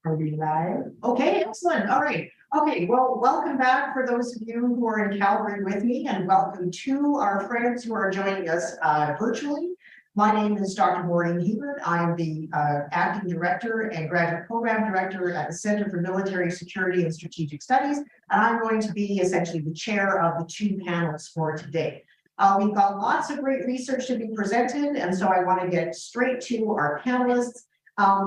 Are we live? Okay, excellent. All right. Okay, well, welcome back for those of you who are in Calgary with me, and welcome to our friends who are joining us virtually. My name is Dr. Maureen Hebert. I'm the Acting Director and Graduate Program Director at the Center for Military Security and Strategic Studies, and I'm going to be essentially the chair of the two panels for today. We've got lots of great research to be presented, and so I want to get straight to our panelists.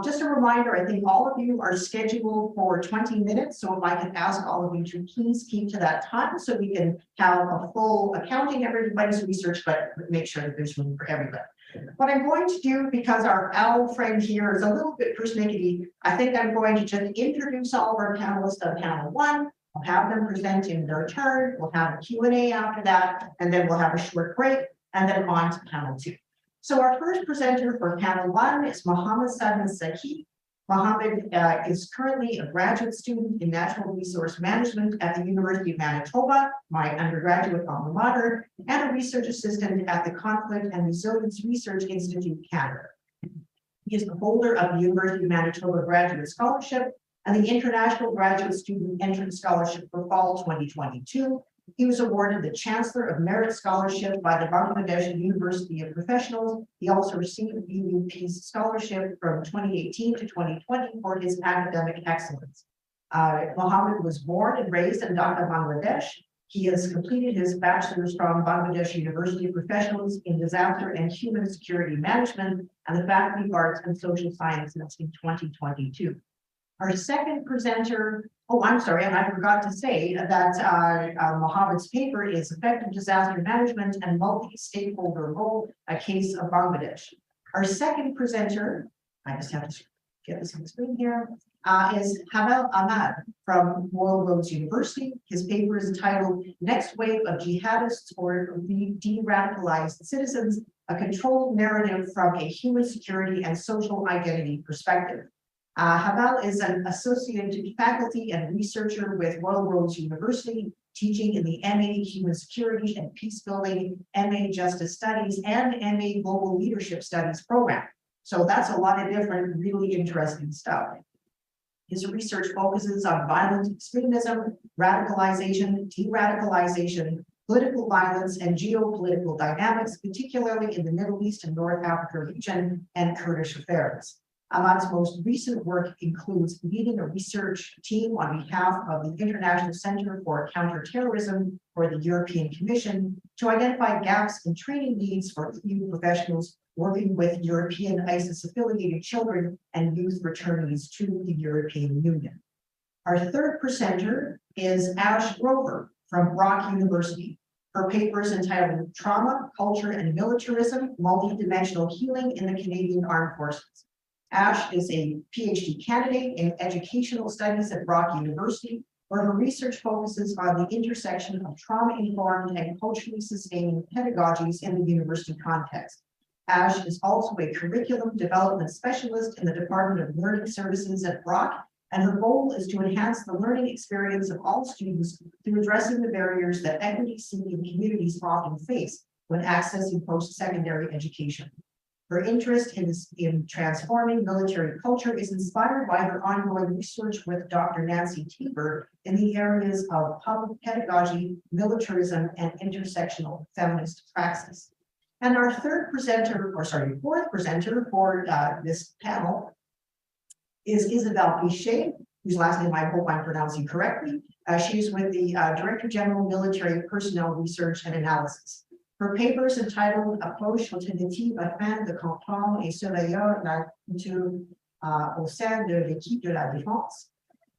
Just a reminder, I think all of you are scheduled for 20 minutes, so if I can ask all of you to please keep to that time so we can have a full accounting of everybody's research, but make sure that there's room for everybody. What I'm going to do, because our owl friend here is a little bit persnickety, I think I'm going to just introduce all of our panelists on panel one. I'll have them present in their turn. We'll have a Q&A after that, and then we'll have a short break, and then on to panel two. So our first presenter for panel one is Mohammed Sadman Saki. Mohammed is currently a graduate student in natural resource management at the University of Manitoba, my undergraduate alma mater, and a research assistant at the Conflict and Resilience Research Institute, Canada. He is the holder of the University of Manitoba Graduate Scholarship and the International Graduate Student Entrance Scholarship for Fall 2022. He was awarded the Chancellor of Merit Scholarship by the Bangladesh University of Professionals. He also received the EU Peace Scholarship from 2018 to 2020 for his academic excellence. Mohammed was born and raised in Dhaka, Bangladesh. He has completed his bachelor's from Bangladesh University of Professionals in Disaster and Human Security Management and the Faculty of Arts and Social Sciences in 2022. Our second presenter, I'm sorry, and I forgot to say that Mohammed's paper is Effective Disaster Management and Multi-Stakeholder Role, a Case of Bangladesh. Our second presenter, I just have to get this on the screen here, is Havel Ahmad from Royal Roads University. His paper is entitled Next Wave of Jihadists or De-Radicalized Citizens, a Controlled Narrative from a Human Security and Social Identity Perspective. Havel is an associate faculty and researcher with Royal Roads University, teaching in the MA Human Security and Peacebuilding, MA Justice Studies, and MA Global Leadership Studies program. So that's a lot of different, really interesting stuff. His research focuses on violent extremism, radicalization, de-radicalization, political violence, and geopolitical dynamics, particularly in the Middle East and North Africa region and Kurdish affairs. Ahmad's most recent work includes leading a research team on behalf of the International Center for Counterterrorism for the European Commission to identify gaps in training needs for EU professionals working with European ISIS-affiliated children and youth returnees to the European Union. Our third presenter is Ash Grover from Brock University. Her paper is entitled Trauma, Culture, and Militarism, Multidimensional Healing in the Canadian Armed Forces. Ash is a PhD candidate in educational studies at Brock University, where her research focuses on the intersection of trauma-informed and culturally sustaining pedagogies in the university context. Ash is also a curriculum development specialist in the Department of Learning Services at Brock, and her goal is to enhance the learning experience of all students through addressing the barriers that equity-seeking communities often face when accessing post-secondary education. Her interest in transforming military culture is inspired by her ongoing research with Dr. Nancy Tabor in the areas of public pedagogy, militarism, and intersectional feminist praxis. And our fourth presenter for this panel is Isabelle Bichet, whose last name I hope I'm pronouncing correctly. She is with the Director General Military Personnel Research and Analysis. Her paper is entitled Approche alternative afin de comprendre et surveiller la culture au sein de l'équipe de la défense.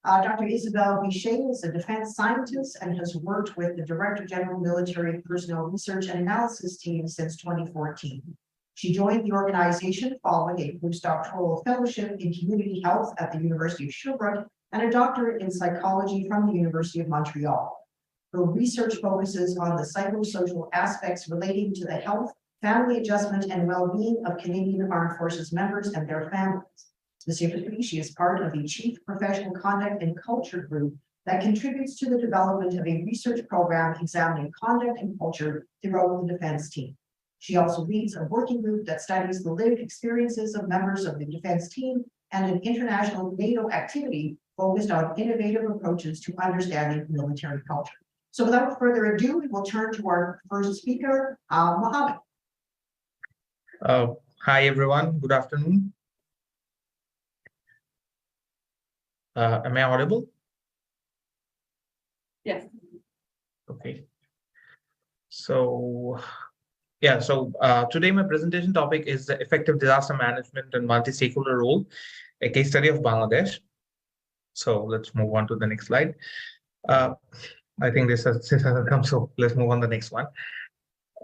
Dr. Isabelle Bichet is a defense scientist and has worked with the Director General Military Personnel Research and Analysis team since 2014. She joined the organization following a postdoctoral fellowship in community health at the University of Sherbrooke and a doctorate in psychology from the University of Montreal. Her research focuses on the psychosocial aspects relating to the health, family adjustment, and well-being of Canadian Armed Forces members and their families. Specifically, she is part of the Chief Professional Conduct and Culture Group that contributes to the development of a research program examining conduct and culture throughout the defense team. She also leads a working group that studies the lived experiences of members of the defense team and an international NATO activity focused on innovative approaches to understanding military culture. So without further ado, we will turn to our first speaker, Mohammed. Hi, everyone. Good afternoon. Am I audible? Yes. Okay. So, today my presentation topic is the effective disaster management and multi-stakeholder role, a case study of Bangladesh. So let's move on to the next slide. I think this has come, so let's move on to the next one.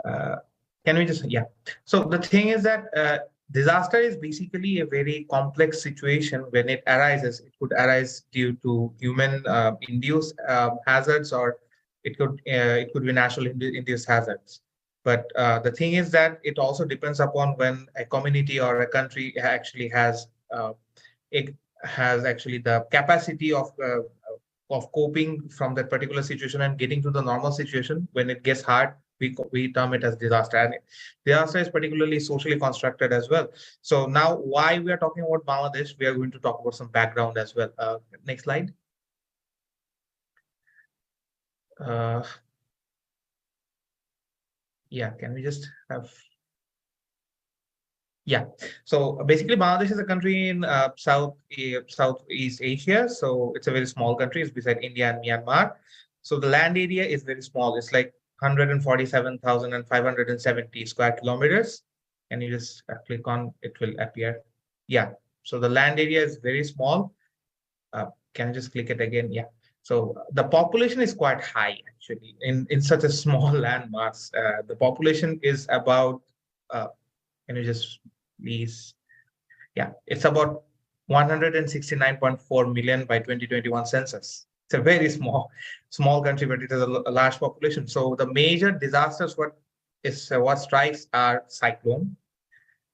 Can we just, yeah. So the thing is that disaster is basically a very complex situation. When it arises, it could arise due to human induced hazards, or it could be natural induced hazards. But the thing is that it also depends upon when a community or a country actually has it has actually the capacity of coping from that particular situation and getting to the normal situation. When it gets hard, we term it as disaster. And disaster is particularly socially constructed as well. So now, why we are talking about Bangladesh, we are going to talk about some background as well. Next slide. Yeah, can we just have... Yeah, so basically Bangladesh is a country in Southeast Asia. So it's a very small country. It's beside India and Myanmar. So the land area is very small. It's like 147,570 square kilometers. Can you just click on it? Will appear. Yeah, so the land area is very small. Can you just click it again? Yeah. So the population is quite high actually in such a small land mass. The population is about, can you just please? Yeah, it's about 169.4 million by 2021 census. It's a very small country, but it has a large population. So the major disasters what strikes are cyclone,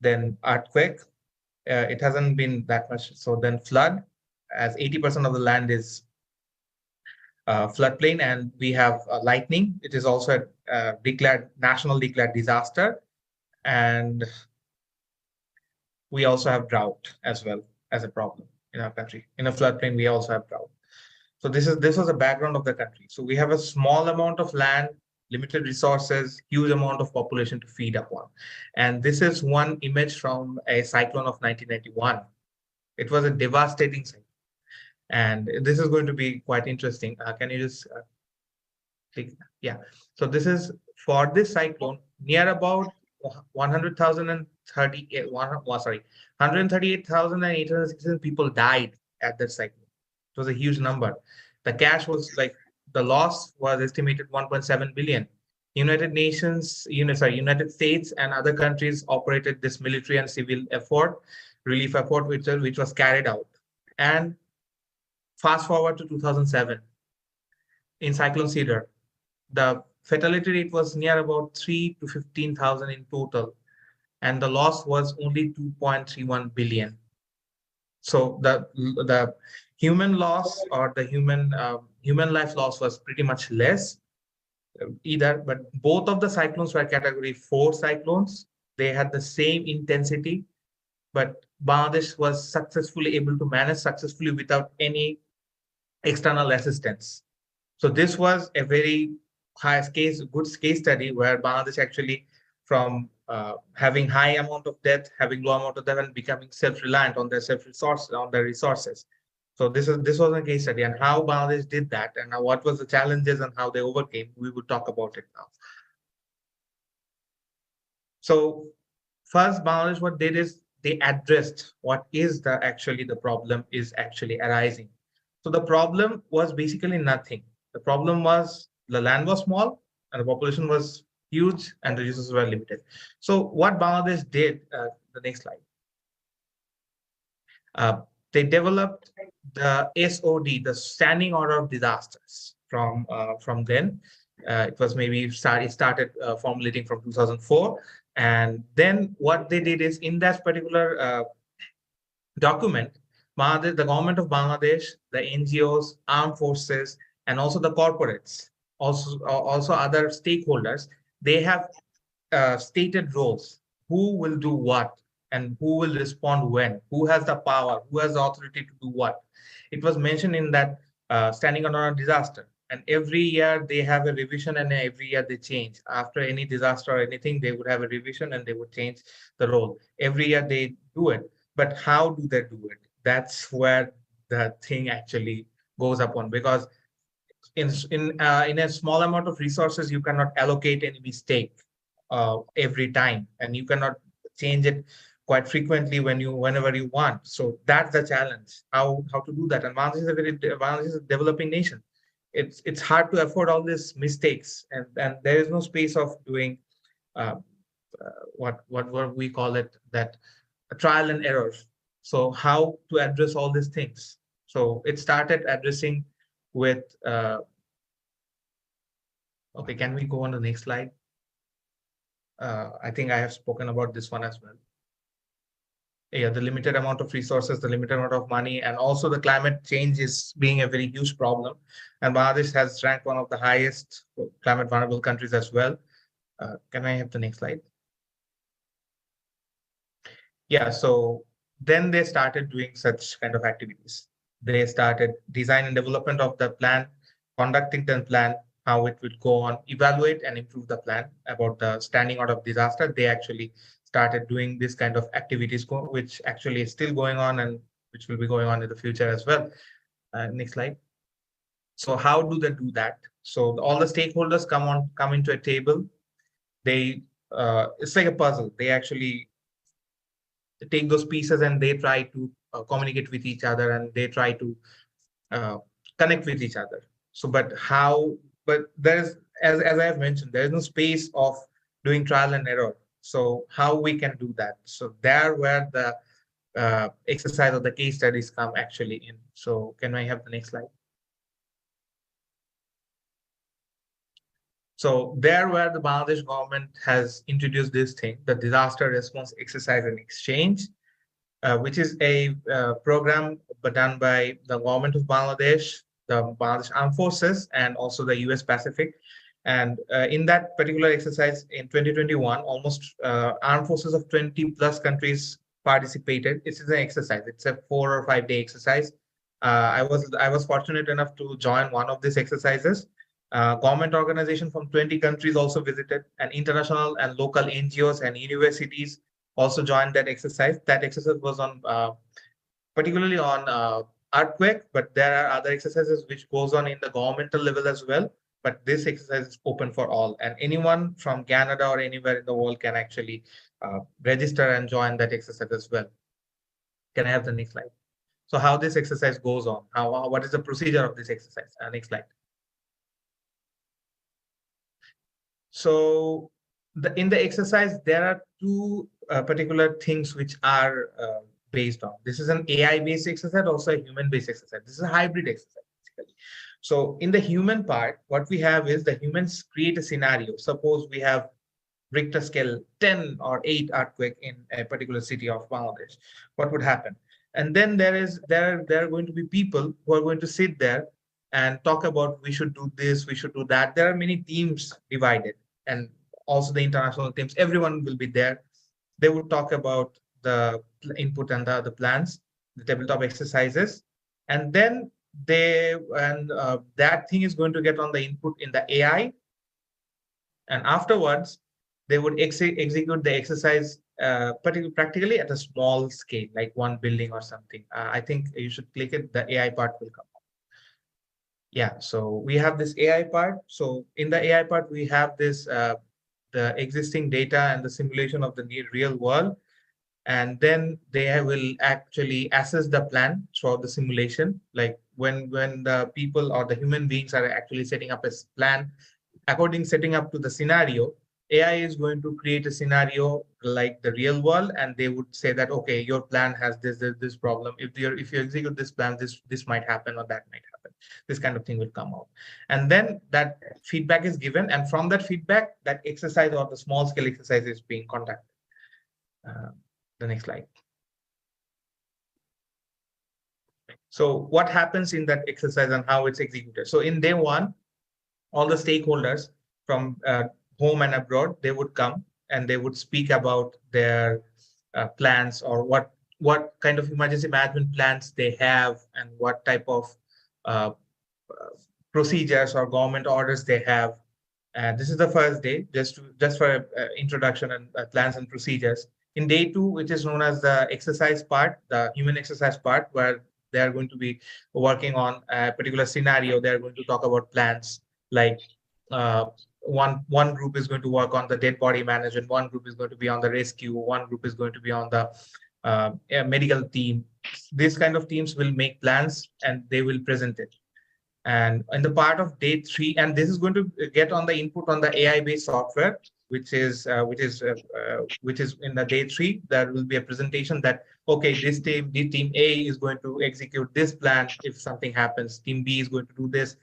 then earthquake. It hasn't been that much. So then flood, as 80% of the land is floodplain, and we have lightning. It is also a national declared disaster, and we also have drought as well as a problem in our country. In a floodplain, we also have drought. So this was the background of the country. So we have a small amount of land, limited resources, huge amount of population to feed upon. And this is one image from a cyclone of 1991. It was a devastating cyclone. And this is going to be quite interesting. Can you just click? Yeah. So this is for this cyclone, near about 138,816 people died at that cyclone. It was a huge number. The cash was like, the loss was estimated 1.7 billion. United States and other countries operated this military and civil relief effort, which was carried out. And fast forward to 2007, in Cyclone Cedar, the fatality rate was near about 3 to 15,000 in total, and the loss was only 2.31 billion. So the human loss, or the human life loss, was pretty much less either, but both of the cyclones were category 4 cyclones. They had the same intensity, but Bangladesh was successfully able to manage successfully without any external assistance. So this was a very good case study where Bangladesh actually, from having high amount of debt, having low amount of debt, and becoming self-reliant on their resources. So this was a case study, and how Bangladesh did that, and what was the challenges and how they overcame. We would talk about it now. So first, Bangladesh, what did is they addressed what is the problem is actually arising. So the problem was basically nothing. The problem was the land was small and the population was huge and the resources were limited. So what Bangladesh did, the next slide, they developed the SOD, the Standing Order of Disasters. From then, it was maybe started formulating from 2004, and then what they did is, in that particular document, the government of Bangladesh, the NGOs, armed forces, and also the corporates, also other stakeholders, they have stated roles, who will do what, and who will respond when, who has the power, who has the authority to do what. It was mentioned in that standing on a disaster. And every year they have a revision, and every year they change. After any disaster or anything, they would have a revision and they would change the role. Every year they do it. But how do they do it? That's where the thing actually goes upon, because in a small amount of resources, you cannot allocate any mistake every time, and you cannot change it quite frequently whenever you want. So that's the challenge. How to do that? And Bangladesh is a developing nation. It's hard to afford all these mistakes, and there is no space of doing uh, what we call it, that trial and errors. So how to address all these things? So it started addressing with okay, can we go on the next slide? I think I have spoken about this one as well. Yeah, the limited amount of resources, the limited amount of money, and also the climate change is being a very huge problem. And Bangladesh has ranked one of the highest climate vulnerable countries as well. Can I have the next slide? Yeah, so then they started doing such kind of activities. They started design and development of the plan, conducting the plan, how it would go on, evaluate and improve the plan about the standing out of disaster. They actually started doing this kind of activities, which actually is still going on and which will be going on in the future as well. Next slide. So how do they do that? So all the stakeholders come into a table. They it's like a puzzle. They actually take those pieces and they try to communicate with each other, and they try to uh, connect with each other. So, but how? But there is, as I have mentioned, there is no space of doing trial and error. So, how we can do that? So, there where the exercise or the case studies come actually in. So, can I have the next slide? So, there where the Bangladesh government has introduced this thing, the disaster response exercise and exchange, which is a program done by the government of Bangladesh, the Bangladesh Armed Forces, and also the US Pacific. And in that particular exercise in 2021, almost armed forces of 20 plus countries participated. It's an exercise. It's a 4 or 5 day exercise. I was fortunate enough to join one of these exercises. Government organization from 20 countries also visited, and international and local NGOs and universities also joined that exercise. That exercise was on particularly on earthquake, but there are other exercises which goes on in the governmental level as well. But this exercise is open for all, and anyone from Canada or anywhere in the world can actually register and join that exercise as well. Can I have the next slide? So how this exercise goes on? What is the procedure of this exercise? Next slide. So in the exercise, there are two particular things which are based on. This is an AI-based exercise, also a human-based exercise. This is a hybrid exercise, basically. So in the human part, what we have is the humans create a scenario. Suppose we have Richter scale 10 or 8 earthquake in a particular city of Bangladesh. What would happen? And then there are going to be people who are going to sit there and talk about we should do this, we should do that. There are many teams divided, and also the international teams. Everyone will be there. They would talk about the input and the plans, the tabletop exercises, and then that thing is going to get on the input in the AI, and afterwards they would execute the exercise practically at a small scale, like one building or something. I think you should click it. The AI part will come. Yeah, so we have this AI part. So in the AI part, we have this the existing data and the simulation of the real world. And then they will actually assess the plan throughout the simulation. Like when the people or the human beings are actually setting up a plan, according setting up to the scenario, AI is going to create a scenario like the real world, and they would say that, okay, your plan has this problem. If you execute this plan, this might happen or that might happen. This kind of thing will come out, and then that feedback is given, and from that feedback, that exercise or the small scale exercise is being conducted. The next slide. So what happens in that exercise and how it's executed? So in day one, all the stakeholders from home and abroad, they would come and they would speak about their plans, or what kind of emergency management plans they have, and what type of uh, procedures or government orders they have. And this is the first day, just for introduction and plans and procedures. In day two, which is known as the exercise part, the human exercise part, where they are going to be working on a particular scenario. They are going to talk about plans, like uh, one group is going to work on the dead body management, one group is going to be on the rescue, one group is going to be on the medical team. These kind of teams will make plans and they will present it. And in the part of day three, and this is going to get on the input on the AI-based software, which is in the day three. There will be a presentation that, okay, the team A is going to execute this plan if something happens. Team B is going to do this,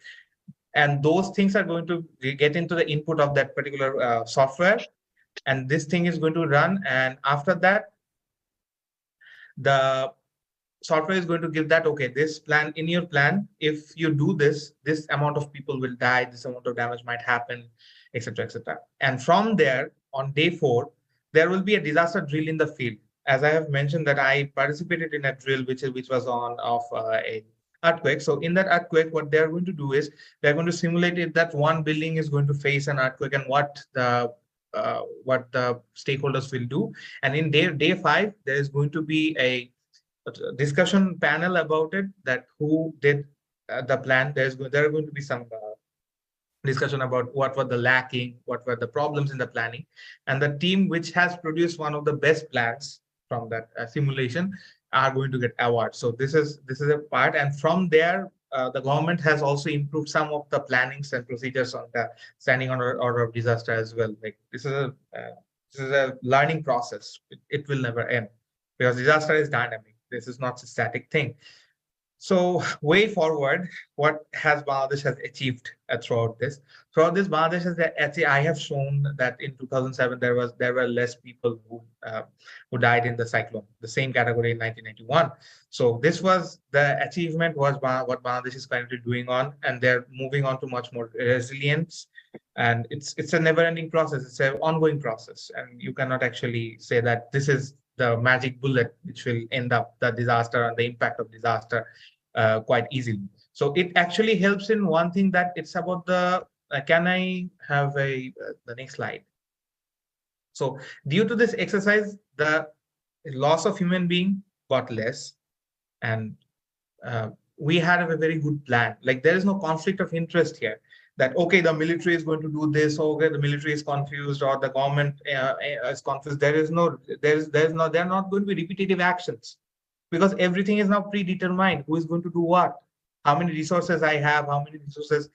and those things are going to get into the input of that particular software, and this thing is going to run. And after that, the software is going to give that, okay, this plan, in your plan, if you do this amount of people will die, this amount of damage might happen, etc., etc. And from there, on day four, there will be a disaster drill in the field. As I have mentioned, that I participated in a drill which was on of a earthquake. So in that earthquake, what they're going to do is they're going to simulate it, that one building is going to face an earthquake, and what the stakeholders will do. And in day five, there is going to be a discussion panel about it, that who did the plan. There are going to be some discussion about what were the lacking, what were the problems in the planning, and the team which has produced one of the best plans from that simulation are going to get awards. So this is a part, and from there the government has also improved some of the plannings and procedures on the standing order of disaster as well. Like this is a learning process. It will never end, because disaster is dynamic. This is not a static thing. So way forward, what has Bangladesh has achieved throughout this? Throughout this, Bangladesh has actually, I have shown that in 2007 there were less people who died in the cyclone, the same category in 1991. So this was the achievement, was what Bangladesh is currently doing on, and they're moving on to much more resilience. And it's a never-ending process. It's an ongoing process, and you cannot actually say that this is the magic bullet which will end up the disaster and the impact of disaster quite easily. So it actually helps in one thing, that it's about the, can I have the next slide? So due to this exercise, the loss of human being got less, and we had a very good plan. Like, there is no conflict of interest here, that, okay, the military is going to do this, okay, the military is confused, or the government is confused. There are not going to be repetitive actions, because everything is now predetermined. Who is going to do what? How many resources I have? How many resources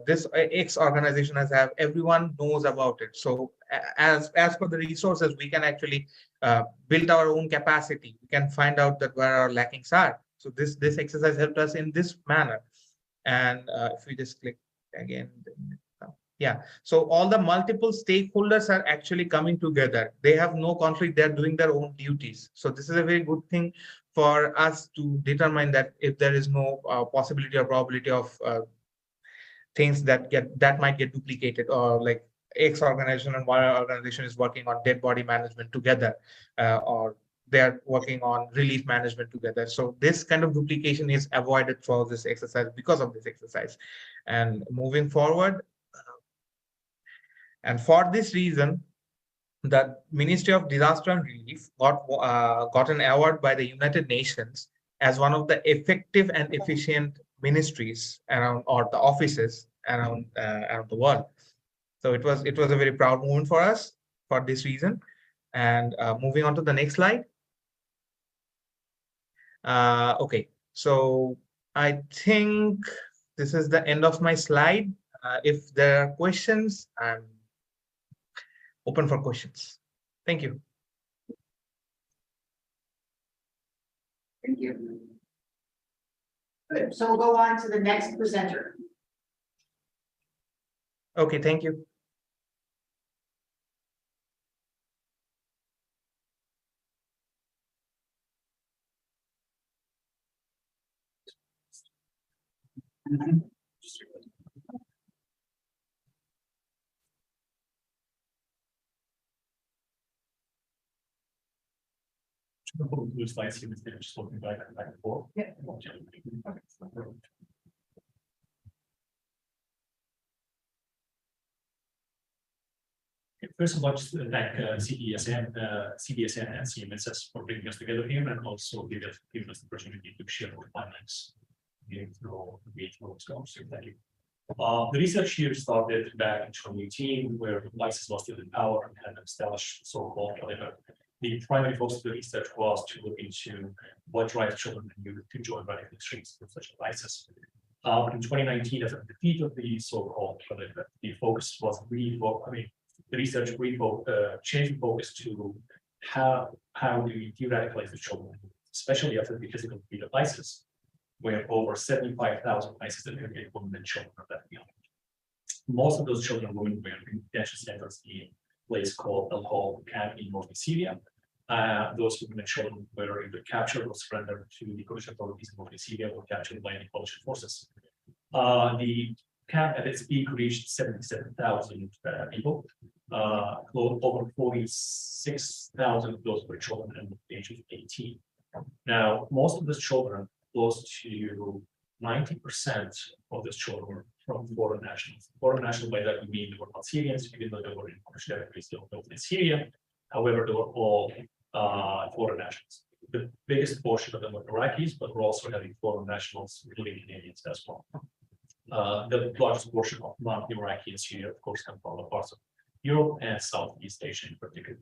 this X organization has have? Everyone knows about it. So as per the resources, we can actually build our own capacity. We can find out that where our lackings are. So this exercise helped us in this manner. And if we just click again. Yeah, so all the multiple stakeholders are actually coming together. They have no conflict. They're doing their own duties. So this is a very good thing for us to determine that if there is no possibility or probability of things that might get duplicated, or like X organization and Y organization is working on dead body management together, or they're working on relief management together. So this kind of duplication is avoided through this exercise, because of this exercise. And moving forward, and for this reason, the Ministry of Disaster and Relief got an award by the United Nations as one of the effective and efficient ministries around, or the offices around the world. So it was a very proud moment for us for this reason. And moving on to the next slide. Okay, so I think this is the end of my slide. If there are questions, I'm open for questions. Thank you. Thank you. Good, so we'll go on to the next presenter. Okay, thank you. Blue slides here instead of just looking back and forth. Yeah. First of all, just thank CDSN and CMSS for bringing us together here, and also giving us the opportunity to share our findings through scopes. So thank you. The research here started back in 2018, where ISIS was still in power and had established so-called caliphate. The primary focus of the research was to look into what drives children and youth to join radical extremes such as ISIS. In 2019, after the defeat of the so-called caliphate, the focus was the research changed the focus to how do we de-radicalize the children, especially after the physical defeat of ISIS, where over 75,000 ISIS-affiliated women and children are left behind. Most of those children and women were in detention centers in a place called El Hol camp in northern Syria. Those women and children were either captured or surrendered to the Kurdish authorities in northern Syria or captured by the coalition forces. The camp at its peak reached 77,000 people. Over 46,000 of those were children under the age of 18. Now, most of those children, close to 90% of those children were from foreign nationals. Foreign nationals, by that we mean they were not Syrians, even though they were in Kurdish territories, still built in Syria. However, they were all foreign nationals. The biggest portion of them were Iraqis, but we're also having foreign nationals, including Canadians as well. The largest portion of non-Iraqi in Syria, of course, come from the parts of Europe and Southeast Asia in particular.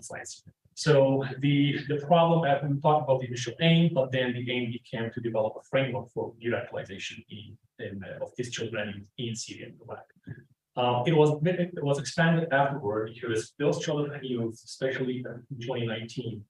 Slides. So the problem, we talked about the initial aim, but then the aim became to develop a framework for de-radicalization of these children in Syria and Iraq. It was expanded afterward because those children and youth, especially in 2019,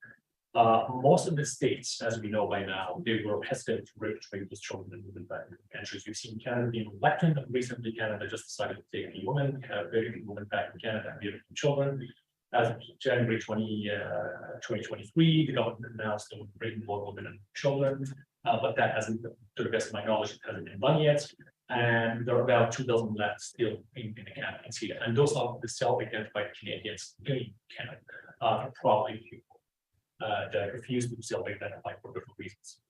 most of the states, as we know by now, they were hesitant to repatriate those children and moving back to countries. We've seen Canada being reluctant, but recently Canada just decided to take the women, very few women back in Canada and very few children. As of January 2023, the government announced they would bring more women and children, but that hasn't, to the best of my knowledge, it hasn't been done yet. And there are about 2 dozen left still in the camp in Syria. And those are the self-identified Canadians in Canada, probably people that refuse to self-identify for different reasons.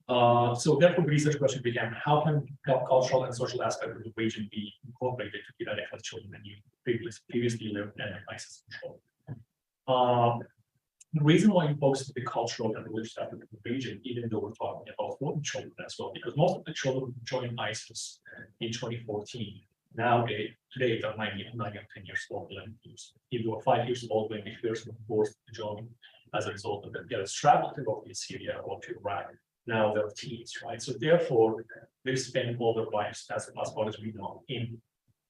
So therefore, the research question began, how can cultural and social aspects of the region be incorporated to de-radicalize children and youth previously lived in ISIS control? The reason why we focus on the cultural and religious aspect of the region, even though we're talking about foreign children as well, because most of the children who joined ISIS in 2014, today they're 9 or 10 years old, 11 years. If they were 5 years old when they first were forced to join as a result of them, they traveled to go to Syria or to Iraq. Now they're teens, right? So therefore, they spend all their lives, as far as we know, in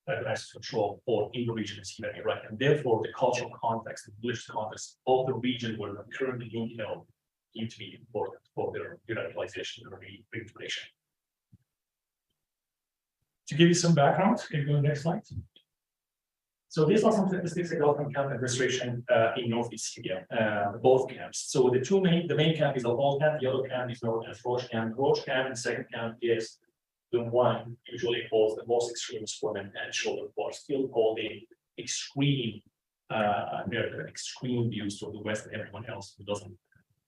ISIS control or in the region of Syria and Iraq. And therefore, the cultural context, the religious context of the region where they're currently being held need to be important for their de-radicalization or reintegration. To give you some background, can you go to the next slide? So these are some statistics I got from camp administration in northeast Syria, both camps. So the main camp is Al Hol camp, the other camp is known as Rosh camp. Rosh camp, the second camp is the one usually holds the most extremist women and children who are still holding extreme views toward the West and everyone else who doesn't,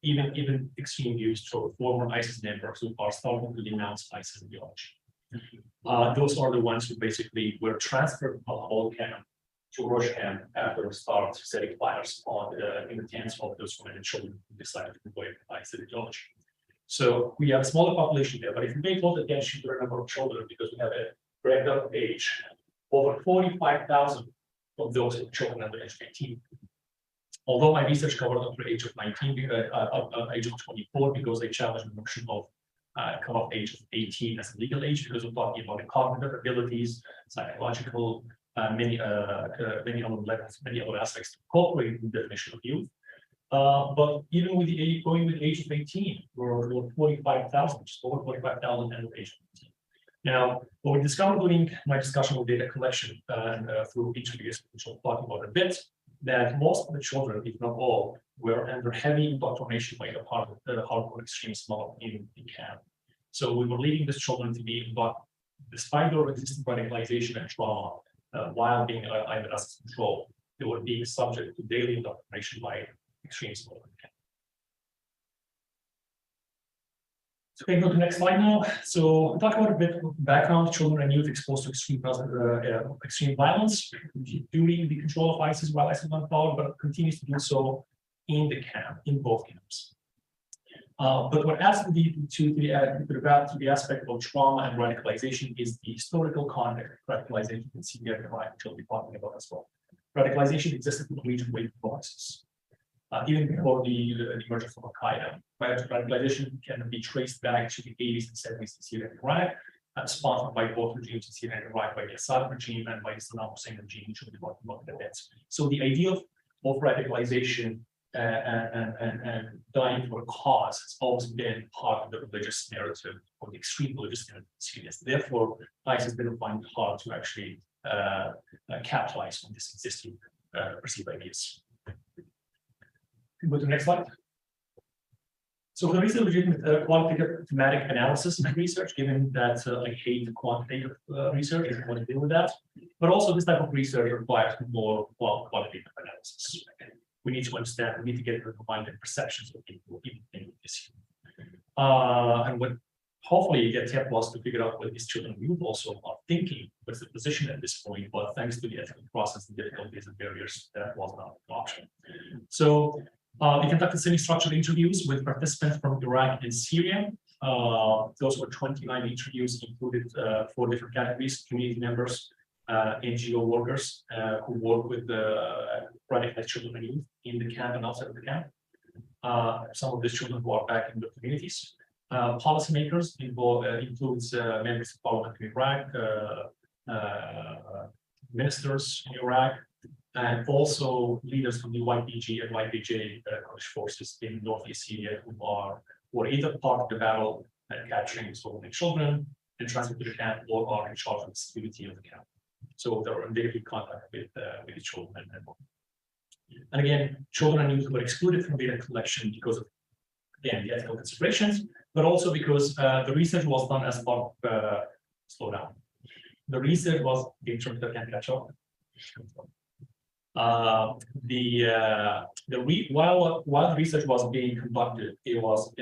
even extreme views toward former ISIS members who are starting to denounce ISIS ideology. Those are the ones who basically were transferred from Al Hol camp to Rosh camp after we start setting fires in the tents of those women and children who decided to avoid ISIS ideology. So we have a smaller population there, but if you pay close attention to the number of children, because we have a breakdown of age, over 45,000 of those are children under age 18. Although my research covered up to the age of 19, age of 24, because they challenged the notion of cutoff age of 18 as a legal age, because we're talking about the cognitive abilities, psychological, many other aspects to incorporate the definition of youth. But even with the going with the age of 18, we're 45,000, just over 45,000 under the age of 18. Now, what we discovered during my discussion with data collection through interviews, which I'll talk about a bit, that most of the children, if not all, were under heavy indoctrination by the hardcore extremism in camp. So we were leading these children to be, but despite their existing radicalization and trauma, while being under ISIS control, they were being subject to daily indoctrination by extreme school. So we can go to the next slide now. So we'll talk about a bit of background. Children and youth exposed to extreme violence during the control of ISIS while ISIS was unfollowed, but continues to do so in the camp, in both camps. But what adds to the aspect of trauma and radicalization is the historical context of radicalization in Syria and Iraq, which we'll be talking about as well. Radicalization existed in the region way before ISIS. Even before the emergence of Al-Qaeda. Radicalization can be traced back to the 80s and 70s in Syria and Iraq, sponsored by both regimes in Syria and Iraq, by the Assad regime and by the Saddam Hussein regime, which we'll be talking about in a bit. So the idea of radicalization and dying for a cause has always been part of the religious narrative, or the extreme religious narrative in Syria. Therefore, ISIS didn't find it hard to actually capitalize on this existing perceived ideas. Go to the next slide. So there is a legitimate qualitative thematic analysis in research, given that I hate quantitative research, I want to deal with that. But also this type of research requires more qualitative analysis. We need to understand, we need to get the mind and perceptions of people even think this. And what hopefully you get help us to figure out what these children and youth also are thinking, what's the position at this point, but thanks to the ethical process, the difficulties and barriers, that was not an option. So we conducted semi-structured interviews with participants from Iraq and Syria. Those were 29 interviews, included 4 different categories: community members, NGO workers who work with radicalized children and youth in the camp and outside of the camp. Some of these children who are back in the communities. Policymakers includes members of parliament in Iraq, ministers in Iraq, and also leaders from the YPG and YPJ Kurdish forces in northeast Syria who were either part of the battle and capturing stolen children and transferred to the camp, or are in charge of the security of the camp. So they were in daily contact with the children. And again, children and youth were excluded from data collection because of, again, the ethical considerations, but also because the research was done as part of, slow down. The research was, in terms of can catch up. While the research was being conducted, it was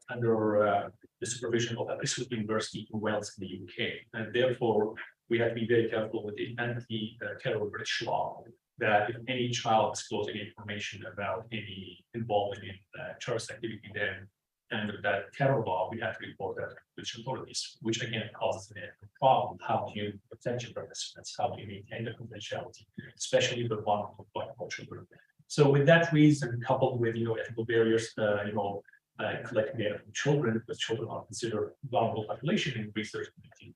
under the supervision of Oxford University in Wales in the UK, and therefore we have to be very careful with the anti-terror British law that if any child disclosing information about any involvement in terrorist activity, then under that terror law, we have to report that to British authorities, which again causes a problem. How do you protect your participants? How do you maintain the confidentiality, especially the vulnerable children? So with that reason, coupled with ethical barriers, collecting data from children, because children are considered vulnerable population in research community,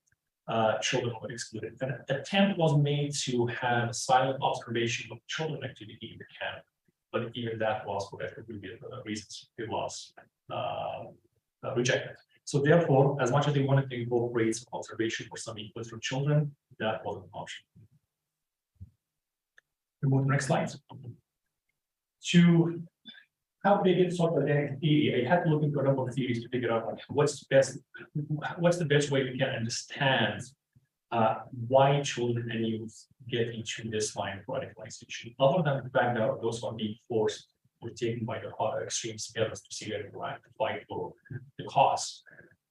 children were excluded. An attempt was made to have silent observation of children activity in the camp, but even that was for ethical reasons. It was rejected. So therefore, as much as they wanted to incorporate some observation for some inputs from children, that wasn't an option. We move to the next slide. To how they get sort of identity, I had to look into a number of theories to figure out what's the best way we can understand why children and youth get into this line of radicalization, other than the fact that those who are being forced or taken by the extreme scales to Syria and Iraq to fight for the cause.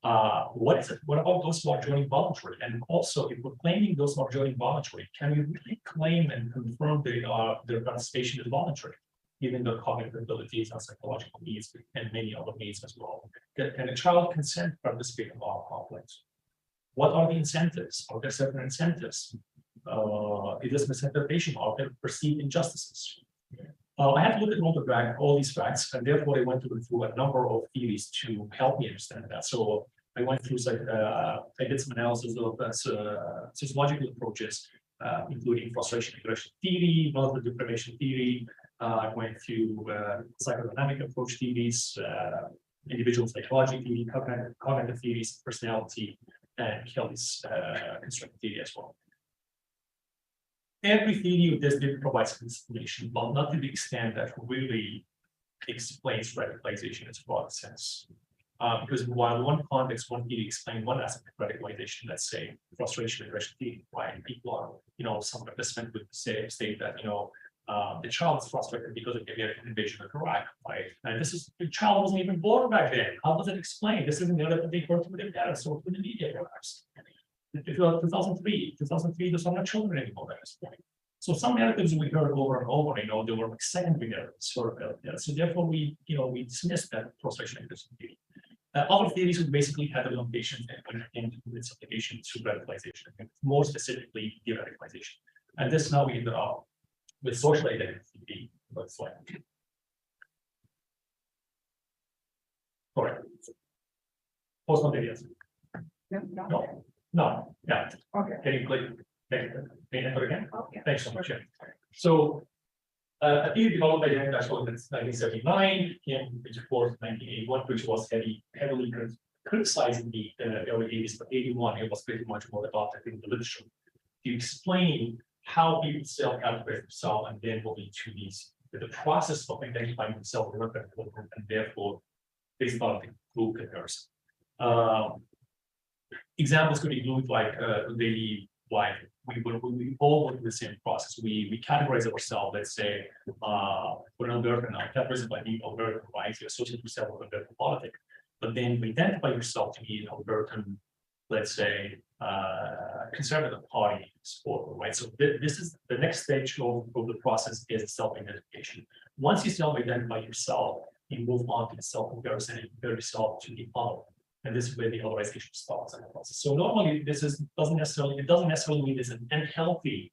What about those who are joining voluntarily? And also, if we're claiming those who are joining voluntarily, can we really claim and confirm their participation is voluntary, given their cognitive abilities and psychological needs and many other needs as well? Can a child consent to participate in armed conflicts? What are the incentives? Are there certain incentives? Is this misinterpretation? Are there perceived injustices? I had to look at all these facts, and therefore I went through a number of theories to help me understand that. So I went through, I did some analysis of sociological approaches, including frustration aggression theory, multiple deprivation theory. I went through psychodynamic approach theories, individual psychology theory, cognitive theories, personality, and Kelly's constructive theory as well. Every theory of this did provide some explanation, but not to the extent that really explains radicalization in a broad sense. Because while one context, one theory explain one aspect of radicalization, let's say frustration aggression theory, why people are, some participants would say that, The child is frustrated because of the American invasion of Iraq, right? And this is, the child wasn't even born back then. How does it explain? This isn't the other they heard from their parents or from the media, perhaps. 2003, there's not children anymore at this point. So some narratives we heard over and over, they were like secondary narratives. So therefore, we dismissed that frustration theory. Other theories would basically have a limitation in its application to radicalization, and more specifically, de-radicalization. And this now we ended up with social identity, but it's like, correct. Post-spontaneous. No, yeah. Okay. Can you click? Can you enter again? Okay. Thanks so much. Yeah. So, a theory developed by the International in 1979, which of course 1981, which was heavily criticized in the early 80s, but 81, it was pretty much more adopted in the literature to explain how people self-calculate themselves and then move into the process of identifying themselves and therefore based on the group comparison. Examples could include like daily life. We all went through the same process. We categorize ourselves, let's say, for an Albertan, categorized by being Albertan, right? You associate yourself with Albertan politics, but then you identify yourself to be an Albertan, let's say, conservative party supporter, right? So this is the next stage of the process is self-identification. Once you self-identify yourself, you move on to the self-comparison and compare yourself to the other. And this is where the polarization starts in the process. So normally this doesn't necessarily mean it's an unhealthy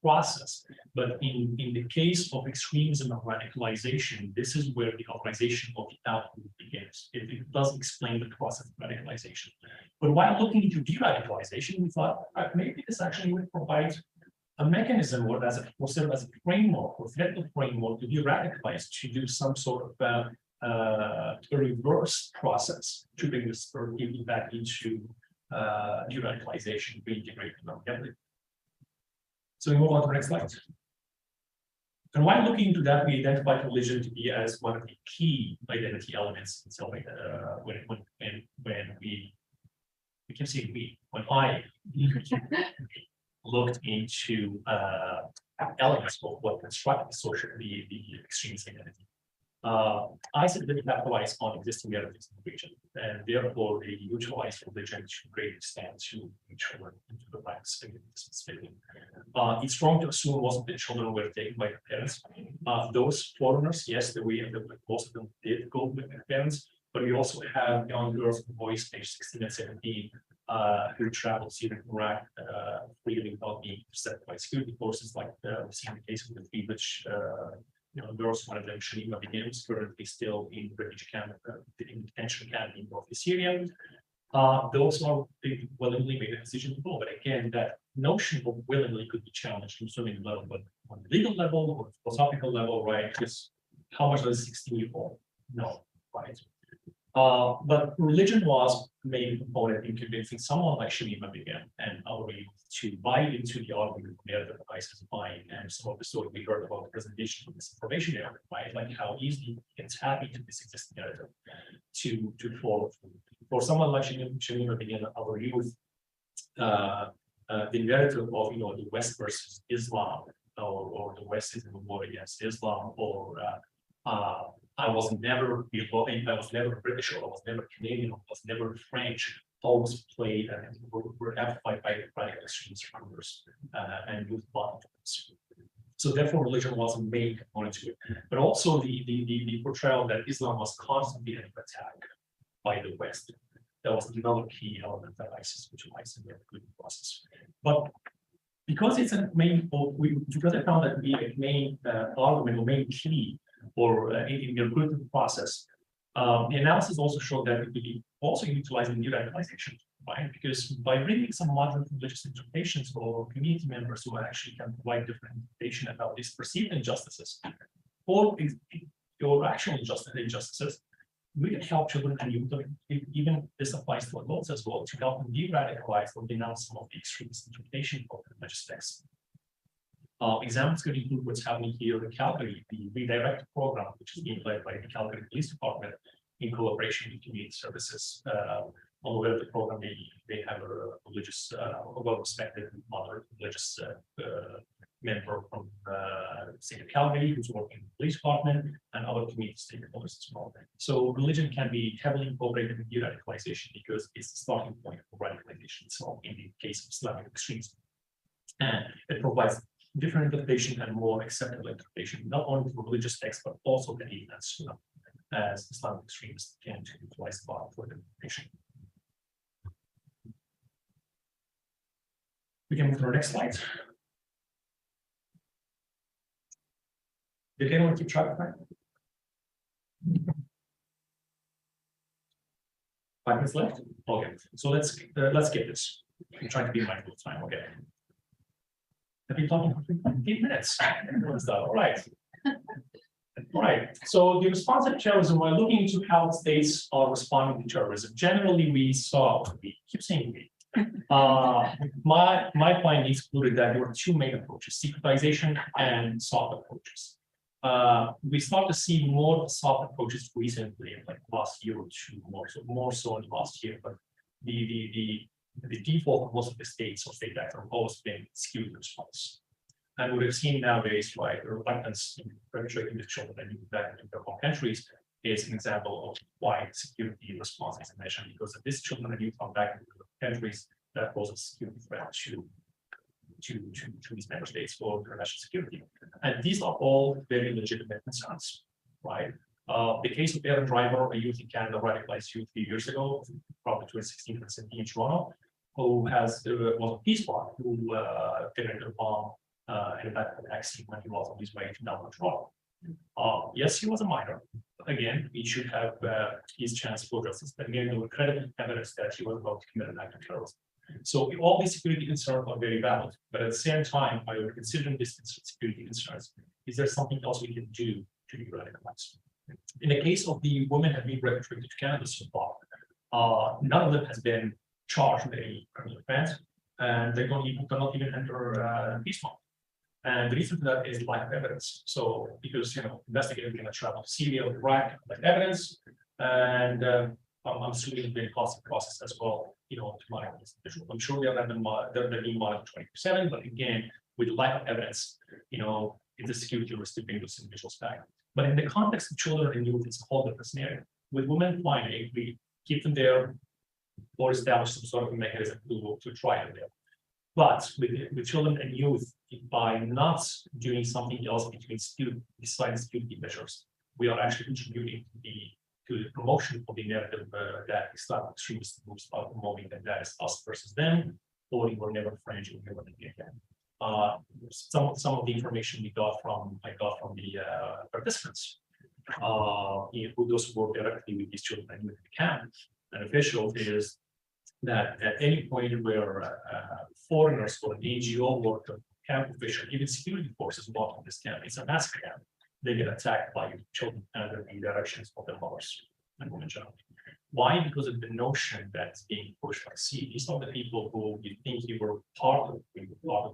process, but in the case of extremism and radicalization, this is where the organization of the outgroup begins. It does explain the process of radicalization. But while looking into de-radicalization, we thought maybe this actually would provide a mechanism or serve as a framework or theoretical framework to de-radicalize, to do some sort of a reverse process to bring this people back into de-radicalization, reintegrating them. So we move on to the next slide. And while looking into that, we identified religion to be as one of the key identity elements in self when we can say when I looked into elements of what constructed the extremist identity. I said that capitalize on existing narratives in the region, and therefore they utilize religion to a great extent to children into the lives of it's strong to assume most of the children were taken by their parents. Those foreigners, yes, most of them did go with their parents, but we also have young girls and boys aged 16 and 17 who traveled to Iraq freely without being intercepted by security forces, like we've seen the case with the three which girls, one of them, Shalima begins, currently still in the refugee camp, in detention camp in North Syria. Those are they willingly made a decision to go. But again, that notion of willingly could be challenged on so many levels, but on the legal level or philosophical level, right? Because how much does a 16-year-old know, right? But religion was a main component in convincing someone like Shalima began and our to buy into the argument narrative of ISIS buying, and some of the story we heard about the presentation of misinformation narrative, right? Like how easily it's happy to this existing narrative to follow through. For someone like Shalima began, our youth, the narrative of the West versus Islam, or the West is in the war against Islam, or I was never British, or I was never Canadian, or I was never French, always played and were amplified by the radical extremist figures and youth platforms. So therefore, religion was a main component to it, but also the portrayal that Islam was constantly under attack by the West. That was another key element that ISIS utilized in their recruiting process. But because it's a main, because I found that to be a main argument or main key or in the recruitment process, the analysis also showed that it could be also utilizing de-radicalization, right? Because by bringing some moderate religious interpretations or community members who actually can provide different interpretation about these perceived injustices or actual injustices, we can help children and youth, even this applies to adults as well, to help them de-radicalize or denounce some of the extremist interpretation of the religious texts. Examples could include what's happening here in Calgary, the Redirect program, which is being led by the Calgary Police Department in collaboration with community services. On the program, they have a religious, well-respected, moderate religious member from the state of Calgary who's working in the police department and other community stakeholders as well. So religion can be heavily incorporated in de-radicalization because it's the starting point for radicalization. So in the case of Islamic extremism, and it provides different interpretation and more acceptable interpretation, not only for religious texts, but also the as Islamic extremists can utilize the bar for interpretation. We can move to our next slide. Did anyone keep track of that? 5 minutes left. Okay, so let's get this. I'm trying to be mindful of time. Okay. I've been talking for 15 minutes. All right. All right. So the response to terrorism, we're looking into how states are responding to terrorism. Generally, we keep saying we. My findings concluded that there were two main approaches: secretization and soft approaches. We start to see more soft approaches recently, like last year or two, more so in the last year. But the default of most of the states or state actors have always been skewed response. And what we've seen nowadays, right, the reluctance in perpetrating the children and moving back into their home countries is an example of why security response is mentioned, because if these children and youth come back into their countries, that poses a security threat to these member states for their national security. And these are all very legitimate concerns, right? The case of Aaron Driver, a youth in Canada, radicalized youth a few years ago, probably 2016 and 17 in Toronto, who was a peace bond who detonated a bomb in a backpack taxi when he was on his way to downtown Toronto. Yes, he was a minor. Again, he should have his chance for justice, but again, there was credible evidence that he was about to commit an act of terrorism. So all these security concerns are very valid, but at the same time, I would consider these security concerns. Is there something else we can do to de-radicalize? In the case of the women who have been repatriated to Canada so far, none of them has been charged with a criminal offense, and they cannot even enter peace bond. And the reason for that is lack of evidence. So because investigators cannot travel to Syria or Iraq, like evidence, and I'm assuming the costly process as well, to monitor this individual. I'm sure they're being monitored 24/7, but again, with lack of evidence, it's a security risk to bring those individuals back. But in the context of children and youth, it's a whole different scenario. With women, fine, we keep them there or establish some sort of mechanism to try them there. But with children and youth, by not doing something else besides security measures, we are actually contributing to the promotion of the narrative that Islamic extremists moves about promoting that is us versus them, or we were never friends, we were never again. Some of the information I got from the participants, who those who work directly with these children and with the camp and officials, is that at any point where foreigners or an NGO worker, camp official, even security forces involved in this camp, it's a massacre camp. They get attacked by children under the directions of their mothers and women generally. Why? Because of the notion that's being pushed by C. These are the people who you think you were part of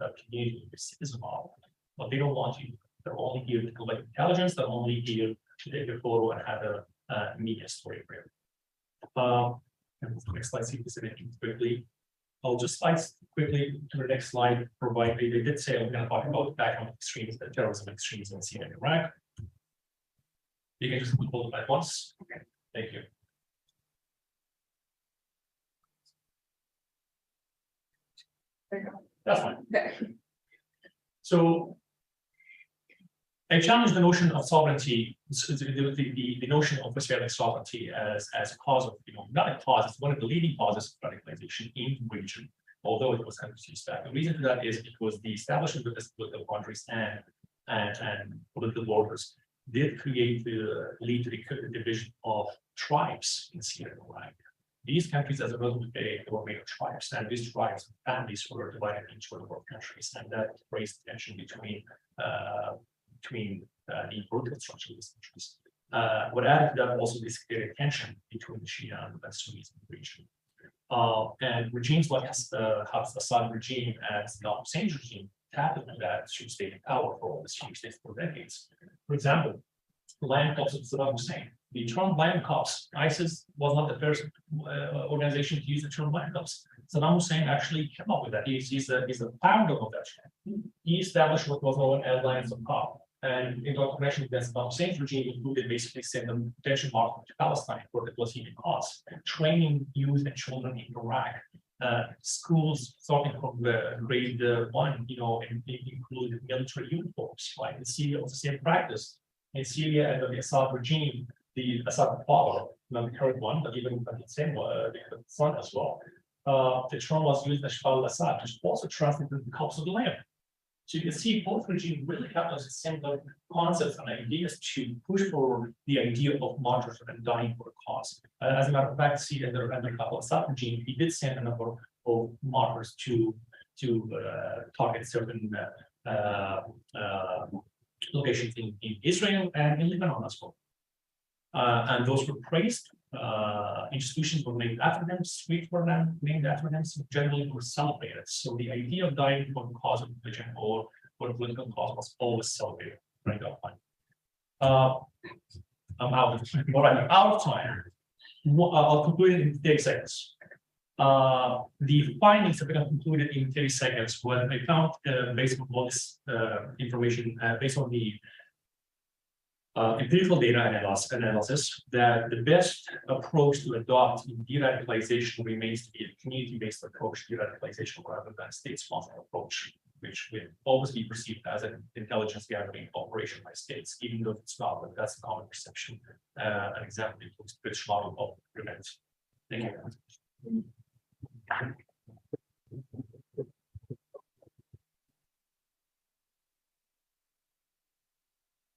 that community, you're citizen of, but they don't want you. They're only here to collect intelligence. They're only here to take a photo and have a media story for you. Next slide, see if there's anything quickly. I'll just slide quickly to the next slide. They did say I'm going to talk about the background of extremism, terrorism, extremism in Syria and Iraq. You can just hold them at once. Okay, thank you. That's fine. So I challenge the notion of sovereignty, the notion of Israeli sovereignty as a cause of, not a cause, it's one of the leading causes of radicalization in the region, although it was emphasized back. The reason for that is because the establishment of this political boundaries and political borders did lead to the division of tribes in Syria and Iraq. These countries, as a result, they were made of tribes, and these tribes and families were divided into a number of countries, and that raised tension between the political structure of these countries. What added to that also this tension between the Shia and the Sunnis in the region. And regimes like Assad regime and Saddam Hussein's regime tapped into that to stay in power for all the Sunni states for decades. For example, the land costs of Saddam Hussein the term violent cops. ISIS was not the first organization to use the term violent cops. Saddam Hussein actually came up with that. He's the founder of that term. He established what was known as Alliance of Cop. And in the connection with Saddam Hussein's regime included basically sending detention markers to Palestine for the Palestinian cause, training youth and children in Iraq. Schools starting from grade 1, and included military uniforms. Like in Syria, was the same practice. In Syria, under the Assad regime, the Assad father, not the current one, but even the same one, the son as well. The term was used as Shah al-Assad, which also translated the cops of the land. So you can see both regimes really have those similar concepts and ideas to push forward the idea of martyrdom and dying for a cause. As a matter of fact, see under the Assad regime, he did send a number of martyrs to target certain locations in Israel and in Lebanon as well. And those were praised. Institutions were named after them, streets were named after them, so generally were celebrated. So the idea of dying for the cause of religion or for a political cause was always celebrated. Right up line. I'm out of time. All right, I'm out of time. I'll conclude in 30 seconds. The findings have been concluded in 30 seconds. What I found based on all this information, based on the empirical data analysis, that the best approach to adopt in de-radicalization remains to be a community-based approach to de-radicalization rather than a state-sponsored approach, which will always be perceived as an intelligence gathering operation by states, even though it's not, but that's a common perception. An example includes the British model of prevent. Thank you.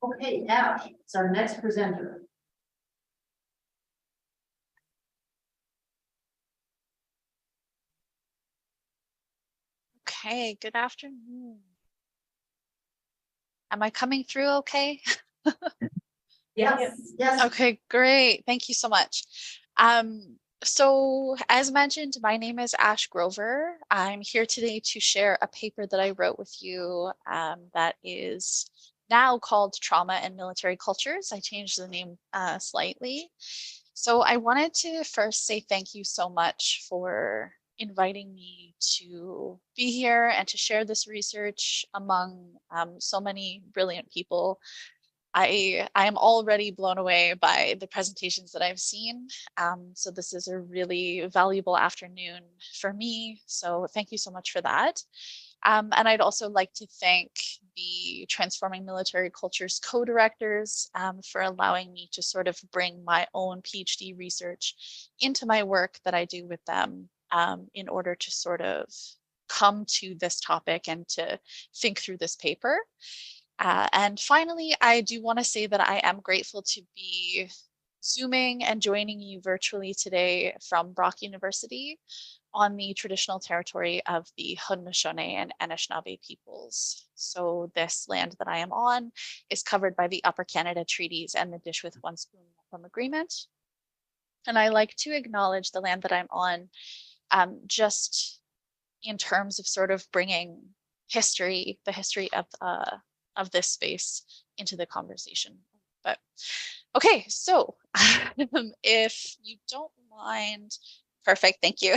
Okay, Ash, it's our next presenter. Okay, good afternoon. Am I coming through okay? Yes, yes. Okay, great. Thank you so much. So as mentioned, my name is Ash Grover. I'm here today to share a paper that I wrote with you that is now called Trauma and Military Cultures. I changed the name slightly. So I wanted to first say thank you so much for inviting me to be here and to share this research among so many brilliant people. I am already blown away by the presentations that I've seen. So this is a really valuable afternoon for me. So thank you so much for that. And I'd also like to thank the Transforming Military Cultures co-directors for allowing me to sort of bring my own PhD research into my work that I do with them in order to sort of come to this topic and to think through this paper. And finally, I do want to say that I am grateful to be Zooming and joining you virtually today from Brock University on the traditional territory of the Haudenosaunee and Anishinaabe peoples. So this land that I am on is covered by the Upper Canada Treaties and the Dish with One Spoon Agreement. And I like to acknowledge the land that I'm on just in terms of sort of bringing history, the history of this space into the conversation. But okay, so if you don't mind, perfect, thank you.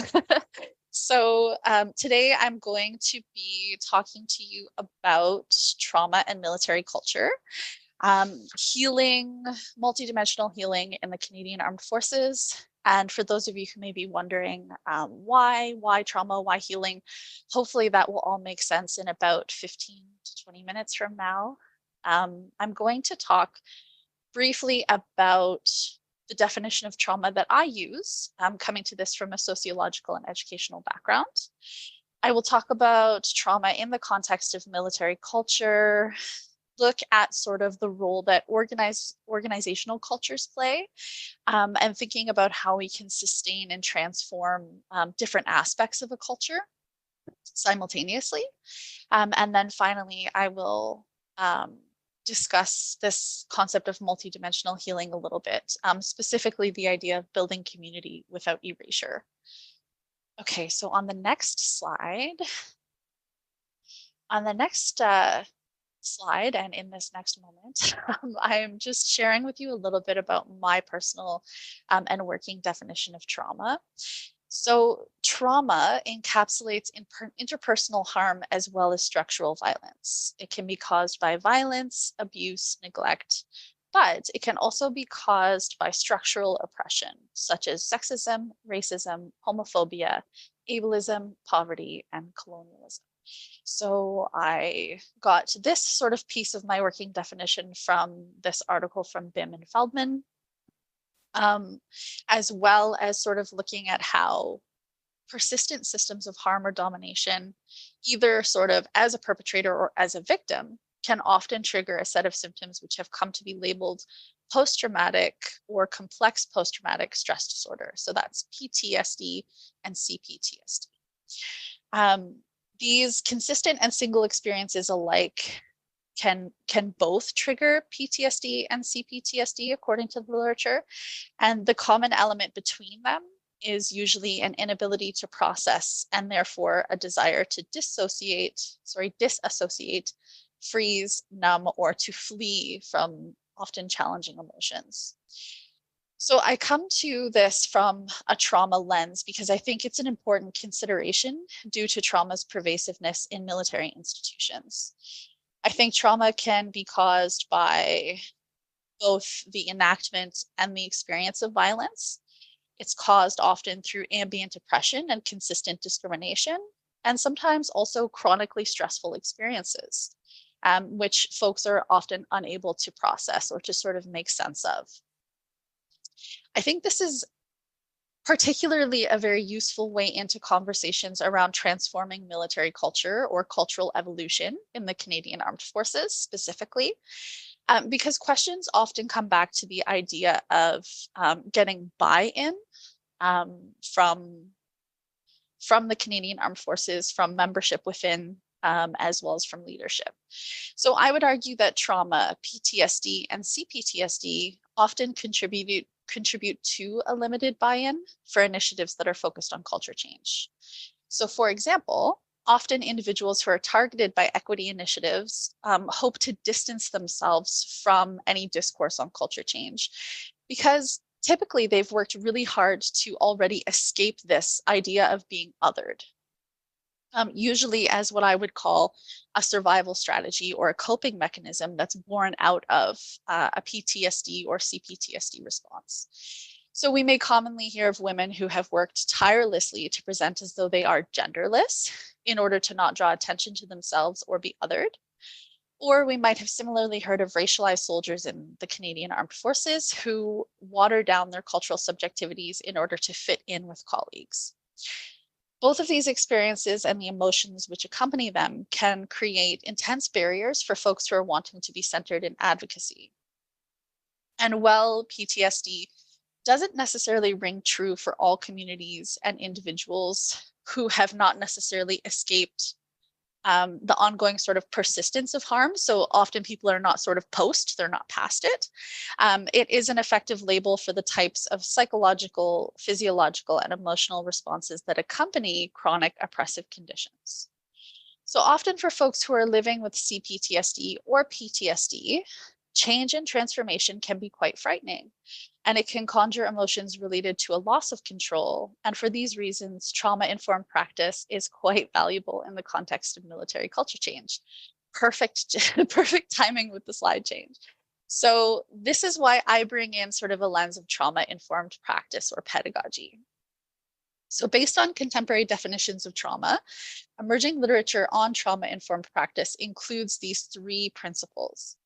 So today I'm going to be talking to you about trauma and military culture, healing, multidimensional healing in the Canadian Armed Forces. And for those of you who may be wondering why trauma, why healing, hopefully that will all make sense in about 15 to 20 minutes from now. I'm going to talk briefly about the definition of trauma that I use. I'm coming to this from a sociological and educational background. I will talk about trauma in the context of military culture, look at sort of the role that organizational cultures play, and thinking about how we can sustain and transform different aspects of a culture simultaneously. And then finally, I will discuss this concept of multidimensional healing a little bit, specifically the idea of building community without erasure. Okay, so on the next slide, slide and in this next moment, I am just sharing with you a little bit about my personal and working definition of trauma. So trauma encapsulates interpersonal harm as well as structural violence. It can be caused by violence, abuse, neglect, but it can also be caused by structural oppression, such as sexism, racism, homophobia, ableism, poverty, and colonialism. So I got this sort of piece of my working definition from this article from Bim and Feldman, as well as sort of looking at how persistent systems of harm or domination, either sort of as a perpetrator or as a victim, can often trigger a set of symptoms which have come to be labeled post-traumatic or complex post-traumatic stress disorder. So that's PTSD and CPTSD. These consistent and single experiences alike can both trigger PTSD and CPTSD according to the literature. And the common element between them is usually an inability to process and therefore a desire to disassociate, freeze, numb, or to flee from often challenging emotions. So I come to this from a trauma lens because I think it's an important consideration due to trauma's pervasiveness in military institutions. I think trauma can be caused by both the enactment and the experience of violence. It's caused often through ambient oppression and consistent discrimination, and sometimes also chronically stressful experiences, which folks are often unable to process or to sort of make sense of. I think this is particularly a very useful way into conversations around transforming military culture or cultural evolution in the Canadian Armed Forces specifically, because questions often come back to the idea of getting buy-in from the Canadian Armed Forces, from membership within, as well as from leadership. So I would argue that trauma, PTSD, and CPTSD often contribute to a limited buy-in for initiatives that are focused on culture change. So for example, often individuals who are targeted by equity initiatives hope to distance themselves from any discourse on culture change because typically they've worked really hard to already escape this idea of being othered. Usually as what I would call a survival strategy or a coping mechanism that's born out of a PTSD or CPTSD response. So we may commonly hear of women who have worked tirelessly to present as though they are genderless in order to not draw attention to themselves or be othered. Or we might have similarly heard of racialized soldiers in the Canadian Armed Forces who water down their cultural subjectivities in order to fit in with colleagues. Both of these experiences and the emotions which accompany them can create intense barriers for folks who are wanting to be centered in advocacy. And while PTSD doesn't necessarily ring true for all communities and individuals who have not necessarily escaped the ongoing sort of persistence of harm. So often people are not sort of they're not past it. It is an effective label for the types of psychological, physiological, and emotional responses that accompany chronic oppressive conditions. So often for folks who are living with CPTSD or PTSD, change and transformation can be quite frightening, and it can conjure emotions related to a loss of control. And for these reasons, trauma-informed practice is quite valuable in the context of military culture change. Perfect timing with the slide change. So this is why I bring in sort of a lens of trauma-informed practice or pedagogy. So based on contemporary definitions of trauma, emerging literature on trauma-informed practice includes these three principles.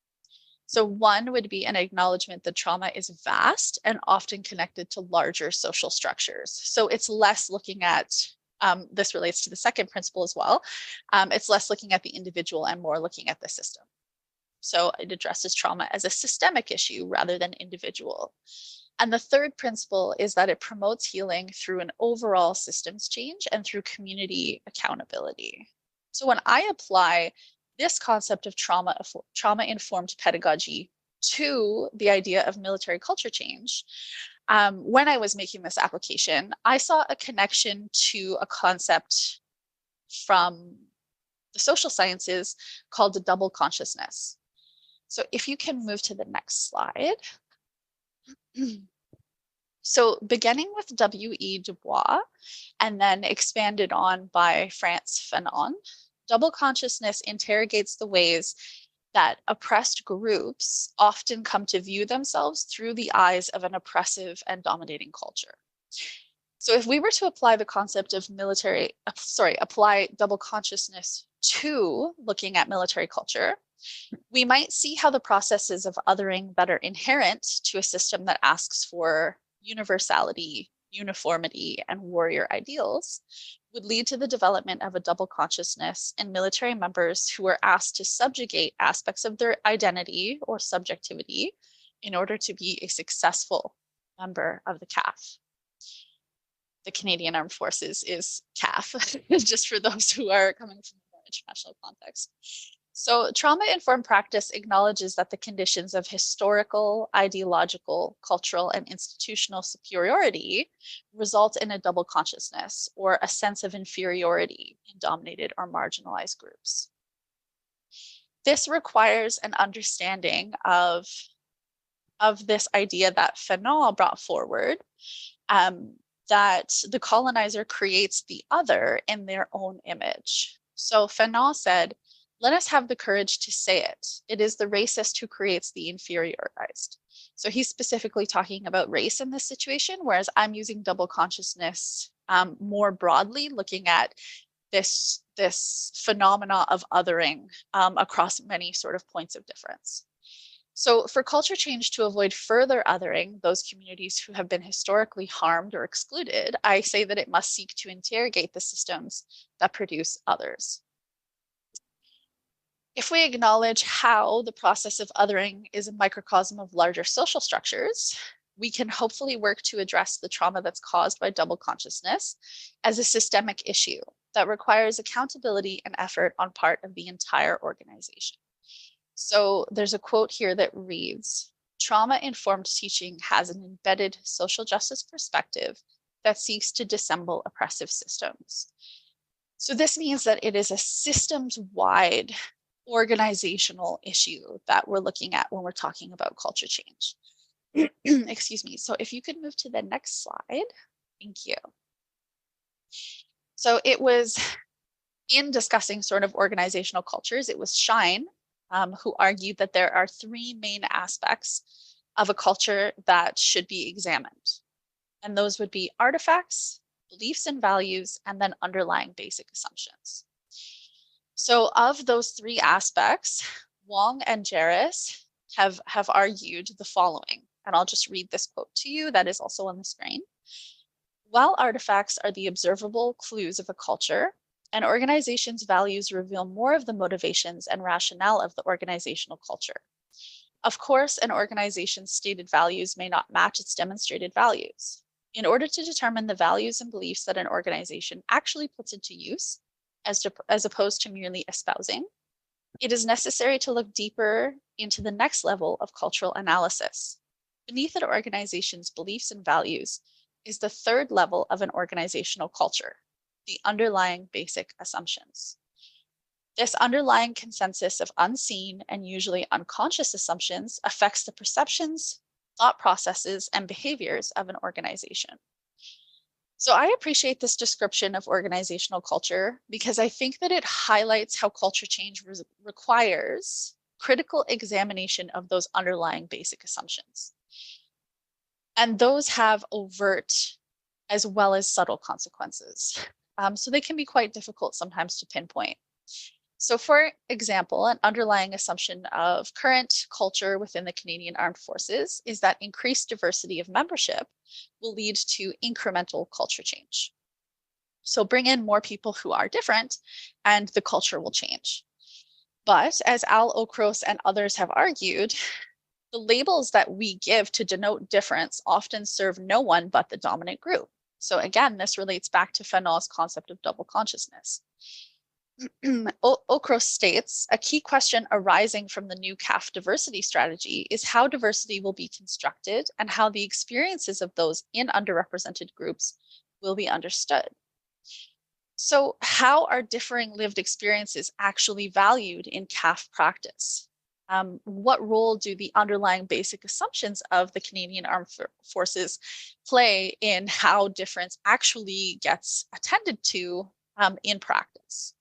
So one would be an acknowledgement that trauma is vast and often connected to larger social structures. So it's less looking at, this relates to the second principle as well, it's less looking at the individual and more looking at the system. So it addresses trauma as a systemic issue rather than individual. And the third principle is that it promotes healing through an overall systems change and through community accountability. So when I apply this concept of trauma-informed pedagogy to the idea of military culture change, when I was making this application, I saw a connection to a concept from the social sciences called a double consciousness. So if you can move to the next slide. So beginning with W.E. Du Bois and then expanded on by Frantz Fanon, double consciousness interrogates the ways that oppressed groups often come to view themselves through the eyes of an oppressive and dominating culture. So if we were to apply the concept of apply double consciousness to looking at military culture, we might see how the processes of othering that are inherent to a system that asks for universality, uniformity, and warrior ideals would lead to the development of a double consciousness in military members who are asked to subjugate aspects of their identity or subjectivity in order to be a successful member of the CAF. The Canadian Armed Forces is CAF, just for those who are coming from a more international context. So trauma-informed practice acknowledges that the conditions of historical, ideological, cultural, and institutional superiority result in a double consciousness or a sense of inferiority in dominated or marginalized groups. This requires an understanding of this idea that Fanon brought forward, that the colonizer creates the other in their own image. So Fanon said, "Let us have the courage to say it. It is the racist who creates the inferiorized." So he's specifically talking about race in this situation, whereas I'm using double consciousness more broadly, looking at this phenomena of othering across many sort of points of difference. So for culture change to avoid further othering those communities who have been historically harmed or excluded, I say that it must seek to interrogate the systems that produce others. If we acknowledge how the process of othering is a microcosm of larger social structures, we can hopefully work to address the trauma that's caused by double consciousness as a systemic issue that requires accountability and effort on part of the entire organization. So there's a quote here that reads, "Trauma-informed teaching has an embedded social justice perspective that seeks to dissemble oppressive systems." So this means that it is a systems-wide organizational issue that we're looking at when we're talking about culture change. Excuse me. So if you could move to the next slide. Thank you. So it was in discussing sort of organizational cultures, it was Shine who argued that there are three main aspects of a culture that should be examined. And those would be artifacts, beliefs and values, and then underlying basic assumptions. So of those three aspects, Wong and Jarris have argued the following, and I'll just read this quote to you that is also on the screen. "While artifacts are the observable clues of a culture, an organization's values reveal more of the motivations and rationale of the organizational culture. Of course, an organization's stated values may not match its demonstrated values. In order to determine the values and beliefs that an organization actually puts into use, as opposed to merely espousing, it is necessary to look deeper into the next level of cultural analysis. Beneath an organization's beliefs and values is the third level of an organizational culture, the underlying basic assumptions. This underlying consensus of unseen and usually unconscious assumptions affects the perceptions, thought processes, and behaviors of an organization." So I appreciate this description of organizational culture because I think that it highlights how culture change requires critical examination of those underlying basic assumptions. And those have overt as well as subtle consequences. So they can be quite difficult sometimes to pinpoint. So for example, an underlying assumption of current culture within the Canadian Armed Forces is that increased diversity of membership will lead to incremental culture change. So bring in more people who are different and the culture will change. But as Al Okros and others have argued, the labels that we give to denote difference often serve no one but the dominant group. So again, this relates back to Fanon's concept of double consciousness. Okros states, "A key question arising from the new CAF diversity strategy is how diversity will be constructed and how the experiences of those in underrepresented groups will be understood." So how are differing lived experiences actually valued in CAF practice? What role do the underlying basic assumptions of the Canadian Armed Forces play in how difference actually gets attended to in practice?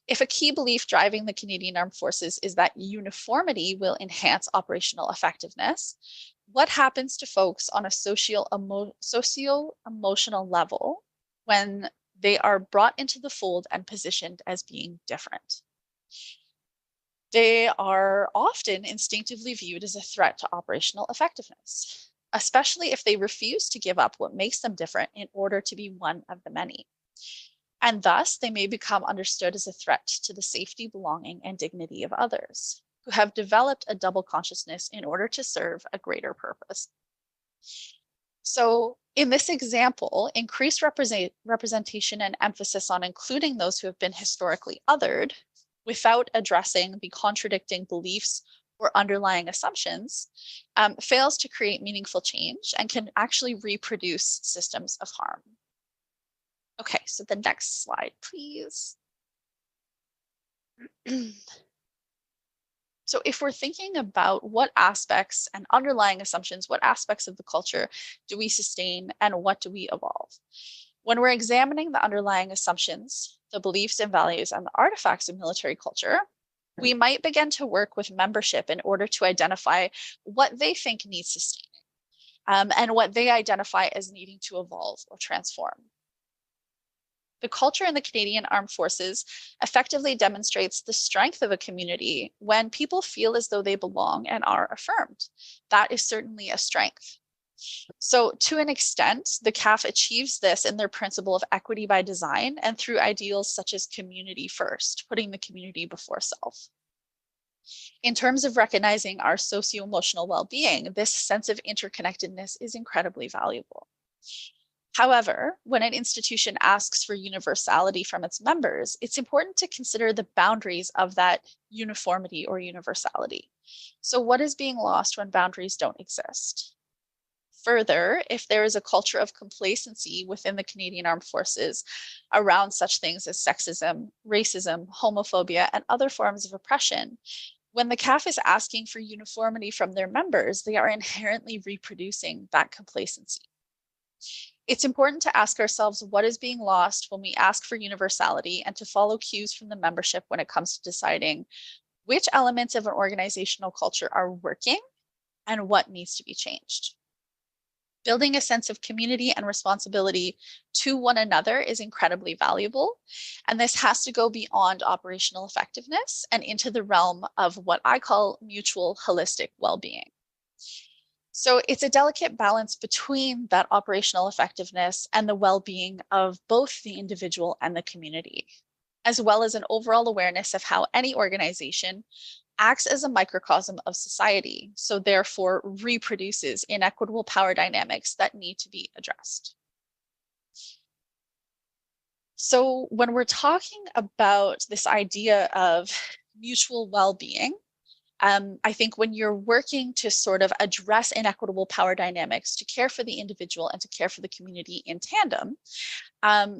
If a key belief driving the Canadian Armed Forces is that uniformity will enhance operational effectiveness, what happens to folks on a socio-emotional level when they are brought into the fold and positioned as being different? They are often instinctively viewed as a threat to operational effectiveness, especially if they refuse to give up what makes them different in order to be one of the many. And thus, they may become understood as a threat to the safety, belonging, and dignity of others who have developed a double consciousness in order to serve a greater purpose. So in this example, increased representation and emphasis on including those who have been historically othered without addressing the contradicting beliefs or underlying assumptions fails to create meaningful change and can actually reproduce systems of harm. Okay, so the next slide, please. So if we're thinking about what aspects and underlying assumptions, what aspects of the culture do we sustain and what do we evolve? When we're examining the underlying assumptions, the beliefs and values and the artifacts of military culture, we might begin to work with membership in order to identify what they think needs sustaining and what they identify as needing to evolve or transform. The culture in the Canadian Armed Forces effectively demonstrates the strength of a community when people feel as though they belong and are affirmed. That is certainly a strength. So to an extent, the CAF achieves this in their principle of equity by design and through ideals such as community first, putting the community before self. In terms of recognizing our socio-emotional well-being, this sense of interconnectedness is incredibly valuable. However, when an institution asks for universality from its members, it's important to consider the boundaries of that uniformity or universality. So what is being lost when boundaries don't exist? Further, if there is a culture of complacency within the Canadian Armed Forces around such things as sexism, racism, homophobia, and other forms of oppression, when the CAF is asking for uniformity from their members, they are inherently reproducing that complacency. It's important to ask ourselves what is being lost when we ask for universality and to follow cues from the membership when it comes to deciding which elements of an organizational culture are working and what needs to be changed. Building a sense of community and responsibility to one another is incredibly valuable, and this has to go beyond operational effectiveness and into the realm of what I call mutual holistic well-being. So it's a delicate balance between that operational effectiveness and the well-being of both the individual and the community, as well as an overall awareness of how any organization acts as a microcosm of society, so therefore reproduces inequitable power dynamics that need to be addressed. So when we're talking about this idea of mutual well-being, I think when you're working to sort of address inequitable power dynamics, to care for the individual and to care for the community in tandem,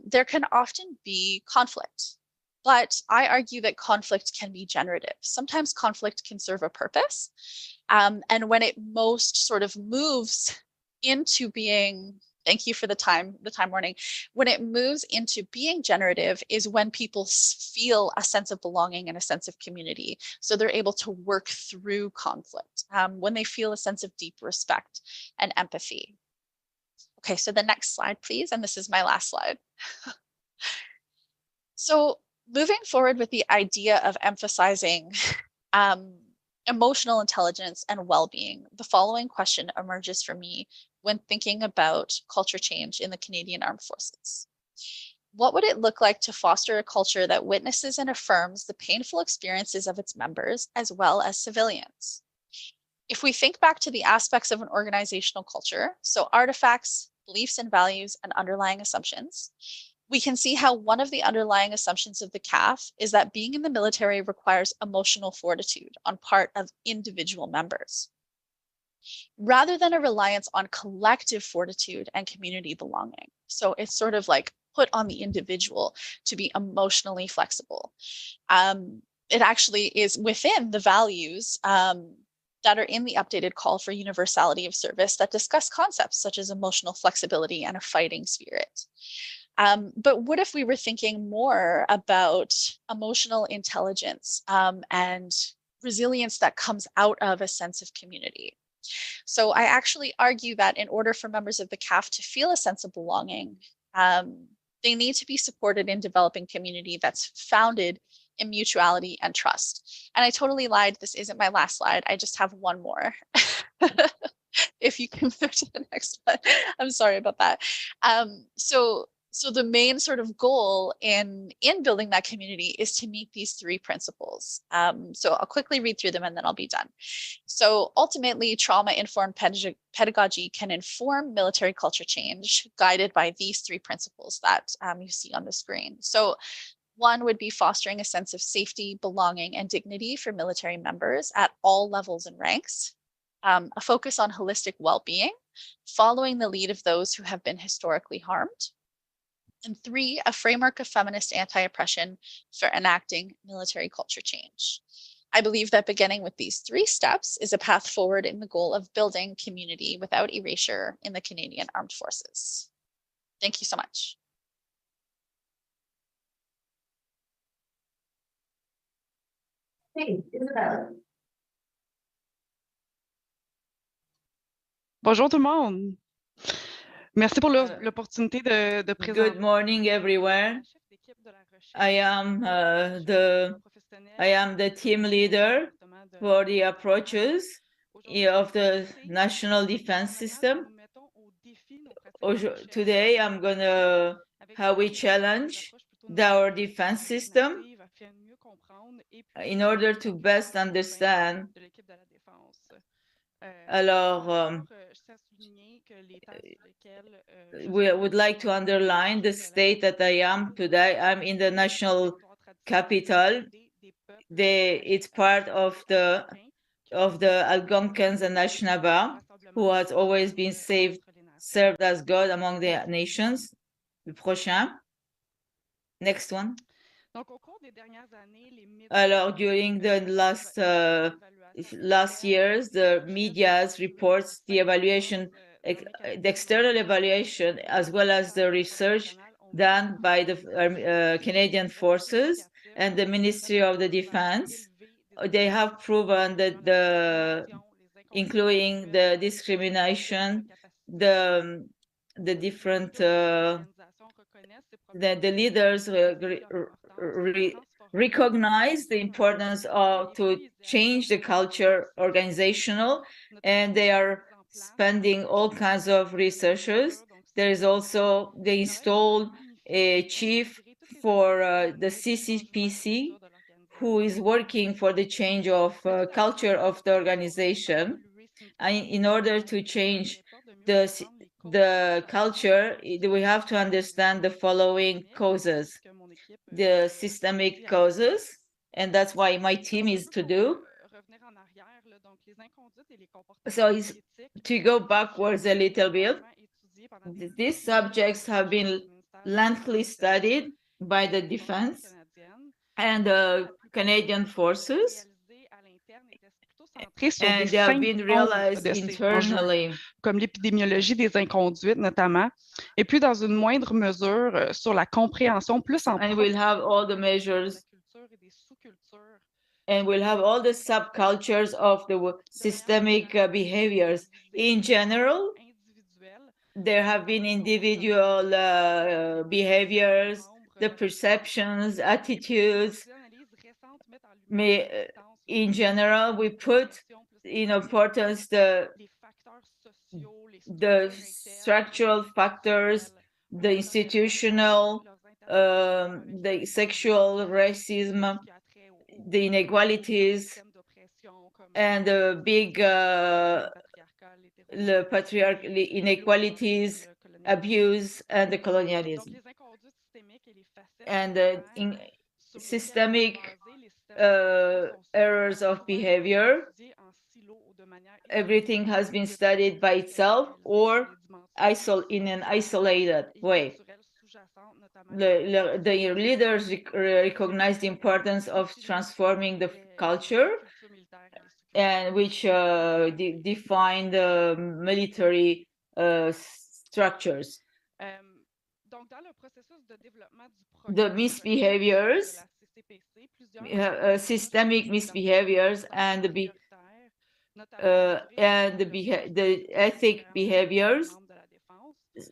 there can often be conflict. But I argue that conflict can be generative. Sometimes conflict can serve a purpose. And when it most sort of moves into being, thank you for the time warning, when it moves into being generative is when people feel a sense of belonging and a sense of community. So they're able to work through conflict, when they feel a sense of deep respect and empathy. Okay, so the next slide, please. And this is my last slide. So moving forward with the idea of emphasizing emotional intelligence and well-being, the following question emerges for me when thinking about culture change in the Canadian Armed Forces. What would it look like to foster a culture that witnesses and affirms the painful experiences of its members as well as civilians? If we think back to the aspects of an organizational culture, so artifacts, beliefs and values, and underlying assumptions, we can see how one of the underlying assumptions of the CAF is that being in the military requires emotional fortitude on part of individual members, rather than a reliance on collective fortitude and community belonging. So it's sort of like put on the individual to be emotionally flexible. It actually is within the values that are in the updated call for universality of service that discuss concepts such as emotional flexibility and a fighting spirit. But what if we were thinking more about emotional intelligence and resilience that comes out of a sense of community? So I actually argue that in order for members of the CAF to feel a sense of belonging, they need to be supported in developing community that's founded in mutuality and trust. And I totally lied. This isn't my last slide. I just have one more. If you can move to the next one. I'm sorry about that. So the main sort of goal in building that community is to meet these three principles. So I'll quickly read through them and then I'll be done. So ultimately, trauma-informed pedagogy can inform military culture change, guided by these three principles that you see on the screen. So one would be fostering a sense of safety, belonging, and dignity for military members at all levels and ranks. A focus on holistic well-being, following the lead of those who have been historically harmed. And three, a framework of feminist anti-oppression for enacting military culture change. I believe that beginning with these three steps is a path forward in the goal of building community without erasure in the Canadian Armed Forces. Thank you so much. Hey, Isabelle. Bonjour tout le monde. Merci pour l'opportunité de présenter. Good morning, everyone. I am the team leader for the approaches of the National Defense System. Today, I'm going to how we challenge our defense system in order to best understand. Alors, we would like to underline the state that I am today. I'm in the national capital. It's part of the Algonquins and Anishinaabe, who has always been served as God among the nations. Le prochain. Next one. Alors, during the last years, the media's reports, the evaluation, the external evaluation, as well as the research done by the Canadian Forces and the Ministry of the Defense, they have proven that including the discrimination, the different the leaders recognize the importance of to change the culture organizational, and they are spending all kinds of researchers. There is also, they installed a chief for the CCPC who is working for the change of culture of the organization. And in order to change the culture, we have to understand the following causes, the systemic causes, and that's why my team is to do. So it's to go backwards a little bit. These subjects have been lengthily studied by the defense and the Canadian Forces, and they have been realized internally, comme l'épidémiologie des inconduites notamment, et puis dans une moindre mesure sur la compréhension plus en and we'll have all the measures, and we'll have all the subcultures of the systemic behaviors. In general, there have been individual behaviors, the perceptions, attitudes. In general, we put in importance the structural factors, the institutional, the sexual racism, the inequalities, and the big the patriarchal inequalities, abuse, and the colonialism. And in systemic errors of behavior, everything has been studied by itself or in an isolated way. the leaders recognize the importance of transforming the culture, and which define the military structures. The misbehaviors, systemic misbehaviors, and the ethic behaviors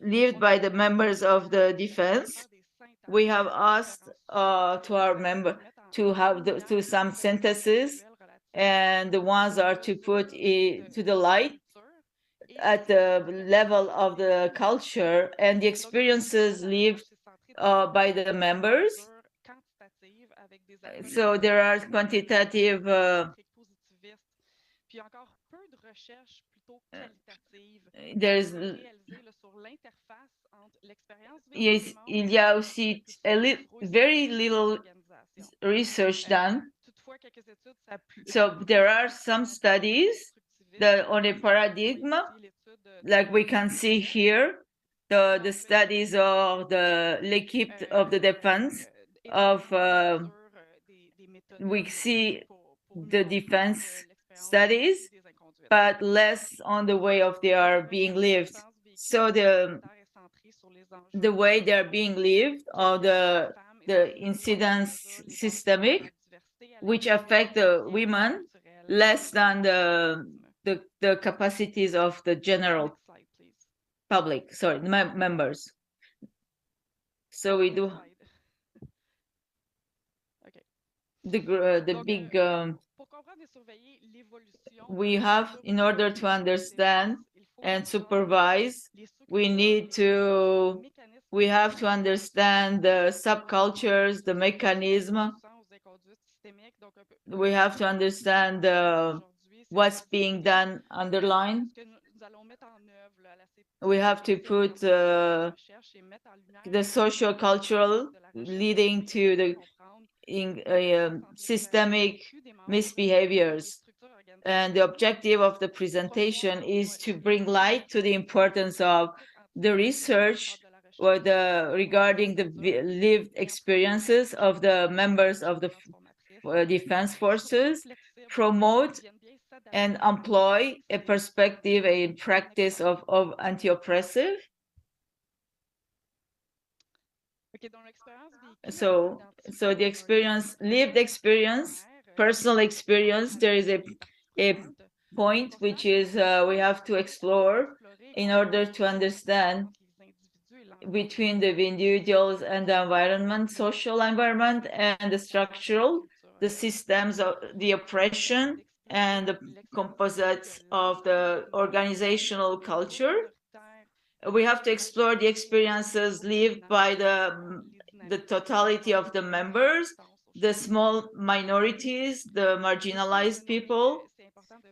lived by the members of the defense. We have asked to our member to have to some synthesis, and the ones are to put to the light at the level of the culture and the experiences lived by the members. So there are quantitative there's yes, il y a aussi very little research done. So there are some studies that on a paradigm, like we can see here, the studies of the l'équipe of the defense of we see the defense studies, but less on the way of they are being lived. So the way they are being lived, or the incidents systemic, which affect the women less than the capacities of the general public, sorry, members. So we do the big we have, in order to understand and supervise, we have to understand the subcultures, the mechanism. We have to understand what's being done underline. We have to put the socio-cultural leading to the systemic misbehaviors. And the objective of the presentation is to bring light to the importance of the research or regarding the lived experiences of the members of the defense forces, promote and employ a perspective, a practice of anti-oppressive. So the experience, lived experience, personal experience, there is a point which is we have to explore in order to understand between the individuals and the environment, social environment, and the structural, the systems of the oppression and the composites of the organizational culture. We have to explore the experiences lived by the totality of the members, the small minorities, the marginalized people.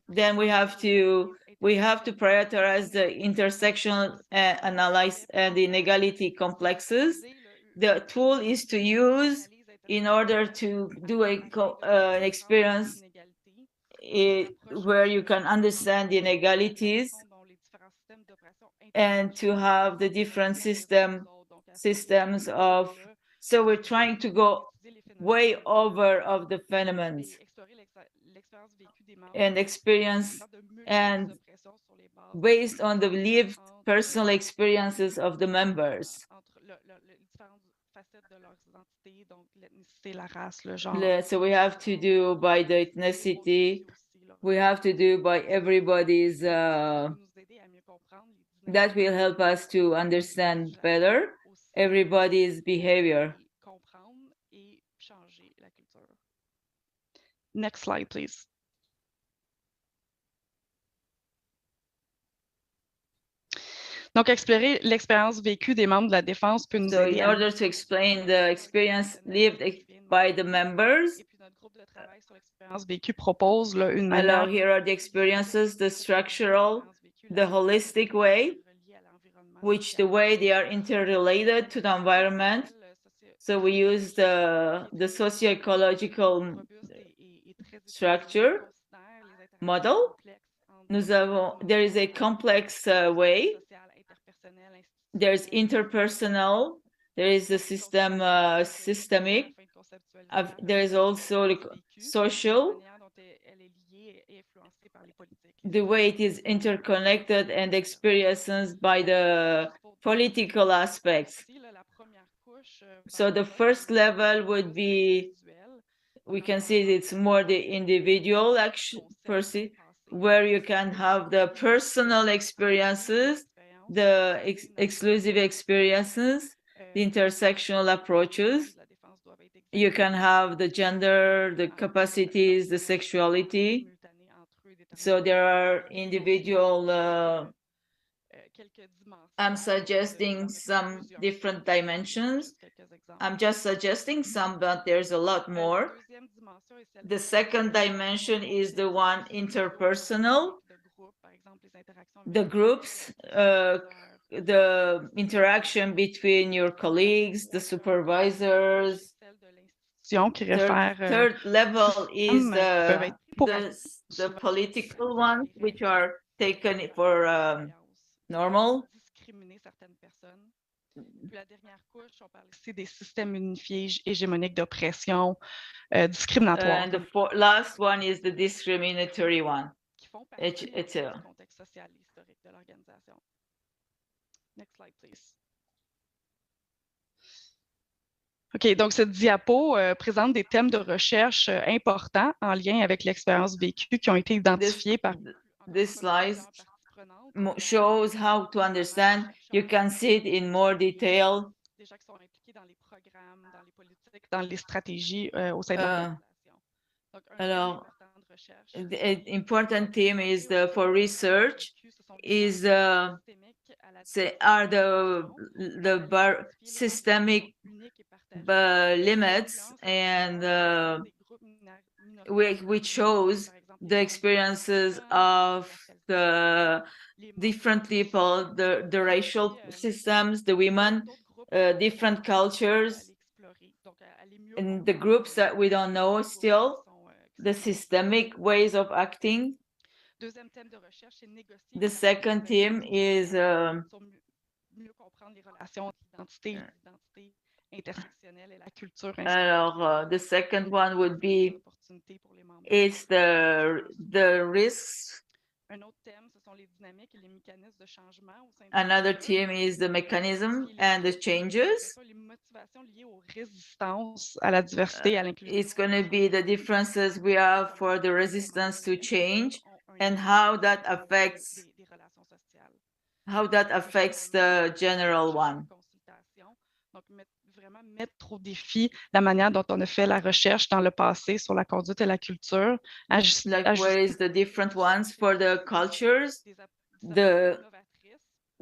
Then we have to prioritize the intersectional analysis and the inequality complexes. The tool is to use in order to do an experience where you can understand the inegalities and to have the different systems of. So we're trying to go way over of the phenomena and experience, and based on the lived personal experiences of the members. So we have to do by the ethnicity, we have to do by everybody's, that will help us to understand better everybody's behavior. Next slide, please. Donc, explorer l'expérience vécue des membres de la défense peut nous So aider in order to explain the experience lived by the members, l'expérience vécue propose là, une manière. Alors, here are the experiences, the structural, the holistic way, which the way they are interrelated to the environment. So we use the socio-ecological structure model. There is a complex way. There's interpersonal, There is the systemic. There is also the social, the way it is interconnected and experienced by the political aspects. So the first level would be, we can see it's more the individual action, where you can have the personal experiences, the exclusive experiences, the intersectional approaches. You can have the gender, the capacities, the sexuality. So there are individual, I'm suggesting some different dimensions. I'm just suggesting some, but there's a lot more. The second dimension is the one interpersonal, the groups, the interaction between your colleagues, the supervisors. Third level is the political ones, which are taken for normal. La dernière couche, on parle ici des systèmes unifiés hégémoniques d'oppression, discriminatoire. And the last one is the discriminatory one. Qui font partie du contexte social et historique de l'organisation. Next slide, please. OK, donc cette diapo présente des thèmes de recherche importants en lien avec l'expérience vécue qui ont été identifiés par... This slide shows how to understand. You can see it in more detail. Des gens qui sont impliqués dans les programmes, dans les politiques, dans les stratégies au sein de l'organisation. Donc, alors, the important theme is for research is are the systemic limits and which shows the experiences of the different people, the racial systems, the women, different cultures, and the groups that we don't know still, the systemic ways of acting. The second theme is the second one would be it's the risks. Another theme is the mechanism and the changes. It's going to be the differences we have for the resistance to change and how that affects the general one. Vraiment mettre au défi la manière dont on a fait la recherche dans le passé sur la conduite et la culture. Like where is the different ones for the cultures? There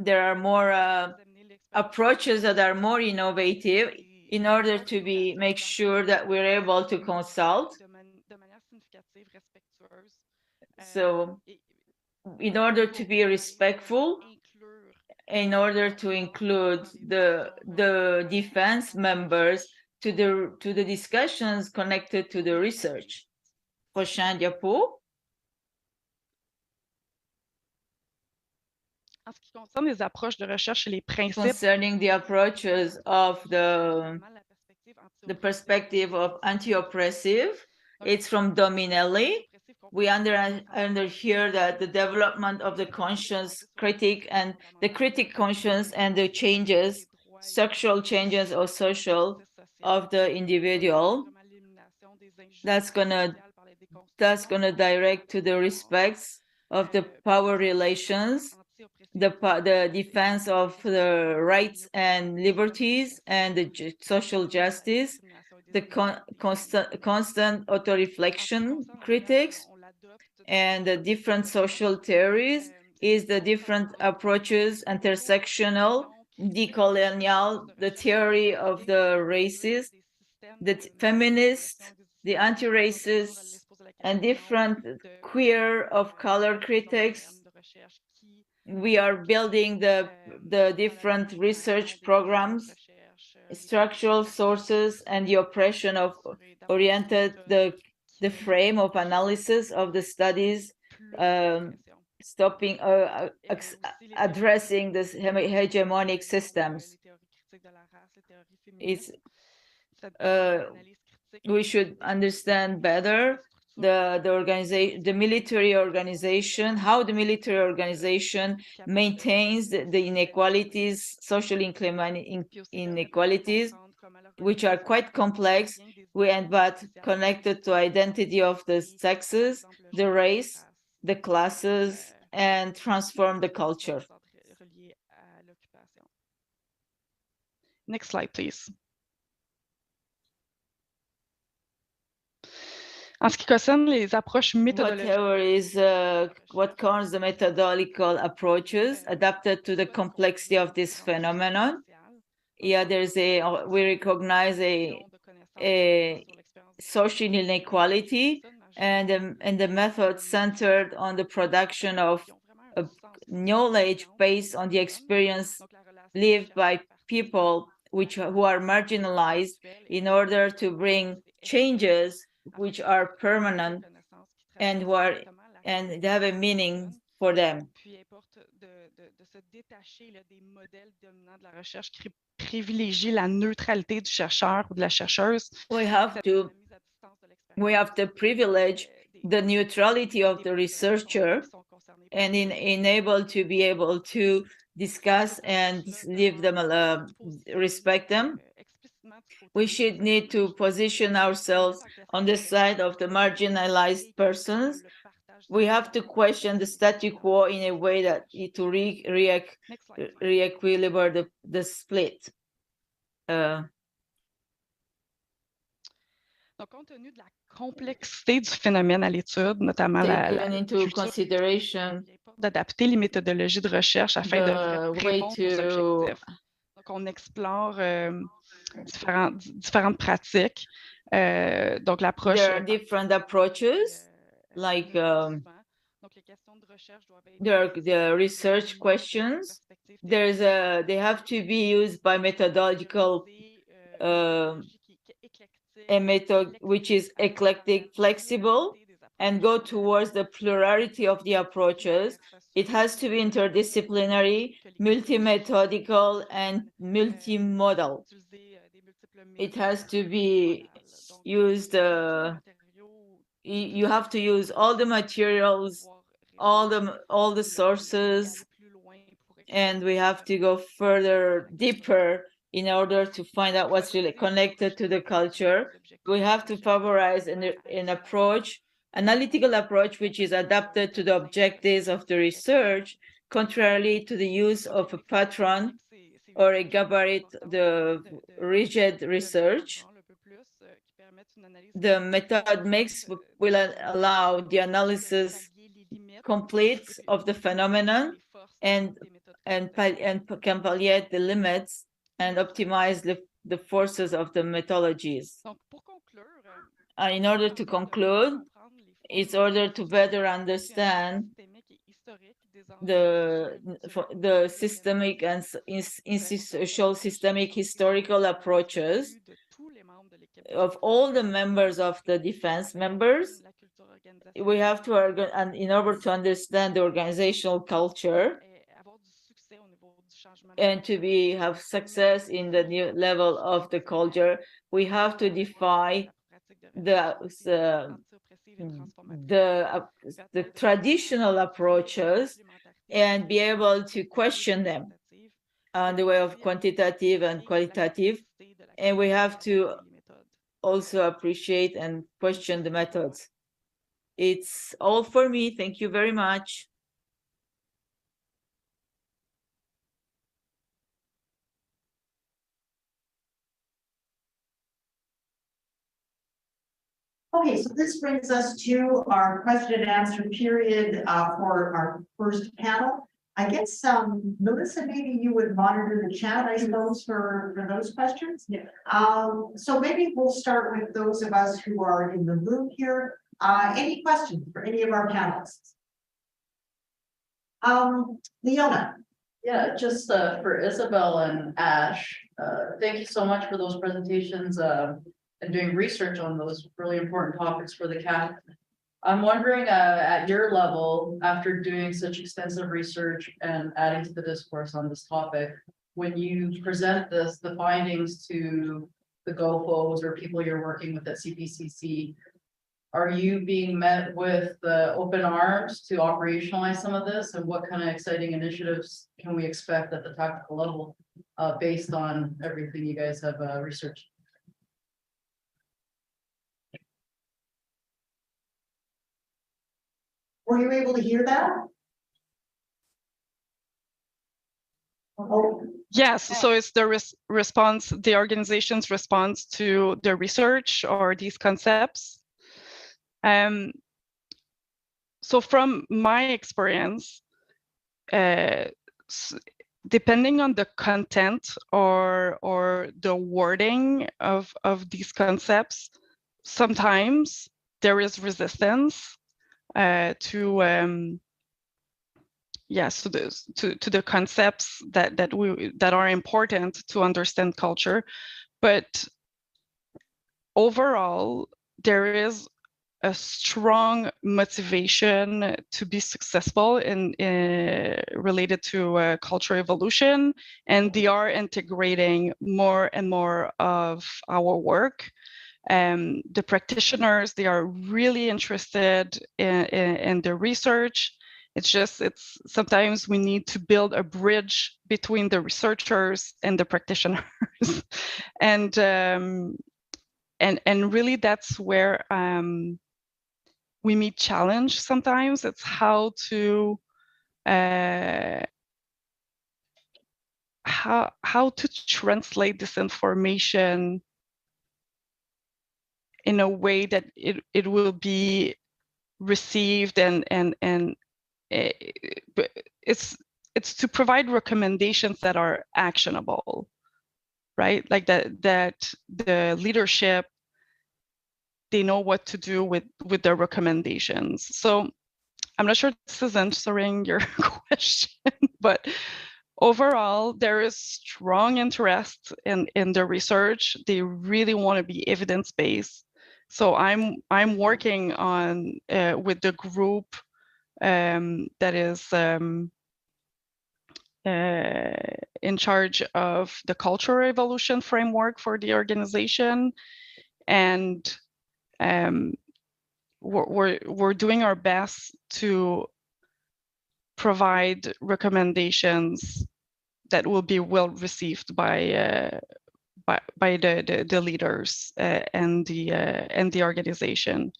are more approaches that are more innovative in order to make sure that we're able to consult. So in order to be respectful, in order to include the defense members to the discussions connected to the research. Prochain diapo. En ce qui concerne les approches de recherche et les principes. Concerning the approaches of the perspective of anti-oppressive, it's from Dominelli. We under here that the development of the conscious critic and the critic conscience and the changes, structural changes or social of the individual, that's gonna direct to the respects of the power relations, the defense of the rights and liberties and the social justice, the constant auto-reflection critics, and the different social theories is the different approaches, intersectional, decolonial, the theory of the races, the feminist, the anti-racist, and different queer of color critics. We are building the different research programs, structural sources, and the oppression of oriented the frame of analysis of the studies, addressing the hegemonic systems. it's we should understand better the organization, the military organization, how the military organization maintains the inequalities, social inequalities, which are quite complex, but connected to identity of the sexes, the race, the classes, and transform the culture. Next slide, please. En ce qui concerne les approches méthodologiques, what concerns the methodological approaches adapted to the complexity of this phenomenon. Yeah, we recognize a social inequality and the method centered on the production of knowledge based on the experience lived by people who are marginalized in order to bring changes which are permanent and they have a meaning for them. puis importe de se détacher là, des modèles dominants de la recherche qui privilégient la neutralité du chercheur ou de la chercheuse. We have to privilege the neutrality of the researcher and enable to be able to discuss and leave them respect them. We should need to position ourselves on the side of the marginalized persons. We have to question the status quo in a way that to re-equilibrate the split. Donc, compte tenu de la complexité du phénomène à l'étude, notamment la consideration d'adapter les méthodologies de recherche afin de répondre aux objectifs. Donc, on explore différentes pratiques. Donc, l'approche... There are different approaches, like the research questions. They have to be used by methodological a method which is eclectic, flexible, and go towards the plurality of the approaches. It has to be interdisciplinary, multi-methodical, and multimodal. It has to be used, you have to use all the materials, all the sources, and we have to go further, deeper, in order to find out what's really connected to the culture. We have to favorize an approach, analytical approach, which is adapted to the objectives of the research, contrarily to the use of a patron or a gabarit, the rigid research. The method will allow the analysis complete of the phenomenon and can palliate the limits and optimize the forces of the methodologies. In order to conclude, it's order to better understand the systemic and institutional systemic historical approaches of all the members of the defense members. We have to, and in order to understand the organizational culture, and to have success in the new level of the culture, we have to defy the traditional approaches and be able to question them on the way of quantitative and qualitative. And we have to also appreciate and question the methods. It's all for me. Thank you very much. Okay, so this brings us to our question and answer period for our first panel. I guess, Melissa, maybe you would monitor the chat, I suppose, for those questions. Yeah. So maybe we'll start with those of us who are in the room here. Any questions for any of our panelists? Leona. Yeah, just for Isabel and Ash, thank you so much for those presentations and doing research on those really important topics for the CAT. I'm wondering at your level, after doing such extensive research and adding to the discourse on this topic, when you present the findings to the GoFos or people you're working with at CPCC, are you being met with open arms to operationalize some of this? And what kind of exciting initiatives can we expect at the tactical level based on everything you guys have researched? Were you able to hear that? Oh, Yes, so it's the response, the organization's response to the research or these concepts. So from my experience, depending on the content or the wording of these concepts, sometimes there is resistance to the concepts that are important to understand culture. But overall, there is a strong motivation to be successful in related to cultural evolution, and they are integrating more and more of our work. The practitioners, they are really interested in the research. It's sometimes we need to build a bridge between the researchers and the practitioners. and really that's where we meet challenge sometimes. It's how to translate this information in a way that it will be received and it's to provide recommendations that are actionable, right? Like that the leadership, they know what to do with their recommendations. So I'm not sure this is answering your question, but overall, there is strong interest in the research. They really want to be evidence-based. So I'm working on with the group that is in charge of the cultural evolution framework for the organization, and we're doing our best to provide recommendations that will be well received by the leaders and the organization.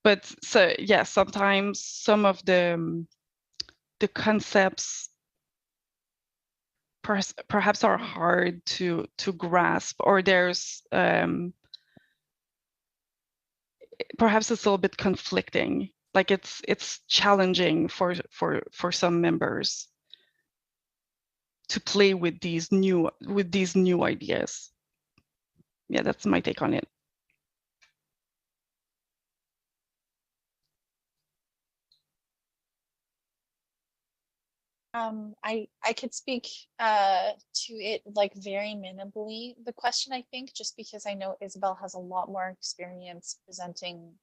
But so yeah, sometimes some of the concepts perhaps are hard to grasp, or there's perhaps it's a little bit conflicting. Like it's challenging for some members to play with these new ideas. Yeah, that's my take on it. I could speak to it like very minimally. The question, I think, just because I know Isabel has a lot more experience presenting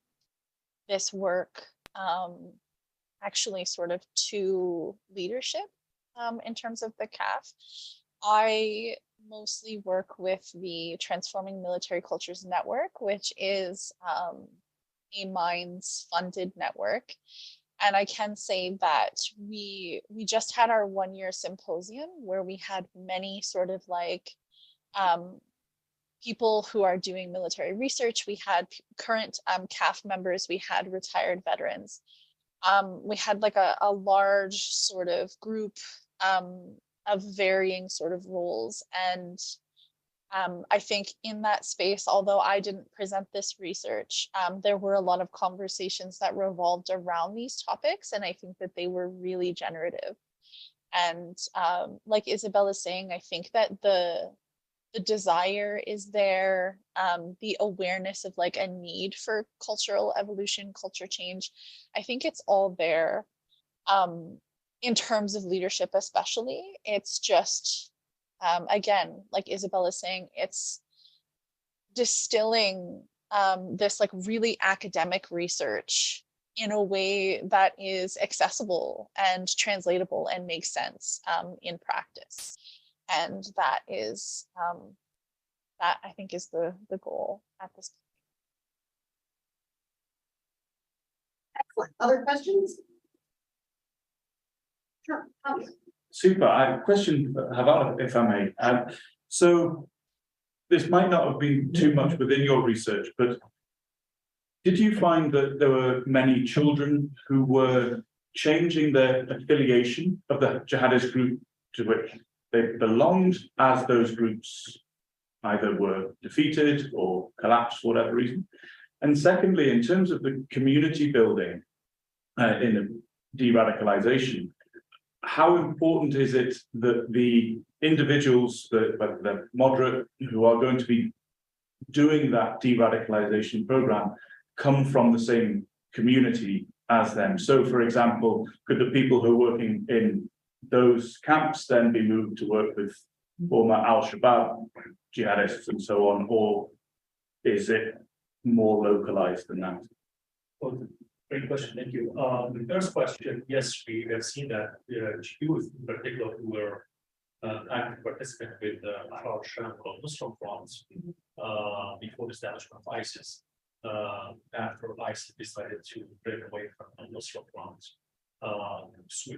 this work, actually sort of to leadership in terms of the CAF. I mostly work with the Transforming Military Cultures Network, which is a Minds funded network. And I can say that we just had our 1-year symposium where we had many sort of like people who are doing military research. We had current CAF members, we had retired veterans. We had like a large sort of group of varying sort of roles. And I think in that space, although I didn't present this research, there were a lot of conversations that revolved around these topics. And I think that they were really generative. And like Isabel is saying, I think that the desire is there, the awareness of like a need for cultural evolution, culture change. I think it's all there. In terms of leadership, especially, it's just, again, like Isabel is saying, it's distilling this like really academic research in a way that is accessible and translatable and makes sense in practice. And that is, that I think is the goal at this point. Excellent. Other questions? Sure. Super. I have a question, Havala, if I may. So this might not have been too much within your research, but did you find that there were many children who were changing their affiliation of the jihadist group to which they belonged as those groups either were defeated or collapsed for whatever reason? And secondly, in terms of the community building in the de-radicalization, how important is it that the individuals, the moderate, who are going to be doing that de-radicalization program come from the same community as them? So, for example, could the people who are working in those camps then be moved to work with former Al-Shabaab jihadists and so on, or is it more localized than that? Well, great question, thank you. The first question, yes, we have seen that youth in particular who were active participants with Al-Shabaab or Muslim fronts before the establishment of ISIS. After ISIS decided to break away from Muslim fronts,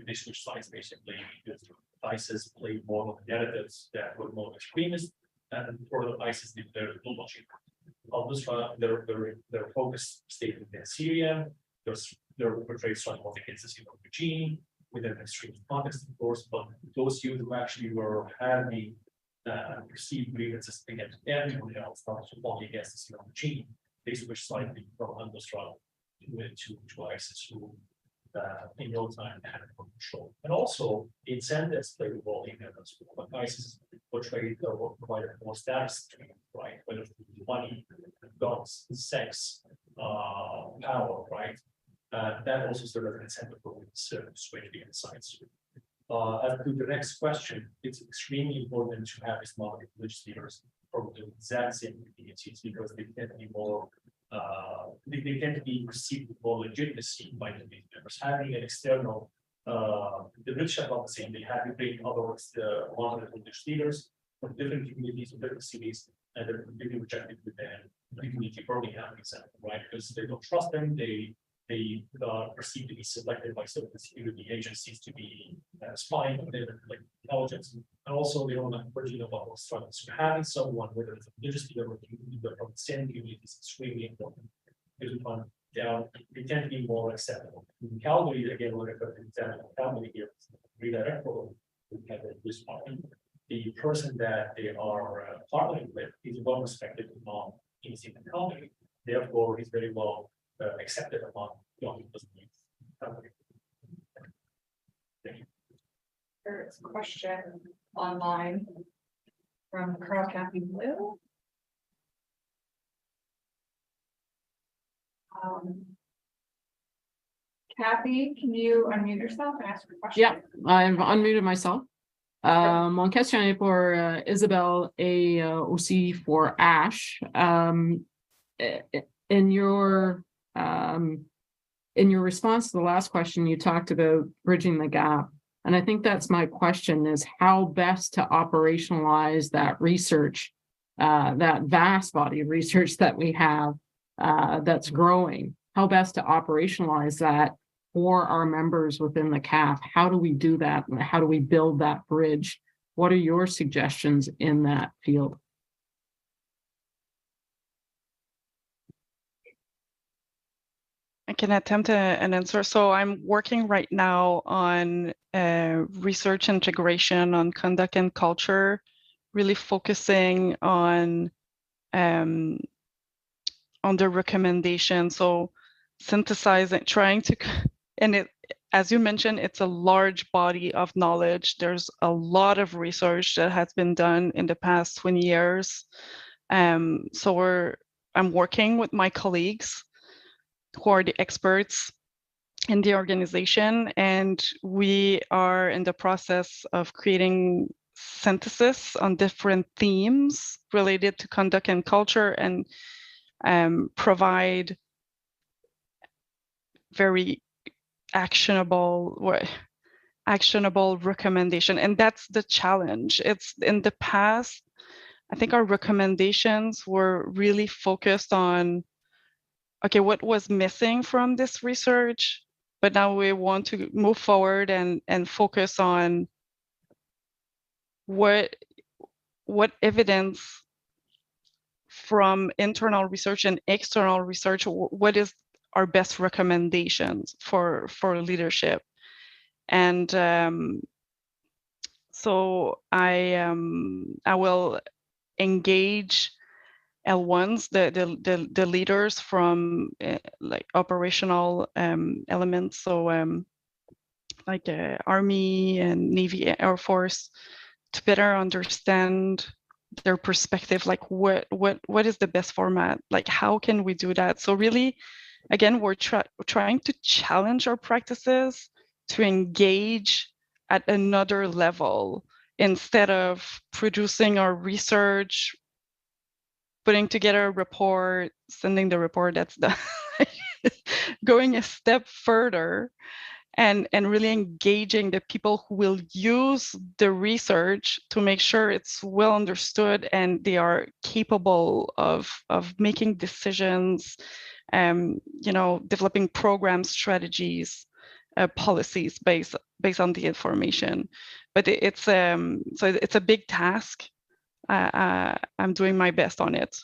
they switched sides basically because ISIS played more of narratives that were more extremist, and for ISIS did their ideology. Their focus stayed in Syria. They're portrayed strongly against the Syrian regime within an extreme context, of course. But those youth who actually were having perceived grievances against everyone else, not only against the Syrian regime, they switched slightly from Al-Nusra to ISIS, who in no time had control. And also, the incentives played a role in that as well. Like ISIS portrayed or provided more status, right? Whether through money, guns, sex, power, right? That also served as an incentive for to switch the insights. As to the next question, it's extremely important to have Islamic religious leaders from the exact same communities because they tend to be more they tend to be perceived with more legitimacy by the community members. Having an external the rich are not the same. They have to bring other moderate religious leaders from different communities from different cities, and they're completely rejected within the community burning out example, right? Because they don't trust them, they perceived to be selected by certain security agencies to be spying on their like intelligence, and also they don't have virgin about those struggles. So having someone, whether it's a religious leader or community from the same community, is extremely important because we find they tend to be more acceptable. In Calgary, again, we're going to example Calgary here, redirect role. We have this part. The person that they are partnering with is well respected among in Calgary. Therefore, he's very well accepted among young people. There's a question online from Carl Kathy Blue. Kathy, can you unmute yourself and ask your question? Yeah, I've unmuted myself. Mon question est pour Isabelle et aussi for Ash. In your response to the last question, you talked about bridging the gap. And I think that's my question is how best to operationalize that research, that vast body of research that we have that's growing, how best to operationalize that for our members within the CAF. How do we do that? How do we build that bridge? What are your suggestions in that field? I can attempt an answer. So I'm working right now on research integration on conduct and culture, really focusing on the recommendation. So synthesizing, trying to, and it, as you mentioned, it's a large body of knowledge. There's a lot of research that has been done in the past 20 years. So I'm working with my colleagues who are the experts in the organization, and we are in the process of creating synthesis on different themes related to conduct and culture, and provide very actionable actionable recommendation. And that's the challenge. It's in the past, I think our recommendations were really focused on, okay, what was missing from this research? But now we want to move forward and focus on what evidence from internal research and external research, what is our best recommendations for leadership. And so I will engage L1s, the leaders from like operational elements, so like Army and Navy, Air Force, to better understand their perspective, like what is the best format, like how can we do that. So really, again, we're trying to challenge our practices to engage at another level instead of producing our research, putting together a report, sending the report, that's the going a step further and really engaging the people who will use the research to make sure it's well understood and they are capable of making decisions, developing programs, strategies, policies based on the information. But it's so it's a big task. I'm doing my best on it.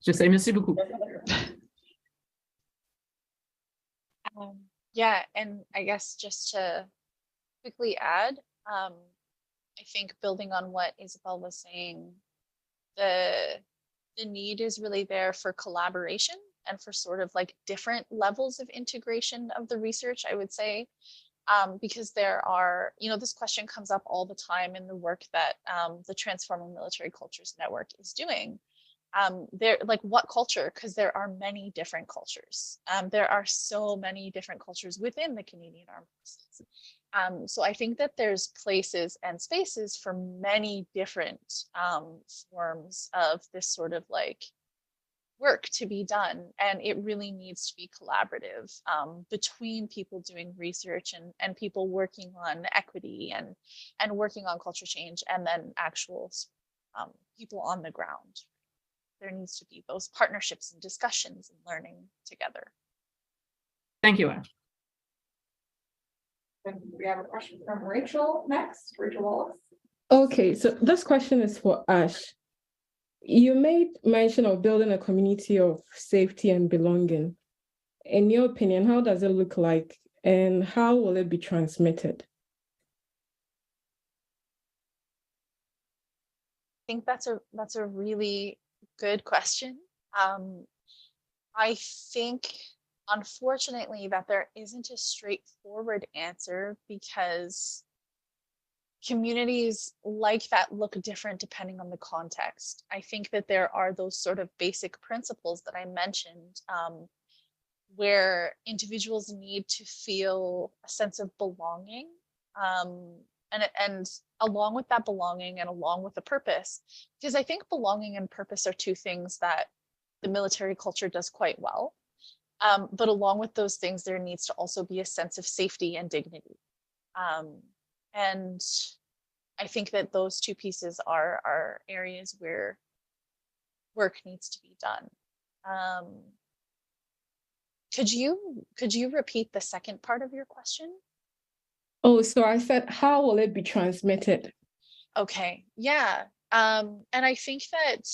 Je sais, merci beaucoup. Yeah, and I guess just to quickly add, I think building on what Isabel was saying, the need is really there for collaboration and for sort of like different levels of integration of the research, I would say, because there are, this question comes up all the time in the work that the Transforming Military Cultures Network is doing. There, like what culture? Because there are many different cultures. There are so many different cultures within the Canadian Armed Forces. So I think that there's places and spaces for many different forms of this sort of like work to be done, and it really needs to be collaborative between people doing research and people working on equity and working on culture change, and then actual people on the ground. There needs to be those partnerships and discussions and learning together. Thank you, Ash. And we have a question from Rachel next, Rachel Wallace. Okay, so this question is for Ash. You made mention of building a community of safety and belonging. In your opinion, how does it look like and how will it be transmitted? I think that's a really good question. I think, unfortunately, that there isn't a straightforward answer because communities like that look different depending on the context. I think that there are those sort of basic principles that I mentioned, where individuals need to feel a sense of belonging, and along with that belonging and along with the purpose, because I think belonging and purpose are two things that the military culture does quite well. But along with those things, there needs to also be a sense of safety and dignity. And I think that those two pieces are areas where work needs to be done. Could you repeat the second part of your question? Oh, so I said, how will it be transmitted? Okay, yeah. And I think that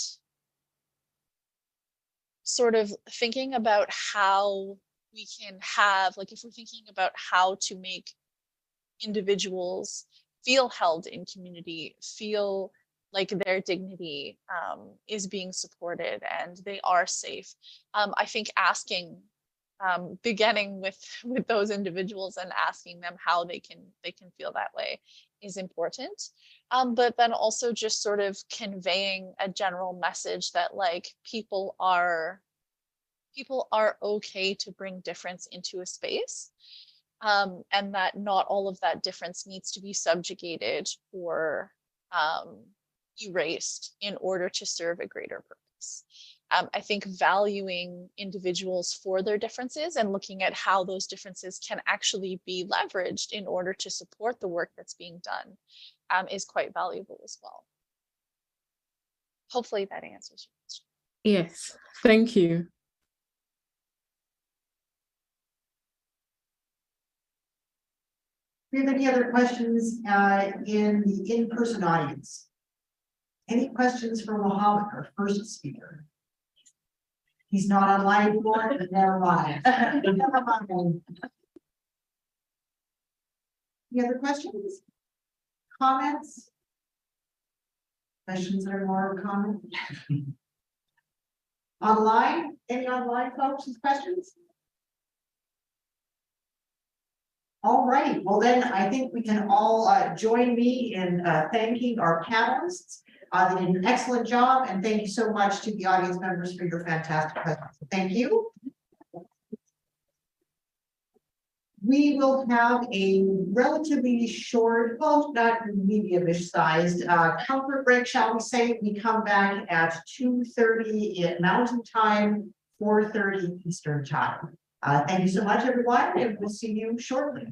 sort of thinking about how we can have, like, if we're thinking about how to make individuals feel held in community, feel like their dignity is being supported and they are safe. I think asking, beginning with those individuals and asking them how they can feel that way is important. But then also just sort of conveying a general message that like people are okay to bring difference into a space. And that not all of that difference needs to be subjugated or erased in order to serve a greater purpose. I think valuing individuals for their differences and looking at how those differences can actually be leveraged in order to support the work that's being done is quite valuable as well. Hopefully that answers your question. Yes, thank you. Do you have any other questions in the in-person audience? Any questions for Mohammed, our first speaker? He's not online anymore, but never mind. Never mind. Any other questions? Comments? Questions that are more of a comment? Online? Any online folks with questions? All right, well then I think we can all join me in thanking our panelists. They did an excellent job, and thank you so much to the audience members for your fantastic questions. Thank you. We will have a relatively short, well, not medium-ish sized comfort break, shall we say. We come back at 2:30 in Mountain Time, 4:30 Eastern Time. Thank you so much, everyone, and we'll see you shortly.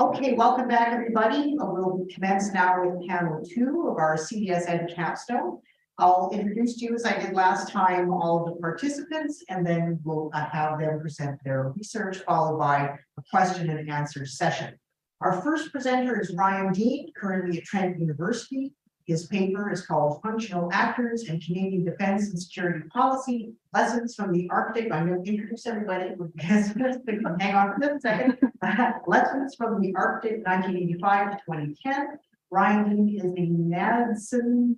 Okay, welcome back, everybody. We'll commence now with panel 2 of our CDSN Capstone. I'll introduce to you, as I did last time, all of the participants, and then we'll have them present their research, followed by a question and answer session. Our first presenter is Ryan Dean, currently at Trent University. His paper is called Functional Actors and Canadian Defense and Security Policy, Lessons from the Arctic. I'm going to introduce everybody. Hang on for a second. Lessons from the Arctic, 1985 to 2010. Ryan Dean is the Madsen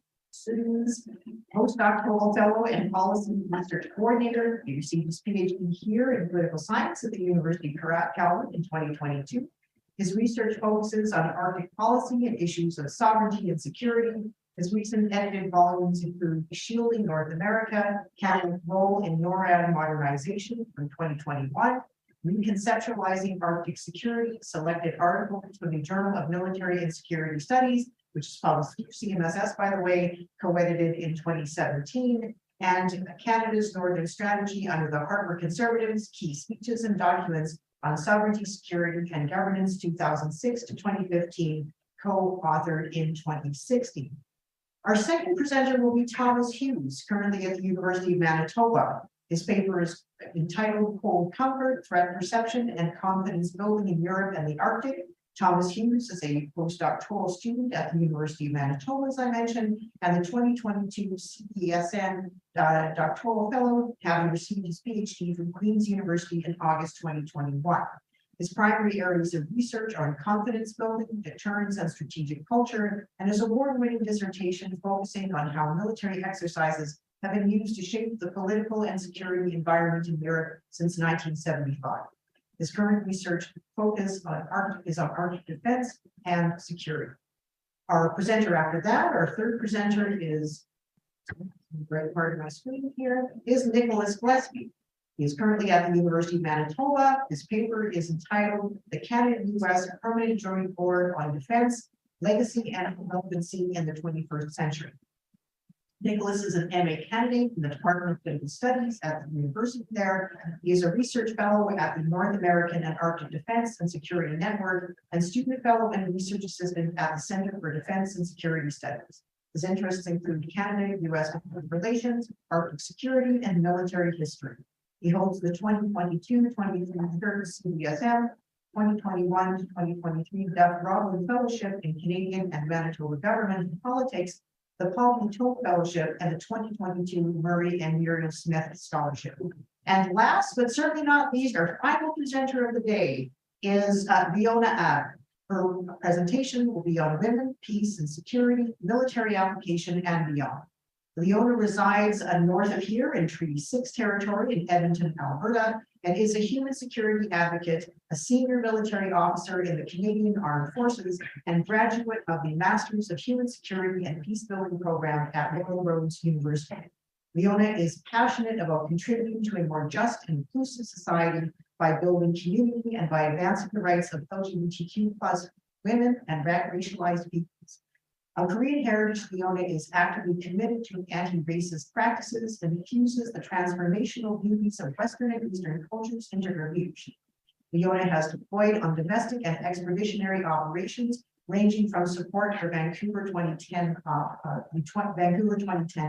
postdoctoral fellow and policy research coordinator. He received his PhD here in political science at the University of Calgary in 2022. His research focuses on Arctic policy and issues of sovereignty and security. His recent edited volumes include Shielding North America, Canada's Role in NORAD Modernization from 2021, Reconceptualizing Arctic Security, selected articles from the Journal of Military and Security Studies, which is published through CMSS, by the way, co-edited in 2017, and Canada's Northern Strategy under the Harper Conservatives, Key Speeches and Documents on Sovereignty, Security, and Governance, 2006 to 2015, co-authored in 2016. Our second presenter will be Thomas Hughes, currently at the University of Manitoba. His paper is entitled Cold Comfort, Threat Perception, and Confidence Building in Europe and the Arctic. Thomas Hughes is a postdoctoral student at the University of Manitoba, as I mentioned, and the 2022 CESN doctoral fellow, having received his PhD from Queen's University in August 2021. His primary areas of research are in confidence building, deterrence, and strategic culture, and his award-winning dissertation focusing on how military exercises have been used to shape the political and security environment in Europe since 1975. His current research focus is on Arctic defense and security. Our presenter after that, our third presenter is, right part of my screen here, is Nicholas Gillespie. He is currently at the University of Manitoba. His paper is entitled The Canada-US Permanent Joint Board on Defense, Legacy and Relevancy in the 21st Century. Nicholas is an MA candidate in the Department of Political Studies at the university there. He is a research fellow at the North American and Arctic Defense and Security Network and student fellow and research assistant at the Center for Defense and Security Studies. His interests include Canada-US relations, Arctic security, and military history. He holds the 2022-23 CBSM, 2021 to 2023 Duff Roblin Fellowship in Canadian and Manitoba Government and Politics, the Paul Bouton Fellowship, and the 2022 Murray and Muriel Smith Scholarship. And last, but certainly not least, our final presenter of the day is Fiona Adler. Her presentation will be on women, peace and security, military application, and beyond. Leona resides north of here in Treaty 6 territory in Edmonton, Alberta, and is a human security advocate, a senior military officer in the Canadian Armed Forces, and graduate of the Masters of Human Security and Peace Building program at Royal Roads University. Leona is passionate about contributing to a more just and inclusive society by building community and by advancing the rights of LGBTQ+ women and racialized peoples. A Korean heritage, Leona is actively committed to anti-racist practices and infuses the transformational beauties of Western and Eastern cultures into her leadership. Leona has deployed on domestic and expeditionary operations, ranging from support for Vancouver 2010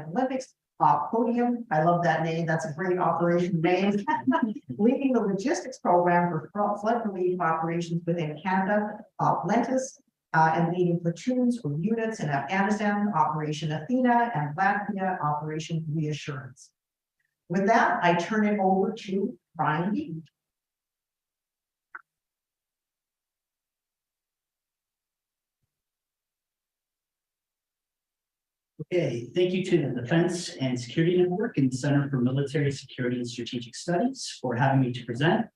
Olympics, Podium. I love that name. That's a great operation name. Leading the logistics program for flood relief operations within Canada, Lentis, and leading platoons or units in Afghanistan, Operation Athena, and Latvia, Operation Reassurance. With that, I turn it over to Ryan Dean. Okay, thank you to the Defense and Security Network and Center for Military Security and Strategic Studies for having me to present.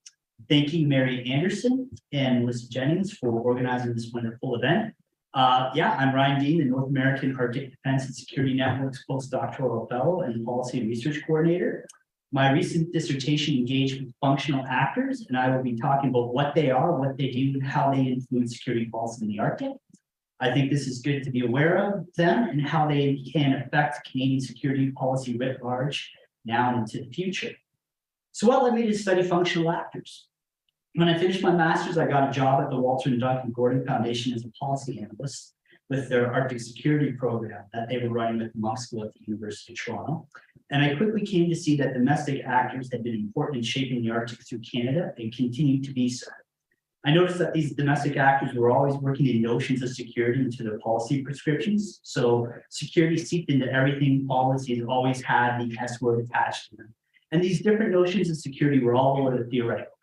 Thank you, Mary Anderson and Melissa Jennings, for organizing this wonderful event. I'm Ryan Dean, the North American Arctic Defense and Security Network's postdoctoral fellow and policy and research coordinator. My recent dissertation engaged with functional actors, and I will be talking about what they are, what they do, and how they influence security policy in the Arctic. I think this is good to be aware of them and how they can affect Canadian security policy writ large now and into the future. So what led me to study functional actors? When I finished my master's, I got a job at the Walter and Duncan Gordon Foundation as a policy analyst with their Arctic security program that they were running with Monk School at the University of Toronto. And I quickly came to see that domestic actors had been important in shaping the Arctic through Canada and continue to be so. I noticed that these domestic actors were always working in notions of security into their policy prescriptions. So security seeped into everything. Policies always had the S word attached to them. And these different notions of security were all over the theoretical.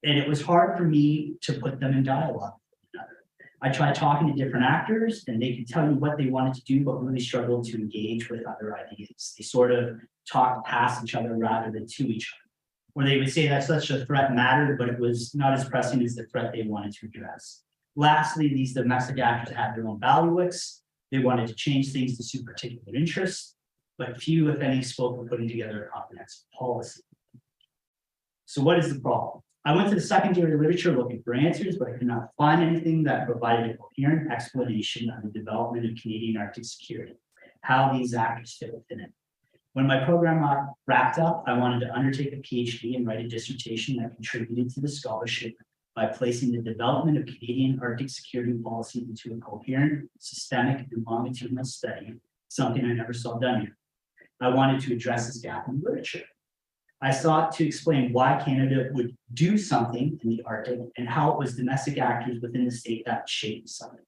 And it was hard for me to put them in dialogue with one another. I tried talking to different actors and they could tell you what they wanted to do, but really struggled to engage with other ideas. They sort of talked past each other rather than to each other. Or they would say that such a threat mattered, but it was not as pressing as the threat they wanted to address. Lastly, these domestic actors had their own bailiwicks. They wanted to change things to suit particular interests, but few, if any, spoke of putting together a comprehensive policy. So what is the problem? I went to the secondary literature looking for answers, but I could not find anything that provided a coherent explanation of the development of Canadian Arctic security, how these actors fit within it. When my program wrapped up, I wanted to undertake a PhD and write a dissertation that contributed to the scholarship by placing the development of Canadian Arctic security policy into a coherent, systemic, and longitudinal study, something I never saw done here. I wanted to address this gap in literature. I sought to explain why Canada would do something in the Arctic and how it was domestic actors within the state that shaped something.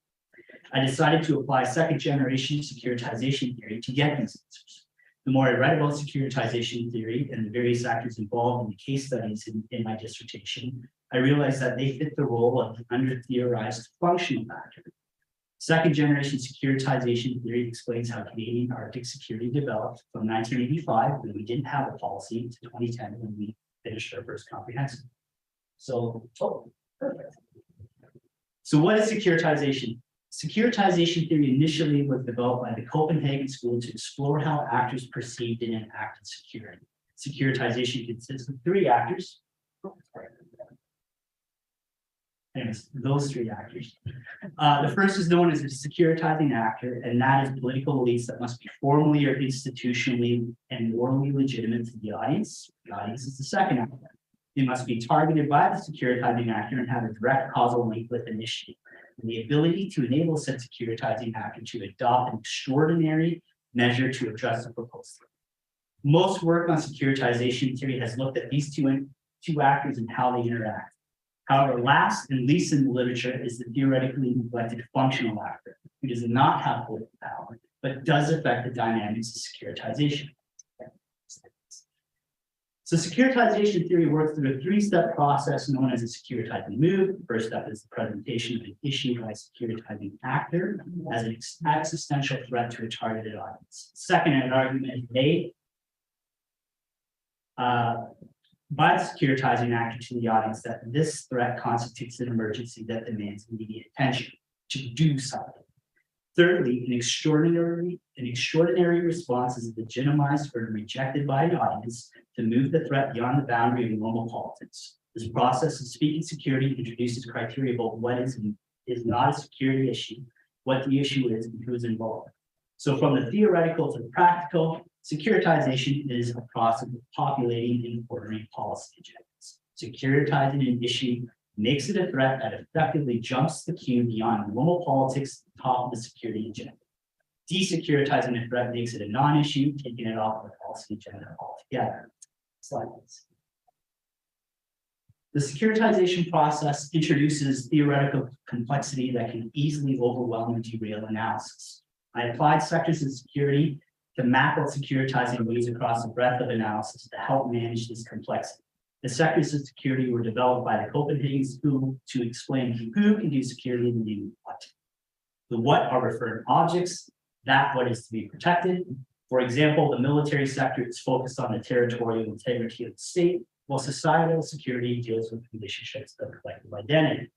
I decided to apply second-generation securitization theory to get these answers. The more I read about securitization theory and the various actors involved in the case studies in my dissertation, I realized that they fit the role of the under-theorized functional actor. Second-generation securitization theory explains how Canadian Arctic security developed from 1985, when we didn't have a policy, to 2010, when we finished our first comprehensive. So, perfect. So what is securitization? Securitization theory initially was developed by the Copenhagen School to explore how actors perceived and enacted security. Securitization consists of three actors. Anyways, those three actors. The first is known as a securitizing actor, and that is political elites that must be formally or institutionally and morally legitimate to the audience. The audience is the second actor. They must be targeted by the securitizing actor and have a direct causal link with initiative. And the ability to enable said securitizing actor to adopt an extraordinary measure to address the proposal. Most work on securitization theory has looked at these two actors and how they interact. However, last and least in the literature is the theoretically neglected functional actor, who does not have political power, but does affect the dynamics of securitization. So securitization theory works through a three-step process known as a securitizing move. The first step is the presentation of an issue by a securitizing actor as an existential threat to a targeted audience. Second, an argument is made by the securitizing actor to the audience that this threat constitutes an emergency that demands immediate attention to do something. Thirdly, an extraordinary response is legitimized or rejected by an audience to move the threat beyond the boundary of normal politics. This process of speaking security introduces criteria about what is not a security issue, what the issue is, and who is involved. So from the theoretical to the practical, securitization is a process of populating and ordering policy agendas. Securitizing an issue makes it a threat that effectively jumps the queue beyond normal politics to the top of the security agenda. Desecuritizing a threat makes it a non-issue, taking it off the policy agenda altogether. Slide please. The securitization process introduces theoretical complexity that can easily overwhelm and derail analysis. I applied sectors of security to map out securitizing moves across a breadth of analysis to help manage this complexity. The sectors of security were developed by the Copenhagen School to explain who can do security and do what. The what are referred objects, that what is to be protected. For example, the military sector is focused on the territorial integrity of the state, while societal security deals with relationships of collective identity.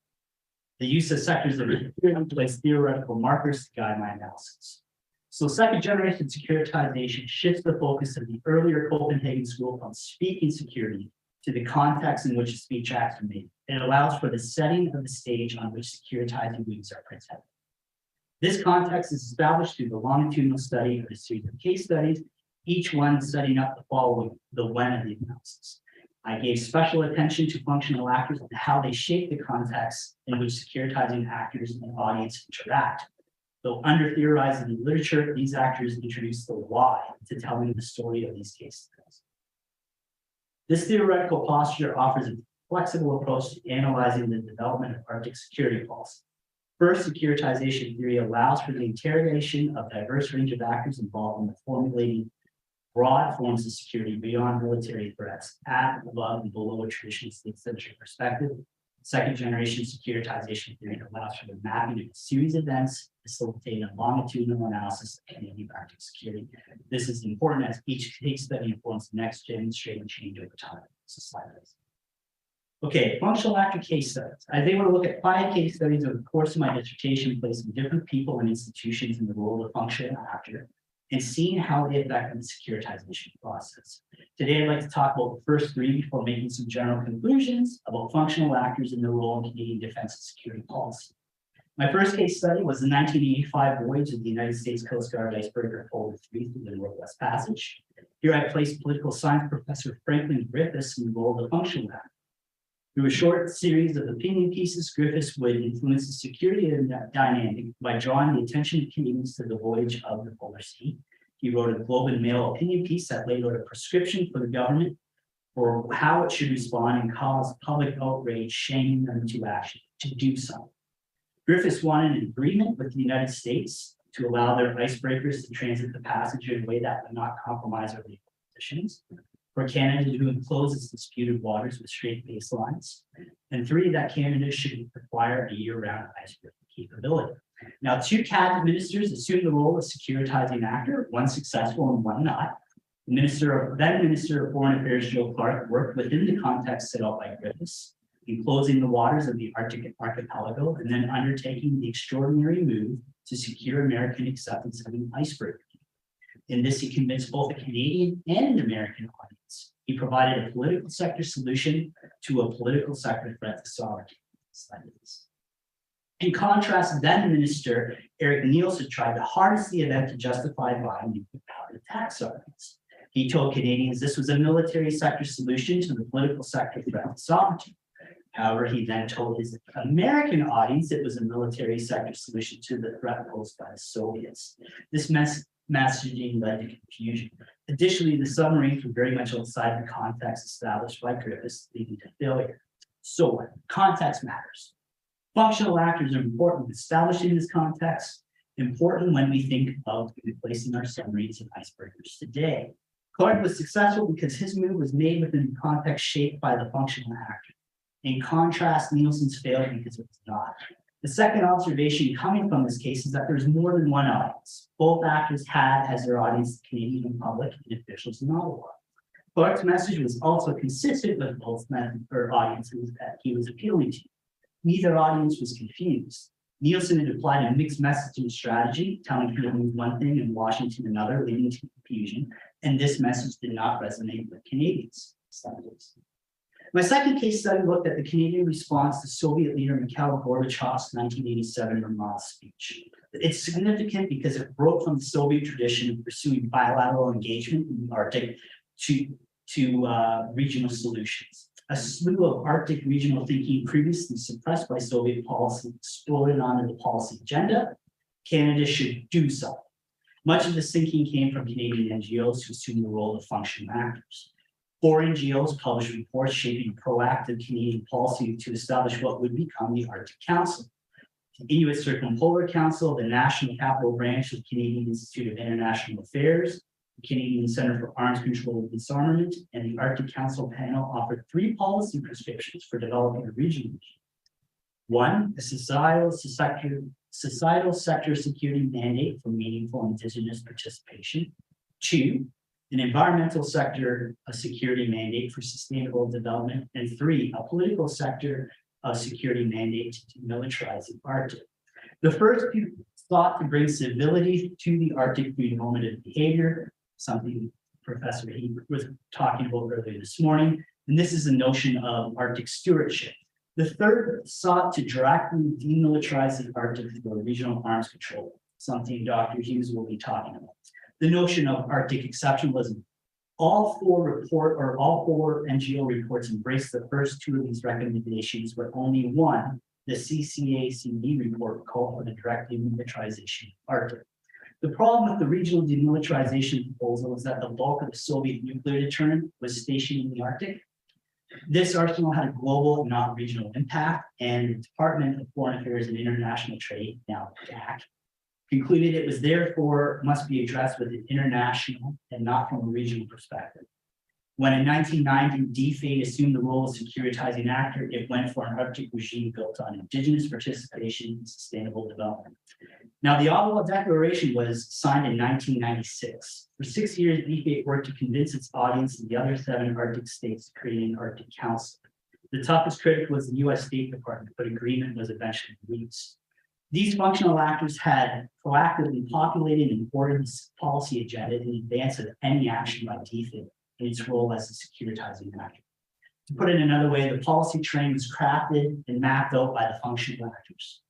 The use of sectors of security place theoretical markers to guide my analysis. So second generation securitization shifts the focus of the earlier Copenhagen School from speaking security to the context in which speech acts are made. It allows for the setting of the stage on which securitizing moves are presented. This context is established through the longitudinal study of a series of case studies, each one setting up the following, the when of the analysis. I gave special attention to functional actors and how they shape the context in which securitizing actors and audience interact. Though under theorized in the literature, these actors introduce the why to telling the story of these case studies. This theoretical posture offers flexible approach to analyzing the development of Arctic security policy. First, securitization theory allows for the interrogation of diverse range of actors involved in formulating broad forms of security beyond military threats at, above, and below a traditional state-centric perspective. Second generation securitization theory allows for the mapping of a series of events, facilitating a longitudinal analysis of Canadian Arctic security. This is important as each case study informs the next demonstrating change over time. Societies. Okay, functional actor case studies. I think we're going to look at 5 case studies over the course of my dissertation, placing different people and institutions in the role of functional actor and seeing how they affect the securitization process. Today, I'd like to talk about the first 3 before making some general conclusions about functional actors in their role in Canadian defense and security policy. My first case study was the 1985 voyage of the United States Coast Guard icebreaker Folder 3 through the Northwest Passage. Here I placed political science professor Franklin Griffiths in the role of the functional actor. Through a short series of opinion pieces, Griffiths would influence the security dynamic by drawing the attention of Canadians to the voyage of the Polar Sea. He wrote a Globe and Mail opinion piece that laid out a prescription for the government for how it should respond and cause public outrage, shaming them to action, to do something. Griffiths wanted an agreement with the United States to allow their icebreakers to transit the passage in a way that would not compromise our legal positions. For Canada to enclose its disputed waters with straight baselines, and 3, that Canada should require a year-round icebreaker capability. Now, 2 cabinet ministers assumed the role of securitizing actor, one successful and one not. The then Minister of Foreign Affairs Joe Clark worked within the context set out by Griffiths, enclosing the waters of the Arctic archipelago, and then undertaking the extraordinary move to secure American acceptance of an icebreaker. In this, he convinced both a Canadian and an American audience. He provided a political sector solution to a political sector threat to sovereignty. In contrast, then Minister Eric Nielsen tried to harness the event to justify buying nuclear powered attack submarines. He told Canadians this was a military sector solution to the political sector threat to sovereignty. However, he then told his American audience it was a military sector solution to the threat posed by the Soviets. This messaging led to confusion. Additionally, the submarines were very much outside the context established by Griffiths, leading to failure. So, context matters. Functional actors are important in establishing this context, important when we think about replacing our submarines and icebreakers today. Clark was successful because his move was made within a context shaped by the functional actor. In contrast, Nielsen's failed because it was not. The second observation coming from this case is that there's more than one audience. Both actors had as their audience the Canadian public and officials in Ottawa. Clark's message was also consistent with both audiences that he was appealing to. Neither audience was confused. Nielsen had applied a mixed messaging strategy, telling Canadians one thing and Washington another, leading to confusion, and this message did not resonate with Canadians. My second case study looked at the Canadian response to Soviet leader Mikhail Gorbachev's 1987 Vermont speech. It's significant because it broke from the Soviet tradition of pursuing bilateral engagement in the Arctic to regional solutions. A slew of Arctic regional thinking previously suppressed by Soviet policy exploded onto the policy agenda. Canada should do something. Much of this thinking came from Canadian NGOs who assumed the role of functional actors. 4 NGOs published reports shaping proactive Canadian policy to establish what would become the Arctic Council. The Inuit Circumpolar Council, the National Capital Branch of the Canadian Institute of International Affairs, the Canadian Centre for Arms Control and Disarmament, and the Arctic Council panel offered 3 policy prescriptions for developing a region. 1, a societal sector security mandate for meaningful Indigenous participation. 2, an environmental sector of security mandate for sustainable development, and 3, a political sector of security mandate to demilitarize the Arctic. The first sought to bring civility to the Arctic through normative behavior, something Professor He was talking about earlier this morning, and this is the notion of Arctic stewardship. The third sought to directly demilitarize the Arctic through regional arms control, something Dr. Hughes will be talking about. The notion of Arctic exceptionalism. All four NGO reports embraced the first 2 of these recommendations, but only one, the CCACD report, called for the direct demilitarization of Arctic. The problem with the regional demilitarization proposal is that the bulk of the Soviet nuclear deterrent was stationed in the Arctic. This arsenal had a global, not regional impact, and the Department of Foreign Affairs and International Trade, now DAC, concluded it was therefore must be addressed with an international and not from a regional perspective. When in 1990, DFAID assumed the role of securitizing actor, it went for an Arctic regime built on indigenous participation and sustainable development. Now, the Ottawa Declaration was signed in 1996. For 6 years, DFAID worked to convince its audience and the other 7 Arctic states to create an Arctic Council. The toughest critic was the US State Department, but agreement was eventually reached. These functional actors had proactively populated and supported this policy agenda in advance of any action by DFAID in its role as a securitizing actor. To put it another way, the policy train was crafted and mapped out by the functional actors.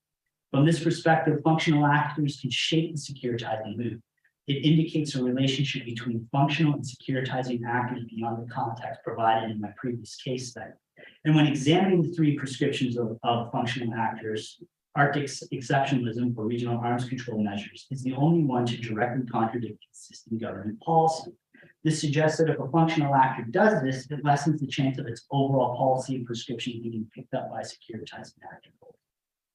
From this perspective, functional actors can shape the securitizing move. It indicates a relationship between functional and securitizing actors beyond the context provided in my previous case study. And when examining the 3 prescriptions of functional actors, Arctic's exceptionalism for regional arms control measures is the only one to directly contradict consistent government policy. This suggests that if a functional actor does this, it lessens the chance of its overall policy and prescription being picked up by securitizing actor.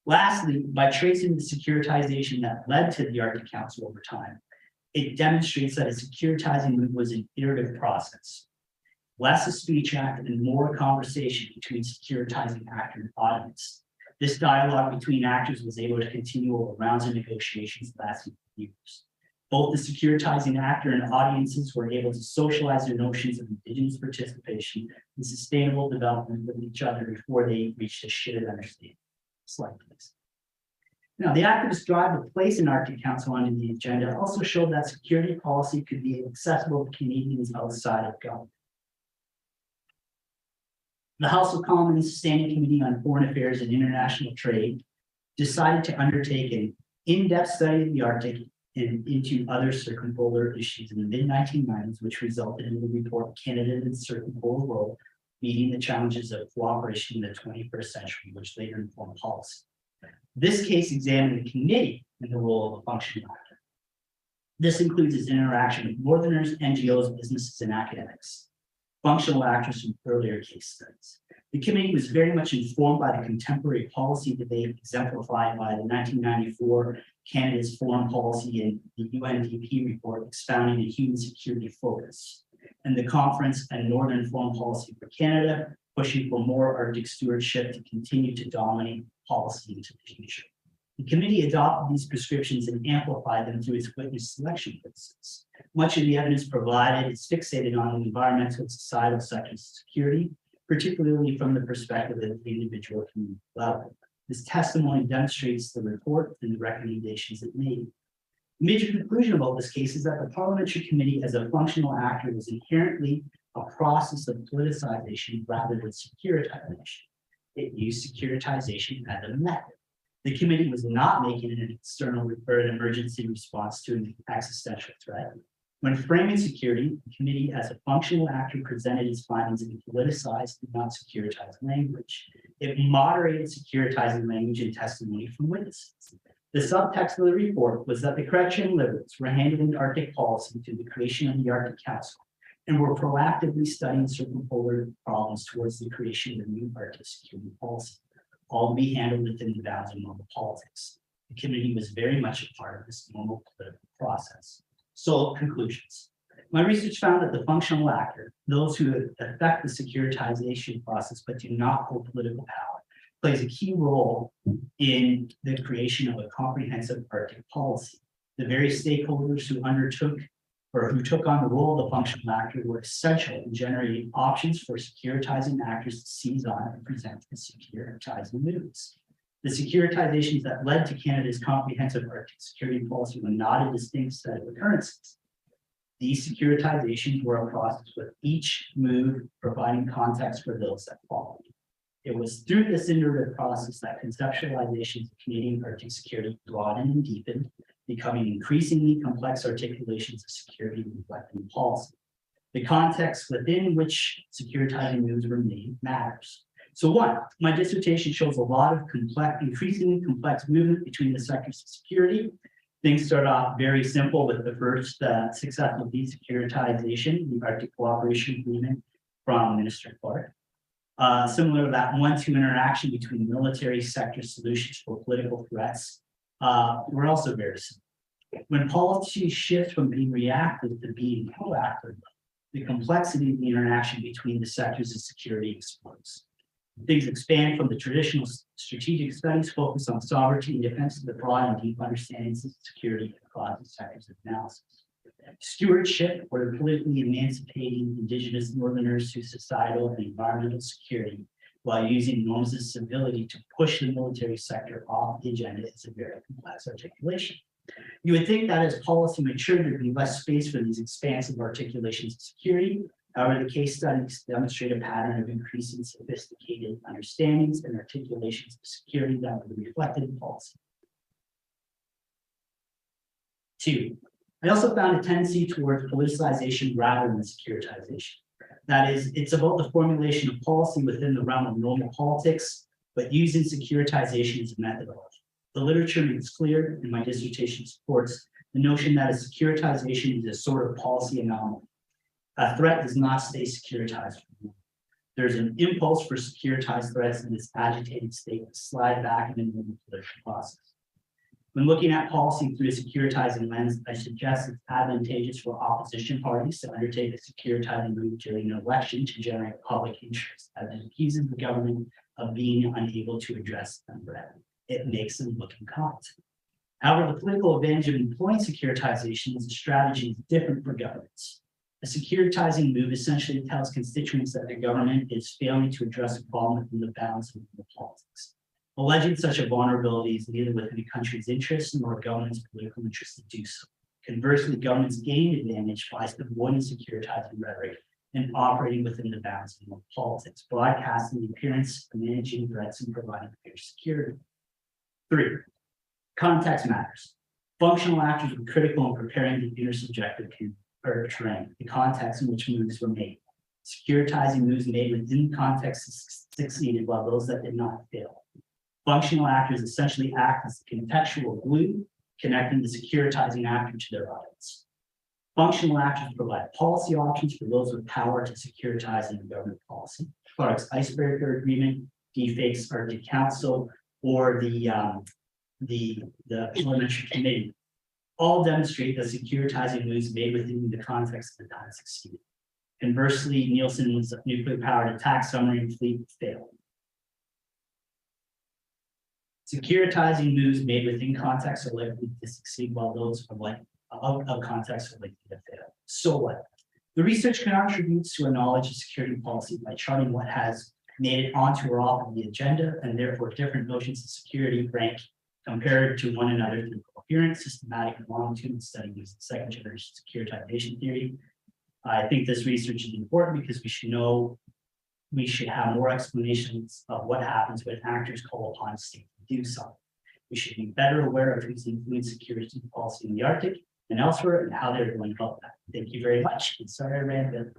Lastly, by tracing the securitization that led to the Arctic Council over time, it demonstrates that a securitizing move was an iterative process. Less a speech act and more a conversation between securitizing actor and audience. This dialogue between actors was able to continue over rounds of negotiations lasting years. Both the securitizing actor and audiences were able to socialize their notions of indigenous participation and sustainable development with each other before they reached a shared understanding. Slide, please. Now, the activist drive to place an Arctic Council on the agenda also showed that security policy could be accessible to Canadians outside of government. The House of Commons Standing Committee on Foreign Affairs and International Trade decided to undertake an in-depth study of the Arctic and into other circumpolar issues in the mid-1990s, which resulted in the report Canada and the Circumpolar World Meeting the Challenges of Cooperation in the 21st Century, which later informed policy. This case examined the committee and the role of a functional actor. This includes its interaction with Northerners, NGOs, businesses, and academics, functional actors from earlier case studies. The committee was very much informed by the contemporary policy debate exemplified by the 1994 Canada's Foreign Policy and the UNDP report expounding the human security focus, and the conference and Northern Foreign Policy for Canada, pushing for more Arctic stewardship to continue to dominate policy into the future. The committee adopted these prescriptions and amplified them through its witness selection process. Much of the evidence provided is fixated on the environmental and societal sectors of security, particularly from the perspective of the individual community level. This testimony demonstrates the report and the recommendations it made. The major conclusion about this case is that the parliamentary committee as a functional actor was inherently a process of politicization rather than securitization. It used securitization as a method. The committee was not making an external or an emergency response to an existential threat. When framing security, the committee as a functional actor presented its findings in politicized and not securitized language. It moderated securitizing language and testimony from witnesses. The subtext of the report was that the Chrétien Liberals were handling Arctic policy through the creation of the Arctic Council and were proactively studying circumpolar problems towards the creation of a new Arctic security policy, all to be handled within the bounds of normal politics. The committee was very much a part of this normal political process. So, conclusions. My research found that the functional actor, those who affect the securitization process but do not hold political power, plays a key role in the creation of a comprehensive Arctic policy. The various stakeholders who undertook or who took on the role of the functional actor were essential in generating options for securitizing actors to seize on and present the securitizing moves. The securitizations that led to Canada's comprehensive Arctic security policy were not a distinct set of occurrences. These securitizations were a process with each move providing context for those that followed. It was through this iterative process that conceptualizations of Canadian Arctic security broadened and deepened, becoming increasingly complex articulations of security reflecting policy. The context within which securitizing moves were made matters. So one, my dissertation shows a lot of increasingly complex movement between the sectors of security. Things start off very simple with the first successful desecuritization, the Arctic Cooperation Agreement from Minister Clark. Similar to that 1-2 interaction between military sector solutions for political threats, were also very similar. When policies shift from being reactive to being proactive, the complexity of the interaction between the sectors of security explodes. Things expand from the traditional strategic studies focused on sovereignty and defense to the broad and deep understandings of security across the sectors of analysis. Stewardship, or politically emancipating indigenous northerners through societal and environmental security while using norms of civility to push the military sector off the agenda, is a very complex articulation. You would think that as policy matured, there'd be less space for these expansive articulations of security. However, the case studies demonstrate a pattern of increasing sophisticated understandings and articulations of security that were reflected in policy. 2, I also found a tendency towards politicization rather than securitization. That is, it's about the formulation of policy within the realm of normal politics, but using securitization as a methodology. The literature makes clear, and my dissertation supports, the notion that a securitization is a sort of policy anomaly. A threat does not stay securitized. There's an impulse for securitized threats in this agitated state to slide back into the political process. When looking at policy through a securitizing lens, I suggest it's advantageous for opposition parties to undertake a securitizing move during an election to generate public interest, as it accuses the government of being unable to address the threat. It makes them look incompetent. However, the political advantage of employing securitization as a strategy is different for governments. A securitizing move essentially tells constituents that the government is failing to address a problem within the bounds of the politics. Alleging such a vulnerability is neither within the country's interest nor government's political interest to do so. Conversely, governments gain advantage by avoiding securitizing rhetoric and operating within the bounds of politics, broadcasting the appearance of managing threats and providing fair security. 3, context matters. Functional actors were critical in preparing the intersubjective terrain, the context in which moves were made. Securitizing moves made within context succeeded, while those that did not failed. Functional actors essentially act as the contextual glue, connecting the securitizing actor to their audience. Functional actors provide policy options for those with power to securitize in government policy. Clark's icebreaker agreement, deepfakes Arctic Council, or the parliamentary committee all demonstrate that securitizing moves made within the context of the time succeeded. Conversely, Nielsen's nuclear powered attack submarine fleet failed. Securitizing moves made within context are likely to succeed, while those out of context are likely to fail. So what? The research contributes to a knowledge of security policy by charting what has made it onto or off of the agenda, and therefore different notions of security rank compared to one another through coherent, systematic, and longitudinal study using second generation securitization theory. I think this research is important because we should have more explanations of what happens when actors call upon state to do something. We should be better aware of who's influencing security policy in the Arctic and elsewhere and how they're going about that. Thank you very much. And sorry I ran a bit.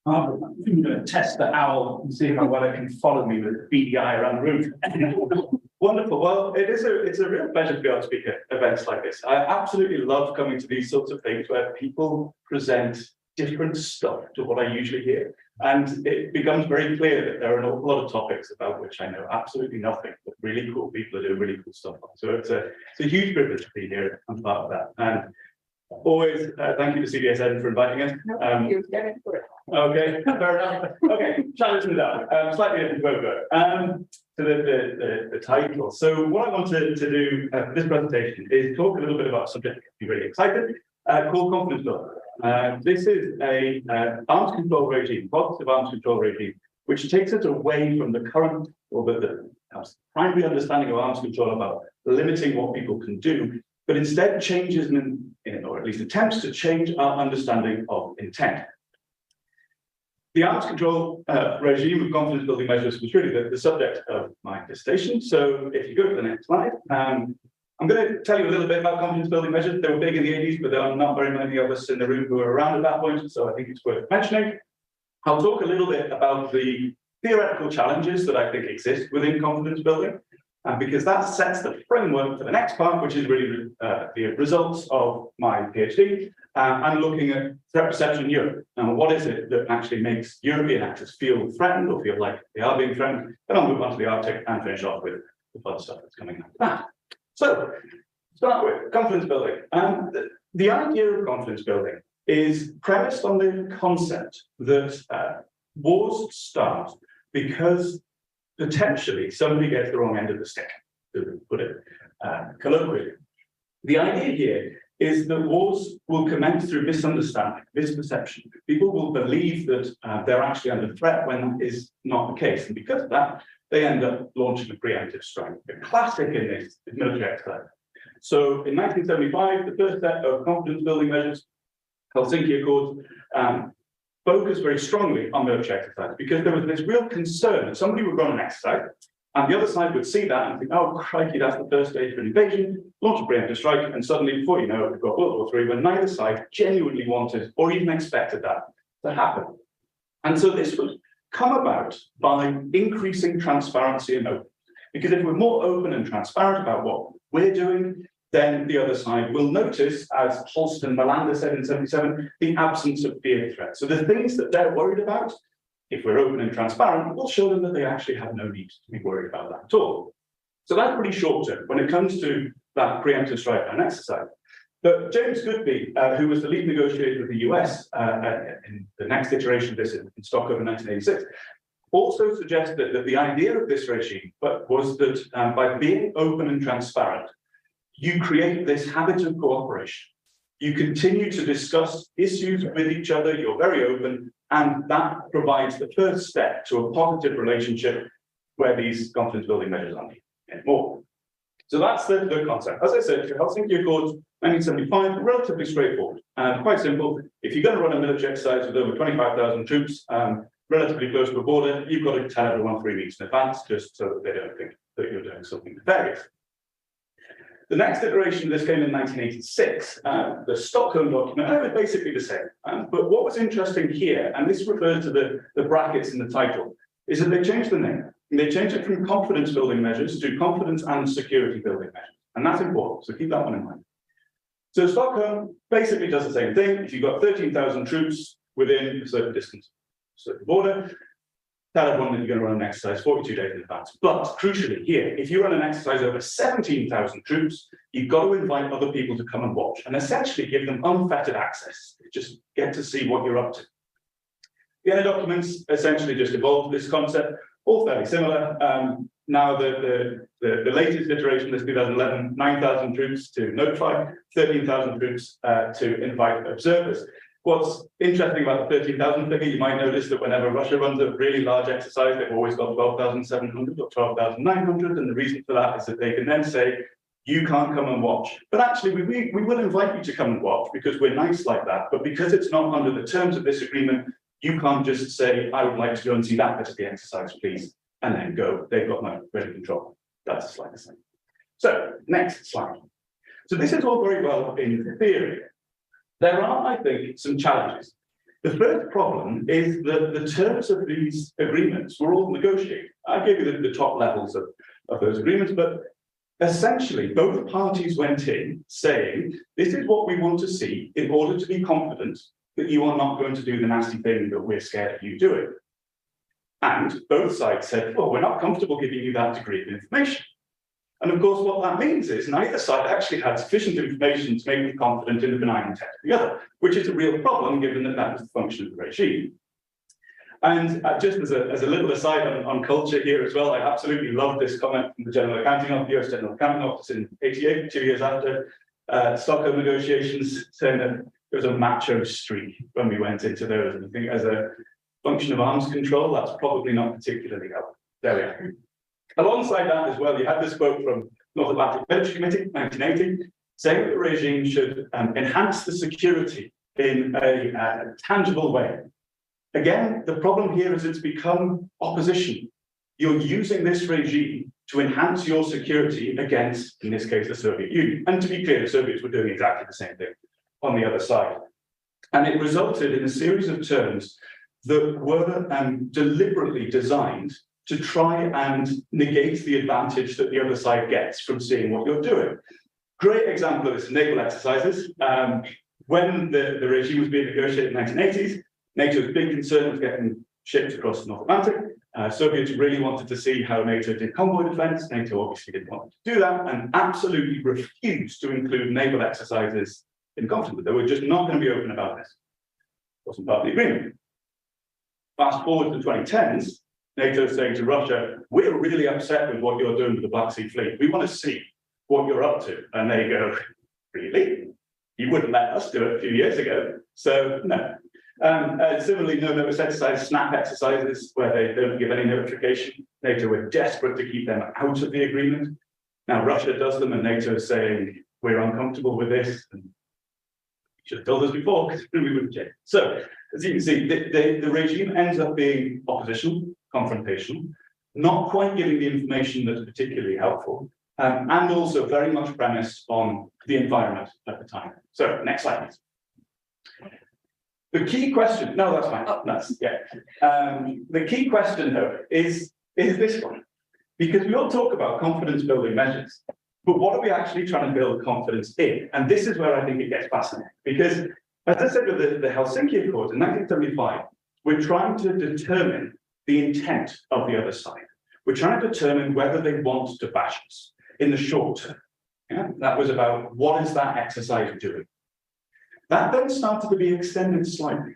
I'm going to test the owl and see how well it can follow me with beady eye around the room. Wonderful. Well, it's a real pleasure to be able to speak at events like this. I absolutely love coming to these sorts of things where people present different stuff to what I usually hear. And it becomes very clear that there are an awful lot of topics about which I know absolutely nothing, but really cool people are doing really cool stuff. So it's a huge privilege to be here and part of that. And always, thank you to CBS Ed for inviting us. Okay, fair enough. Okay, challenge me down. Slightly different focus to the title. So what I wanted to do for this presentation is talk a little bit about a subject that you're really excited, called confidence building. This is a arms control regime, positive arms control regime, which takes us away from the current or the primary understanding of arms control about limiting what people can do, but instead changes, or at least attempts to change our understanding of intent. The arms control regime of confidence building measures was really the subject of my dissertation. So if you go to the next slide, I'm going to tell you a little bit about confidence building measures. They were big in the 80s, but there are not very many of us in the room who were around at that point, so I think it's worth mentioning. I'll talk a little bit about the theoretical challenges that I think exist within confidence building. because that sets the framework for the next part, which is really the results of my PhD, and looking at threat perception in Europe. Now, what is it that actually makes European actors feel threatened or feel like they are being threatened? Then I'll move on to the Arctic and finish off with the other stuff that's coming after that. So, start with confidence building. The idea of confidence building is premised on the concept that wars start because potentially somebody gets the wrong end of the stick, to put it colloquially. The idea here is that wars will commence through misunderstanding, misperception. People will believe that they're actually under threat when that is not the case. And because of that, they end up launching a preemptive strike. A classic in this is military exercise. So in 1975, the first set of confidence building measures, Helsinki Accords, focused very strongly on military exercise because there was this real concern that somebody would run an exercise and the other side would see that and think, oh, crikey, that's the first stage of an invasion, launch a preemptive strike, and suddenly, before you know it, we've got World War III, when neither side genuinely wanted or even expected that to happen. And so this would come about by increasing transparency and openness. Because if we're more open and transparent about what we're doing, then the other side will notice, as Holst and Melander said in 1977, the absence of fear threat. So the things that they're worried about, if we're open and transparent, we'll show them that they actually have no need to be worried about that at all. So that's pretty short term when it comes to that preemptive strike and exercise. But James Goodby, who was the lead negotiator of the US in the next iteration of this in Stockholm in 1986, also suggested that the idea of this regime was that by being open and transparent, you create this habit of cooperation. You continue to discuss issues with each other, you're very open, and that provides the first step to a positive relationship where these confidence building measures are needed anymore. So that's the concept. As I said, the Helsinki Accords, 1975, relatively straightforward and quite simple. If you're going to run a military exercise with over 25,000 troops, relatively close to a border, you've got to tell everyone 3 weeks in advance, just so that they don't think that you're doing something nefarious. The next iteration of this came in 1986. The Stockholm document, it was basically the same. But what was interesting here, and this refers to the brackets in the title, is that they changed the name. They changed it from confidence building measures to confidence and security building measures. And that's important, so keep that one in mind. So Stockholm basically does the same thing. If you've got 13,000 troops within a certain distance, certain border, tell everyone that you're going to run an exercise 42 days in advance. But crucially here, if you run an exercise over 17,000 troops, you've got to invite other people to come and watch and essentially give them unfettered access. Just get to see what you're up to. The other documents essentially just evolved this concept, all fairly similar. Now the latest iteration, this 2011, 9,000 troops to notify, 13,000 troops to invite observers. What's interesting about the 13,000 figure, you might notice that whenever Russia runs a really large exercise, they've always got 12,700 or 12,900. And the reason for that is that they can then say, you can't come and watch. But actually, we will invite you to come and watch because we're nice like that. But because it's not under the terms of this agreement, you can't just say, I would like to go and see that bit of the exercise, please, and then go. They've got no credit control. That's a slide the same. So, next slide. So this is all very well in theory. There are, I think, some challenges. The first problem is that the terms of these agreements were all negotiated. I gave you the top levels of those agreements, but essentially both parties went in saying, this is what we want to see in order to be confident that you are not going to do the nasty thing that we're scared of you doing. And both sides said, well, we're not comfortable giving you that degree of information. And of course, what that means is neither side actually had sufficient information to make me confident in the benign intent of the other, which is a real problem given that that was the function of the regime. And just as a little aside on culture here as well, I absolutely love this comment from the General Accounting Office, US General Accounting Office in 88, 2 years after Stockholm negotiations, saying that there was a macho streak when we went into those. And I think as a function of arms control, that's probably not particularly helpful. There we are. Alongside that as well, you had this quote from North Atlantic Military Committee, 1980, saying that the regime should enhance the security in a tangible way. Again, the problem here is it's become opposition. You're using this regime to enhance your security against, in this case, the Soviet Union. And to be clear, the Soviets were doing exactly the same thing on the other side. And it resulted in a series of terms that were deliberately designed to try and negate the advantage that the other side gets from seeing what you're doing. Great example of this, naval exercises. When the regime was being negotiated in the 1980s, NATO's big concern was getting ships across the North Atlantic. Soviets really wanted to see how NATO did convoy defense. NATO obviously didn't want to do that and absolutely refused to include naval exercises in the conflict. They were just not going to be open about this. Wasn't part of the agreement. Fast forward to the 2010s, NATO is saying to Russia, we're really upset with what you're doing with the Black Sea Fleet. We want to see what you're up to. And they go, really? You wouldn't let us do it a few years ago. So no. Similarly, no notice exercises, snap exercises, where they don't give any notification. NATO were desperate to keep them out of the agreement. Now Russia does them, and NATO is saying, we're uncomfortable with this. And you should have told us before, because we wouldn't change. So, as you can see, the regime ends up being oppositional, confrontational, not quite giving the information that's particularly helpful, and also very much premised on the environment at the time. So, next slide, please. The key question, no, that's fine. The key question, though, is this one. Because we all talk about confidence building measures, but what are we actually trying to build confidence in? And this is where I think it gets fascinating. Because, as I said with the Helsinki Accords in 1975, we're trying to determine the intent of the other side. We're trying to determine whether they want to bash us in the short term. Yeah? That was about what is that exercise doing? That then started to be extended slightly,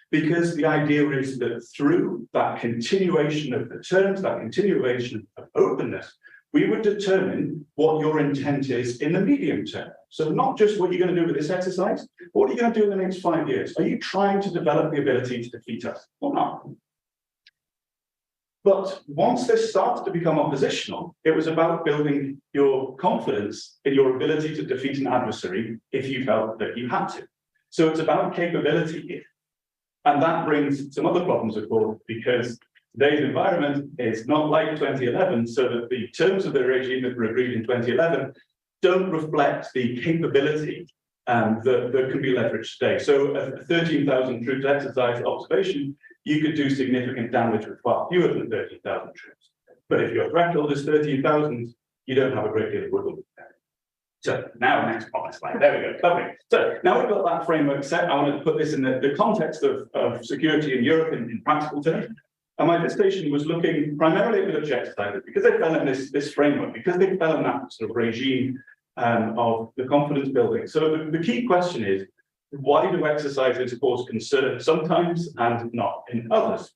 because the idea is that through that continuation of the terms, that continuation of openness, we would determine what your intent is in the medium term. So not just what you're going to do with this exercise, but what are you going to do in the next 5 years? Are you trying to develop the ability to defeat us or not? But once this started to become oppositional, it was about building your confidence in your ability to defeat an adversary if you felt that you had to. So it's about capability here. And that brings some other problems, of course, because today's environment is not like 2011, so that the terms of the regime that were agreed in 2011 don't reflect the capability that can be leveraged today. So a 13,000 troops exercise observation, you could do significant damage with far fewer than 13,000 troops. But if your threshold is 13,000, you don't have a great deal of wiggle room there. So now next slide, there we go. Okay, so now we've got that framework set. I wanted to put this in the context of security in Europe in practical terms. And my dissertation was looking primarily at military exercises because they fell in this framework, because they fell in that sort of regime of the confidence building. So the key question is, why do exercises cause concern sometimes and not in others?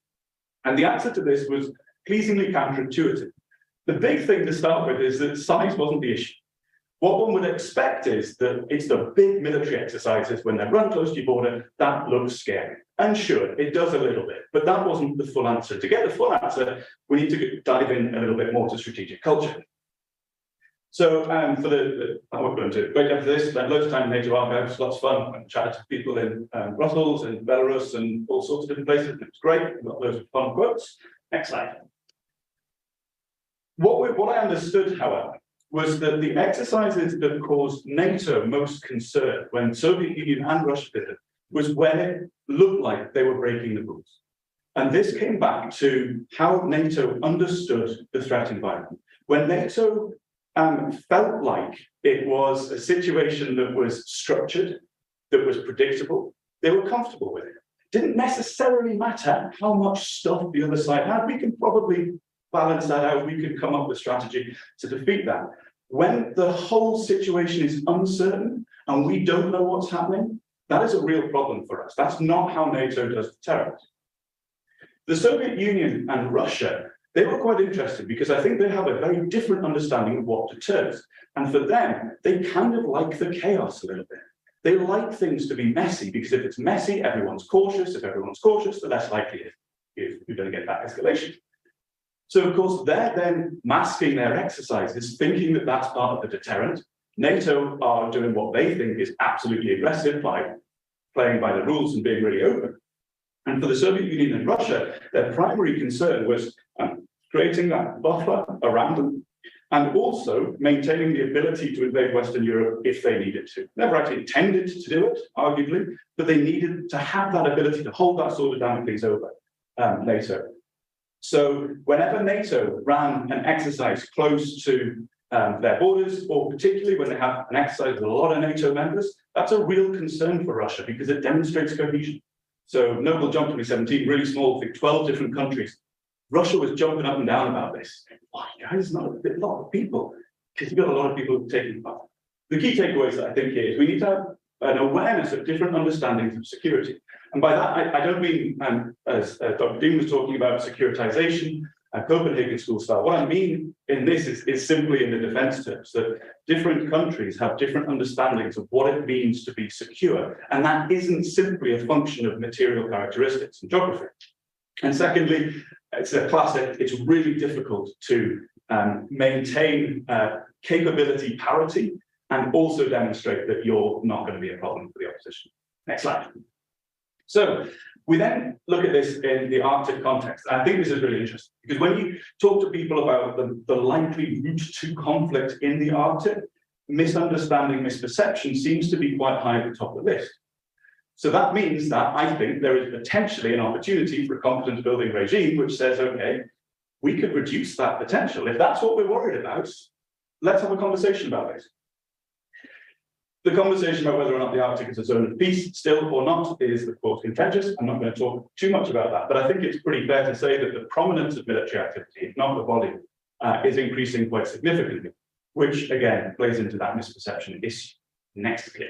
And the answer to this was pleasingly counterintuitive. The big thing to start with is that size wasn't the issue. What one would expect is that it's the big military exercises when they're run close to your border, that looks scary. And sure, it does a little bit, but that wasn't the full answer. To get the full answer, we need to dive in a little bit more to strategic culture. So for I won't go into great depth for this, spent loads of time in NATO archives, lots of fun. I chatted to people in Brussels and Belarus and all sorts of different places. It was great. We've got loads of fun quotes. Next slide. What I understood, however, was that the exercises that caused NATO most concern when Soviet Union and Russia did it was when it looked like they were breaking the rules. And this came back to how NATO understood the threat environment. When NATO felt like it was a situation that was structured, that was predictable, they were comfortable with it. It didn't necessarily matter how much stuff the other side had. We can probably balance that out. We could come up with a strategy to defeat that. When the whole situation is uncertain and we don't know what's happening, that is a real problem for us. That's not how NATO does deterrence. The Soviet Union and Russia, they were quite interesting because I think they have a very different understanding of what deters. And for them, they kind of like the chaos a little bit. They like things to be messy because if it's messy, everyone's cautious. If everyone's cautious, the less likely if you're going to get that escalation. So, of course, they're then masking their exercises, thinking that that's part of the deterrent. NATO are doing what they think is absolutely aggressive by playing by the rules and being really open. And for the Soviet Union and Russia, their primary concern was creating that buffer around them and also maintaining the ability to invade Western Europe if they needed to. Never actually intended to do it, arguably, but they needed to have that ability to hold that sword of Damocles over NATO. So whenever NATO ran an exercise close to their borders, or particularly when they have an exercise with a lot of NATO members, that's a real concern for Russia because it demonstrates cohesion. So Noble Jump 2017, really small, I think 12 different countries. Russia was jumping up and down about this. Why, guys, not a lot of people, because you've got a lot of people taking part. The key takeaways that I think here is we need to have an awareness of different understandings of security. And by that, I don't mean, as Dr. Dean was talking about, securitization, Copenhagen school style. What I mean in this is simply in the defense terms, that different countries have different understandings of what it means to be secure. And that isn't simply a function of material characteristics and geography. And secondly, it's a classic, it's really difficult to maintain capability parity and also demonstrate that you're not going to be a problem for the opposition. Next slide. So we then look at this in the Arctic context. I think this is really interesting because when you talk to people about the likely route to conflict in the Arctic, misunderstanding, misperception seems to be quite high at the top of the list. So that means that I think there is potentially an opportunity for a confidence building regime which says, okay, we could reduce that potential. If that's what we're worried about, let's have a conversation about this. The conversation about whether or not the Arctic is a zone of peace still or not is, of course, contentious. I'm not going to talk too much about that, but I think it's pretty fair to say that the prominence of military activity, if not the volume, is increasing quite significantly, which again plays into that misperception issue. Next clip.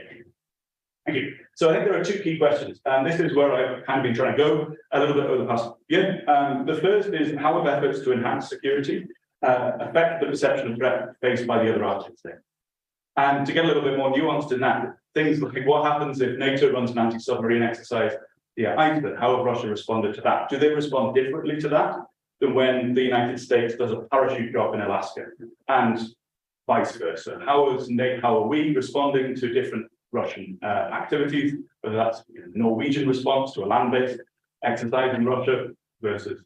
Thank you. So I think there are two key questions, and this is where I've kind of been trying to go a little bit over the past year. The first is how have efforts to enhance security affect the perception of threat faced by the other Arctic states? And to get a little bit more nuanced in that, things like what happens if NATO runs an anti-submarine exercise, Iceland, how have Russia responded to that? Do they respond differently to that than when the United States does a parachute drop in Alaska? And vice versa. How are we responding to different Russian activities, whether that's Norwegian response to a land-based exercise in Russia versus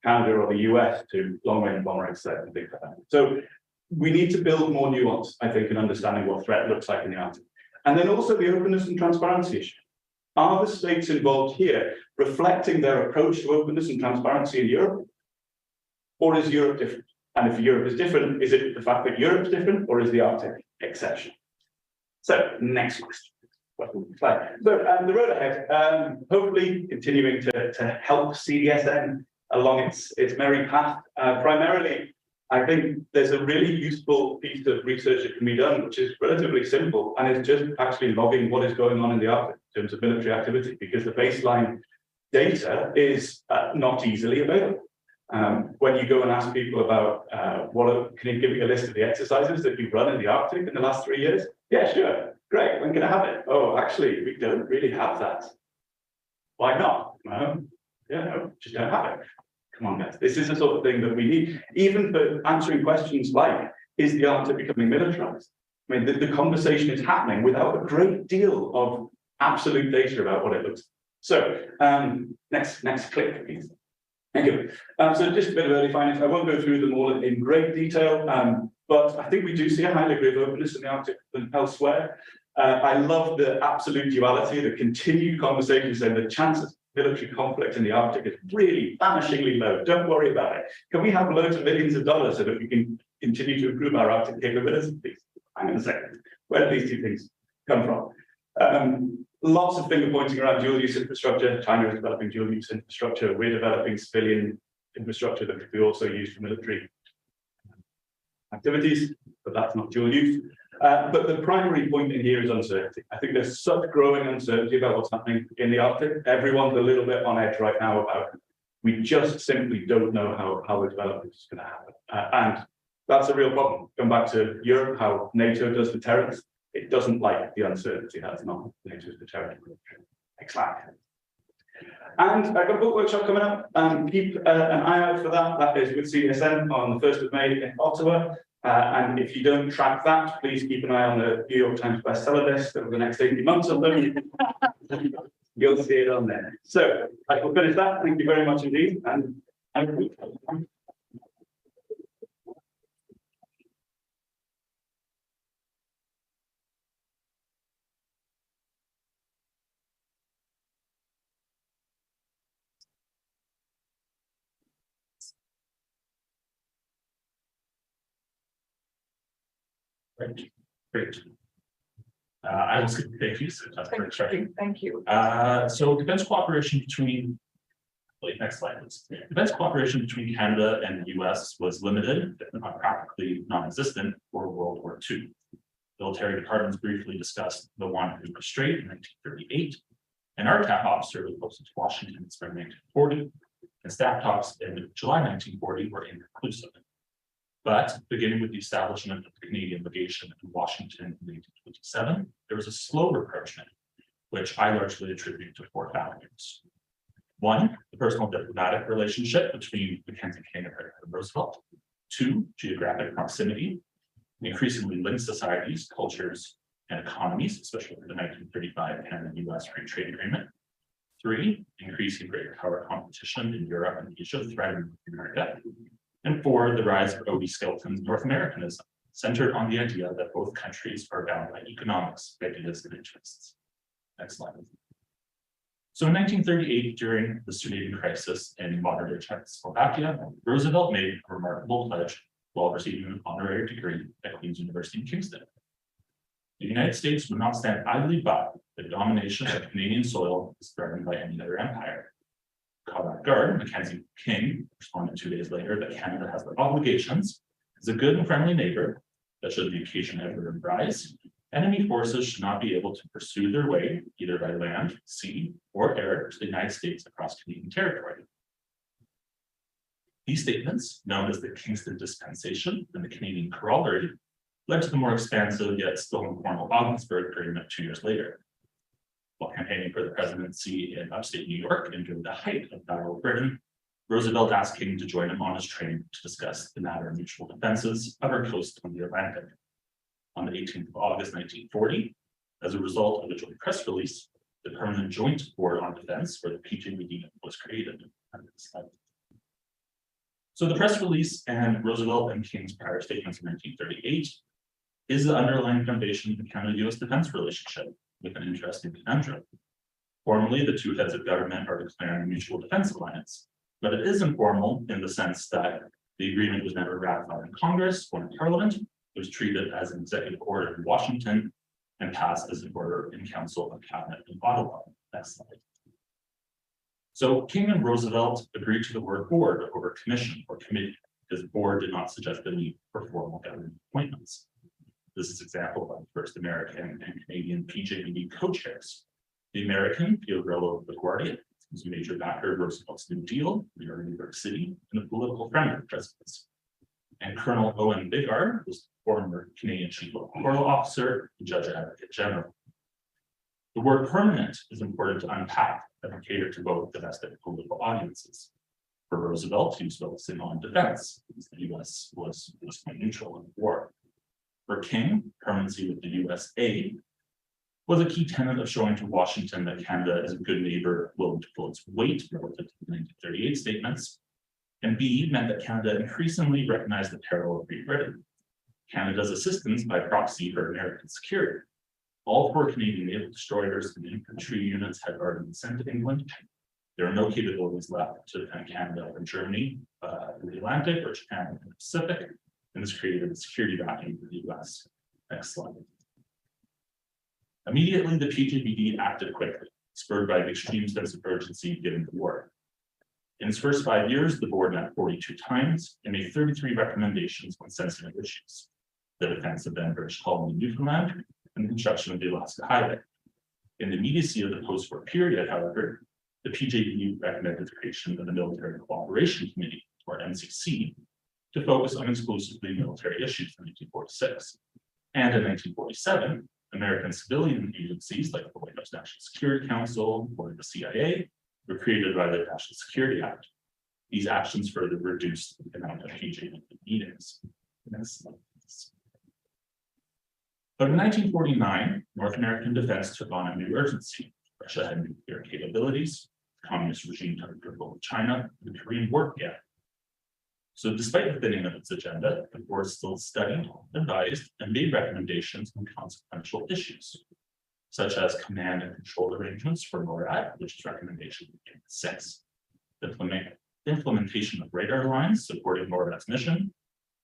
Canada or the US to long-range bomber exercise and things like that. So we need to build more nuance, I think, in understanding what threat looks like in the Arctic. And then also the openness and transparency issue. Are the states involved here reflecting their approach to openness and transparency in Europe? Or is Europe different? And if Europe is different, is it the fact that Europe's different or is the Arctic exception? So, next question. So, the road ahead, hopefully continuing to help CDSN along its merry path. Primarily, I think there's a really useful piece of research that can be done, which is relatively simple, and it's just actually logging what is going on in the Arctic in terms of military activity, because the baseline data is not easily available. When you go and ask people about can you give me a list of the exercises that you've run in the Arctic in the last 3 years? Yeah, sure. Great. When can I have it? Oh, actually, we don't really have that. Why not? Just don't have it. Come on, guys. This is the sort of thing that we need, even for answering questions like, is the Arctic becoming militarized? I mean, the conversation is happening without a great deal of absolute data about what it looks like. So, next click, please. Thank you. So just a bit of early findings. I won't go through them all in great detail, but I think we do see a high degree of openness in the Arctic than elsewhere. I love the absolute duality, the continued conversation saying the chances of military conflict in the Arctic is really vanishingly low. Don't worry about it. Can we have loads of millions of dollars so that we can continue to improve our Arctic capabilities, please? Hang on a second. Where do these two things come from? Lots of finger pointing around dual use infrastructure. China is developing dual use infrastructure. We're developing civilian infrastructure that could be also used for military activities, but that's not dual use. But the primary point in here is uncertainty. I think there's such growing uncertainty about what's happening in the Arctic. Everyone's a little bit on edge right now about it. We just simply don't know how the development is going to happen. And that's a real problem. Come back to Europe, how NATO does deterrence. It doesn't like the uncertainty. That's not NATO's deterrent. Next slide. And I've got a book workshop coming up. Keep an eye out for that. That is with CSN on the 1st of May in Ottawa. And if you don't track that, please keep an eye on the New York Times bestseller list over the next 18 months or so. You'll see it on there. So I will finish that. Thank you very much indeed. And Right, great. I will skip thank you. So that's pretty exciting. Thank you. So defense cooperation between, wait, next slide, please. Defense cooperation between Canada and the US was limited, if not practically non-existent, for World War II. Military departments briefly discussed the one who was straight in 1938, and RTAP officer was posted to Washington in spring 1940, and staff talks in July 1940 were inconclusive. But beginning with the establishment of the Canadian legation in Washington in 1927, there was a slow rapprochement, which I largely attribute to 4 factors. 1, the personal diplomatic relationship between Mackenzie King and President Roosevelt. 2, geographic proximity, increasingly linked societies, cultures, and economies, especially with the 1935 Canada-US Free Trade Agreement. 3, increasing greater power competition in Europe and Asia threatening America. And 4, the rise of O.E. Skelton's North Americanism, centered on the idea that both countries are bound by economics, ideas, and interests. Next slide. So in 1938, during the Sudeten crisis in modern-day Czechoslovakia, Roosevelt made a remarkable pledge while receiving an honorary degree at Queen's University in Kingston. The United States would not stand idly by the domination of Canadian soil is threatened by any other empire. Caught off guard, Mackenzie King responded 2 days later that Canada has the obligations as a good and friendly neighbor that should the occasion ever arise, enemy forces should not be able to pursue their way either by land, sea, or air to the United States across Canadian territory. These statements, known as the Kingston Dispensation and the Canadian Corollary, led to the more expansive yet still informal Augsburg Agreement 2 years later. While campaigning for the presidency in upstate New York and during the height of Battle of Britain, Roosevelt asked King to join him on his train to discuss the matter of mutual defenses of our coast on the Atlantic. On the 18th of August, 1940, as a result of a joint press release, the Permanent Joint Board on Defense, or the PJBD, was created. So the press release and Roosevelt and King's prior statements in 1938 is the underlying foundation of the Canada-US defense relationship, with an interesting conundrum. Formally, the two heads of government are declaring a mutual defense alliance, but it is informal in the sense that the agreement was never ratified in Congress or in Parliament. It was treated as an executive order in Washington and passed as an order in Council of Cabinet in Ottawa. Next slide. So King and Roosevelt agreed to the word board over commission or committee, because board did not suggest the need for formal government appointments. This is example of the first American and Canadian PJBD co-chairs. The American, Pio Grillo LaGuardia, was a major backer of Roosevelt's New Deal, New York City, and a political friend of the president's. And Colonel Owen Bigard was the former Canadian Chief Electoral Officer and Judge Advocate General. The word permanent is important to unpack and cater to both domestic and political audiences. For Roosevelt, he was focusing on defense, because the US was quite neutral in the war. For King, permanency with the USA was a key tenet of showing to Washington that Canada is a good neighbor willing to pull its weight relative to the 1938 statements. And B meant that Canada increasingly recognized the peril of Great Britain. Canada's assistance by proxy for American security. All 4 Canadian naval destroyers and infantry units had already been sent to England. There are no capabilities left to defend Canada or Germany in the Atlantic or Japan in the Pacific, and this created a security vacuum for the US. Next slide. Immediately, the PJBD acted quickly, spurred by the extreme sense of urgency given the war. In its first 5 years, the board met 42 times and made 33 recommendations on sensitive issues: the defense of then British colony Newfoundland and the construction of the Alaska Highway. In the immediacy of the post-war period, however, the PJBD recommended the creation of the Military Cooperation Committee, or MCC, to focus on exclusively military issues in 1946. And in 1947, American civilian agencies like the White House National Security Council or the CIA were created by the National Security Act. These actions further reduced the amount of PJBD meetings. But in 1949, North American defense took on a new urgency. Russia had nuclear capabilities, the communist regime took control of China, and the Korean War began. So despite the thinning of its agenda, the board still studied, advised, and made recommendations on consequential issues, such as command and control arrangements for NORAD, which is recommendation 6, the implementation of radar lines supporting NORAD's mission,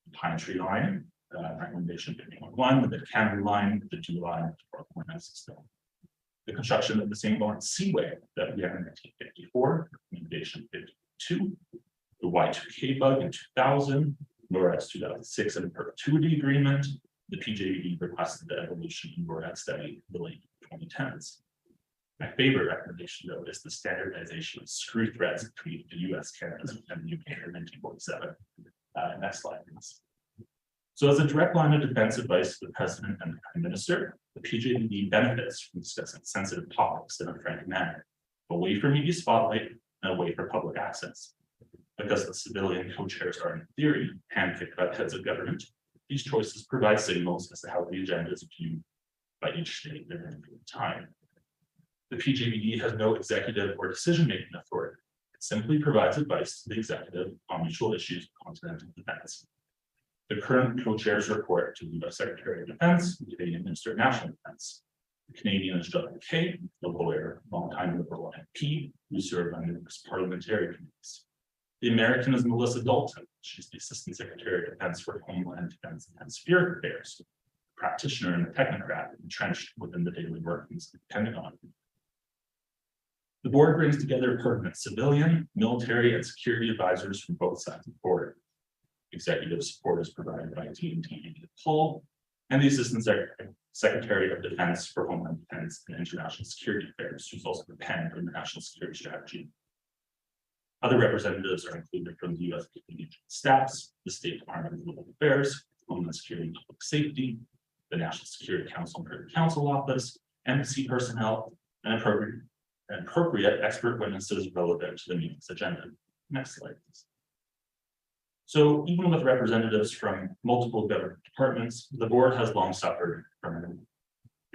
the Pine Tree Line, recommendation 51, the Mid-Canada line, the 2 line, system. The construction of the St. Lawrence Seaway that began in 1954, recommendation 52, the Y2K bug in 2000, NORAD's 2006 and perpetuity agreement. The PJBD requested the evolution in NORAD study in the late 2010s. My favorite recommendation, though, is the standardization of screw threads between the US, Canada, and the UK in 1947. Next slide, please. So as a direct line of defense advice to the President and the Prime Minister, the PJBD benefits from discussing sensitive topics in a frank manner, away from media spotlight and away from public access. Because the civilian co-chairs are in theory handpicked by the heads of government, these choices provide signals as to how the agenda is viewed by each state at any given time. The PJBD has no executive or decision-making authority. It simply provides advice to the executive on mutual issues of continental defense. The current co-chairs report to the US Secretary of Defense, the Canadian Minister of National Defense. The Canadian is John Kay, the lawyer, longtime Liberal MP, who served on numerous parliamentary committees. The American is Melissa Dalton. She's the Assistant Secretary of Defense for Homeland Defense and Hemispheric Affairs, a practitioner and a technocrat entrenched within the daily workings of the Pentagon. The board brings together permanent civilian, military, and security advisors from both sides of the border. Executive support is provided by D&D and Paul, and the Assistant Secretary of Defense for Homeland Defense and International Security Affairs, who's also the pen for the National Security Strategy. Other representatives are included from the U.S. staffs, the State Department of Global Affairs, Homeland Security and Public Safety, the National Security Council and Privy Council Office, embassy personnel, and appropriate expert witnesses relevant to the meeting's agenda. Next slide, please. So even with representatives from multiple government departments, the board has long suffered from an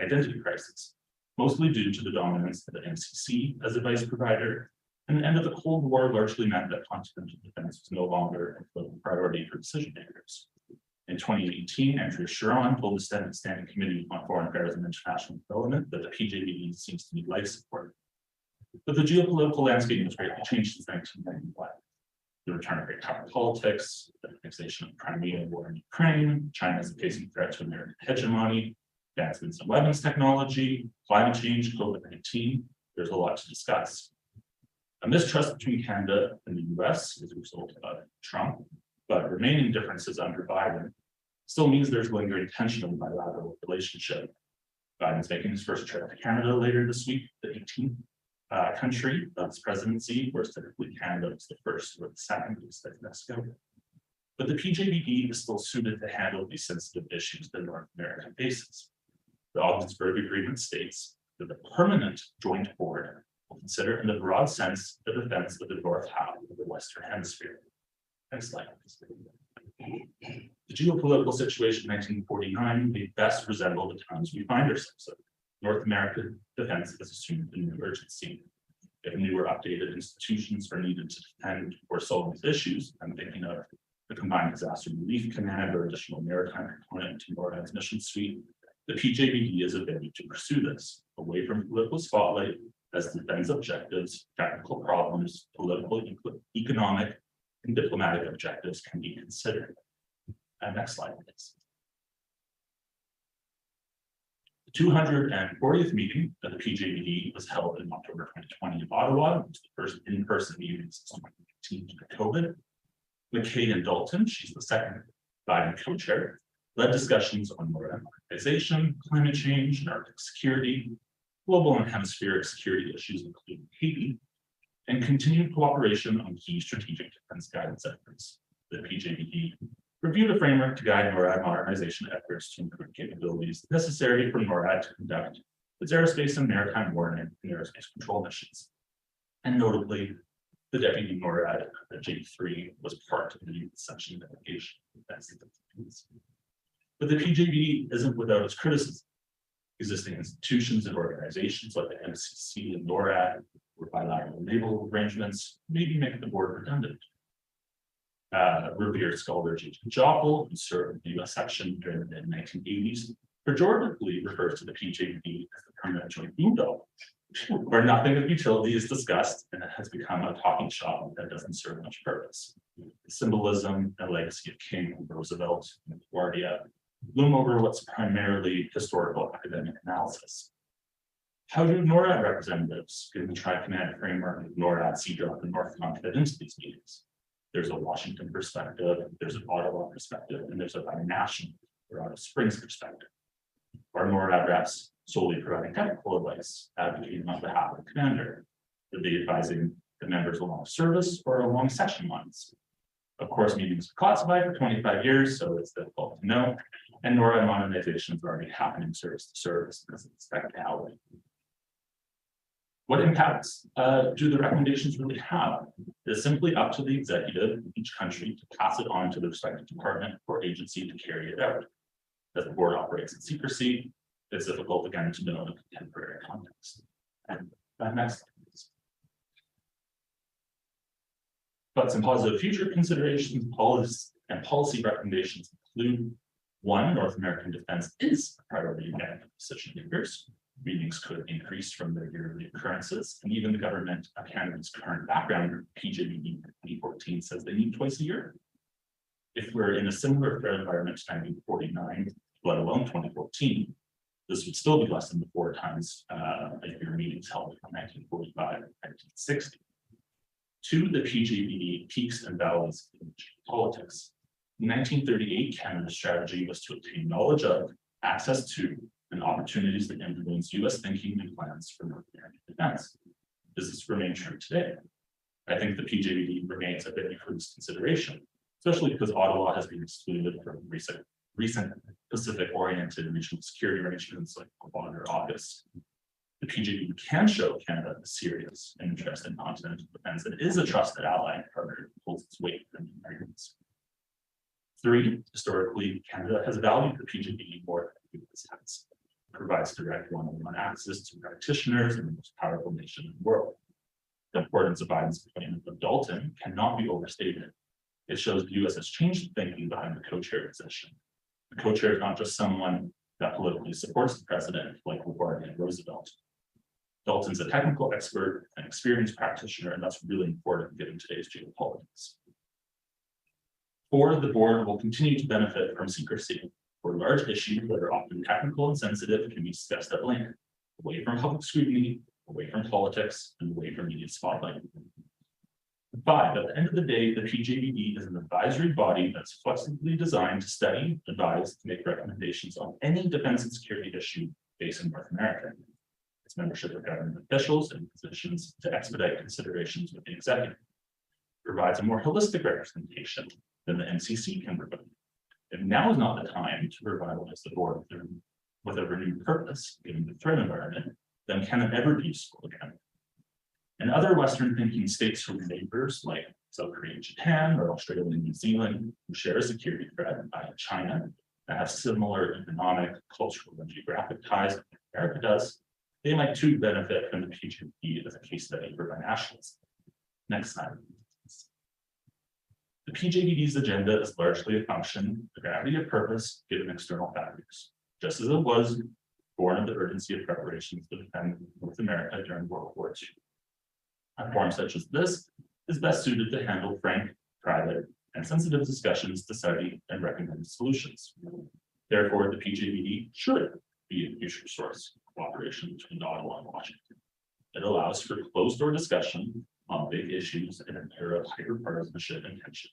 identity crisis, mostly due to the dominance of the NCC as a vice provider. And the end of the Cold War largely meant that continental defense was no longer a political priority for decision makers. In 2018, Andrea Sharon told the Senate Standing Committee on Foreign Affairs and International Development that the PJBD seems to need life support. But the geopolitical landscape has greatly changed since 1991. The return of great power politics, the annexation of Crimea, war in Ukraine, China is facing threat to American hegemony, advancements in weapons technology, climate change, COVID-19. There's a lot to discuss. A mistrust between Canada and the US as a result of Trump, but remaining differences under Biden still means there's lingering tension in the bilateral relationship. Biden's making his first trip to Canada later this week, the 18th country of his presidency, whereas typically Canada was the first or the second, just like Mexico. But the PJBD is still suited to handle these sensitive issues that North America faces. The Augsburg Agreement states that the permanent joint board will consider in the broad sense the defense of the North half of the Western Hemisphere. Next slide, please. The geopolitical situation in 1949 may best resemble the times we find ourselves in. North American defense has assumed a new urgency. If newer updated institutions are needed to defend or solve these issues, I'm thinking of the Combined Disaster Relief Command or additional maritime component to NORAD's mission suite. The PJBD is a venue to pursue this, away from political spotlight, as defense objectives, technical problems, political, economic, and diplomatic objectives can be considered. Next slide, please. The 240th meeting of the PJBD was held in October 2020 in Ottawa. It was the first in-person meeting since 2019 due to COVID. McKay and Dalton, she's the second Biden co-chair, led discussions on modernization, climate change, and Arctic security, global and hemispheric security issues, including Haiti, and continued cooperation on key strategic defense guidance efforts. The PJBD reviewed a framework to guide NORAD modernization efforts to improve capabilities necessary for NORAD to conduct its aerospace and maritime warning and aerospace control missions. And notably, the Deputy NORAD, J3, was part of the session delegation. But the PJBD isn't without its criticism. Existing institutions and organizations like the MCC and NORAD or bilateral naval arrangements maybe make the board redundant. Revered scholar J.J. Joppel, who served in the US section during the mid-1980s, pejoratively refers to the PJBD as the permanent joint boondoggle, where nothing of utility is discussed and it has become a talking shop that doesn't serve much purpose. The symbolism and legacy of King, Roosevelt, and LaGuardia loom over what's primarily historical academic analysis. How do NORAD representatives, given the tri-command framework of NORAD, CDROP, and NORTHCON, fit into these meetings? There's a Washington perspective, there's an Ottawa perspective, and there's a binational or out of Springs perspective. Our NORAD reps solely providing technical advice, advocating on behalf of the commander, are they advising the members along service or along section lines? Of course, meetings are classified for 25 years, so it's difficult to know. And NORAD monetization is already happening service to service because it's technicality. What impacts do the recommendations really have? It's simply up to the executive in each country to pass it on to the respective department or agency to carry it out. As the board operates in secrecy, it's difficult again to know in a contemporary context. And next slide, please. But some positive future considerations, policy recommendations include: one, North American defense is a priority again for decision makers. Meetings could increase from their yearly occurrences, and even the government of Canada's current background, PJBD 2014, says they meet twice a year. If we're in a similar threat environment to 1949, let alone 2014, this would still be less than the 4 times a year meetings held from 1945 and 1960. 2, the PJBD peaks and valleys in politics. In 1938, Canada's strategy was to obtain knowledge of, access to, and opportunities that influence U.S. thinking and plans for North American defense. Does this remain true today? I think the PJBD remains a bit increased consideration, especially because Ottawa has been excluded from recent Pacific-oriented regional security arrangements like Quad or AUKUS. The PJBD can show Canada is serious and interested in continental defense and is a trusted ally and partner that holds its weight in the Americans. 3, historically, Canada has valued the PJBD more than the US has. It provides direct one-on-one access to practitioners in the most powerful nation in the world. The importance of Biden's appointment of Dalton cannot be overstated. It shows the US has changed the thinking behind the co-chair position. The co-chair is not just someone that politically supports the president, like LaGuardia and Roosevelt. Dalton's a technical expert, an experienced practitioner, and that's really important given today's geopolitics. 4, the board will continue to benefit from secrecy, where large issues that are often technical and sensitive can be discussed at length, away from public scrutiny, away from politics, and away from media spotlight. 5, at the end of the day, the PJBD is an advisory body that's flexibly designed to study, advise, and make recommendations on any defense and security issue facing North America. Its membership of government officials and positions to expedite considerations with the executive. It provides a more holistic representation than the MCC can provide. If now is not the time to revitalize the board with a renewed purpose, given the threat environment, then can it ever be useful again? And other Western thinking states who are neighbors like South Korea and Japan, or Australia and New Zealand, who share a security threat by China, that have similar economic, cultural, and geographic ties like America does, they might too benefit from the PJBD as a case study for binationalism. Next slide. The PJBD's agenda is largely a function of the gravity of purpose given external factors, just as it was born of the urgency of preparations to defend North America during World War II. A forum such as this is best suited to handle frank, private, and sensitive discussions to study and recommend solutions. Therefore, the PJBD should be a future source of cooperation between Ottawa and Washington. It allows for closed-door discussion on big issues in an era of hyper-partisanship and tension.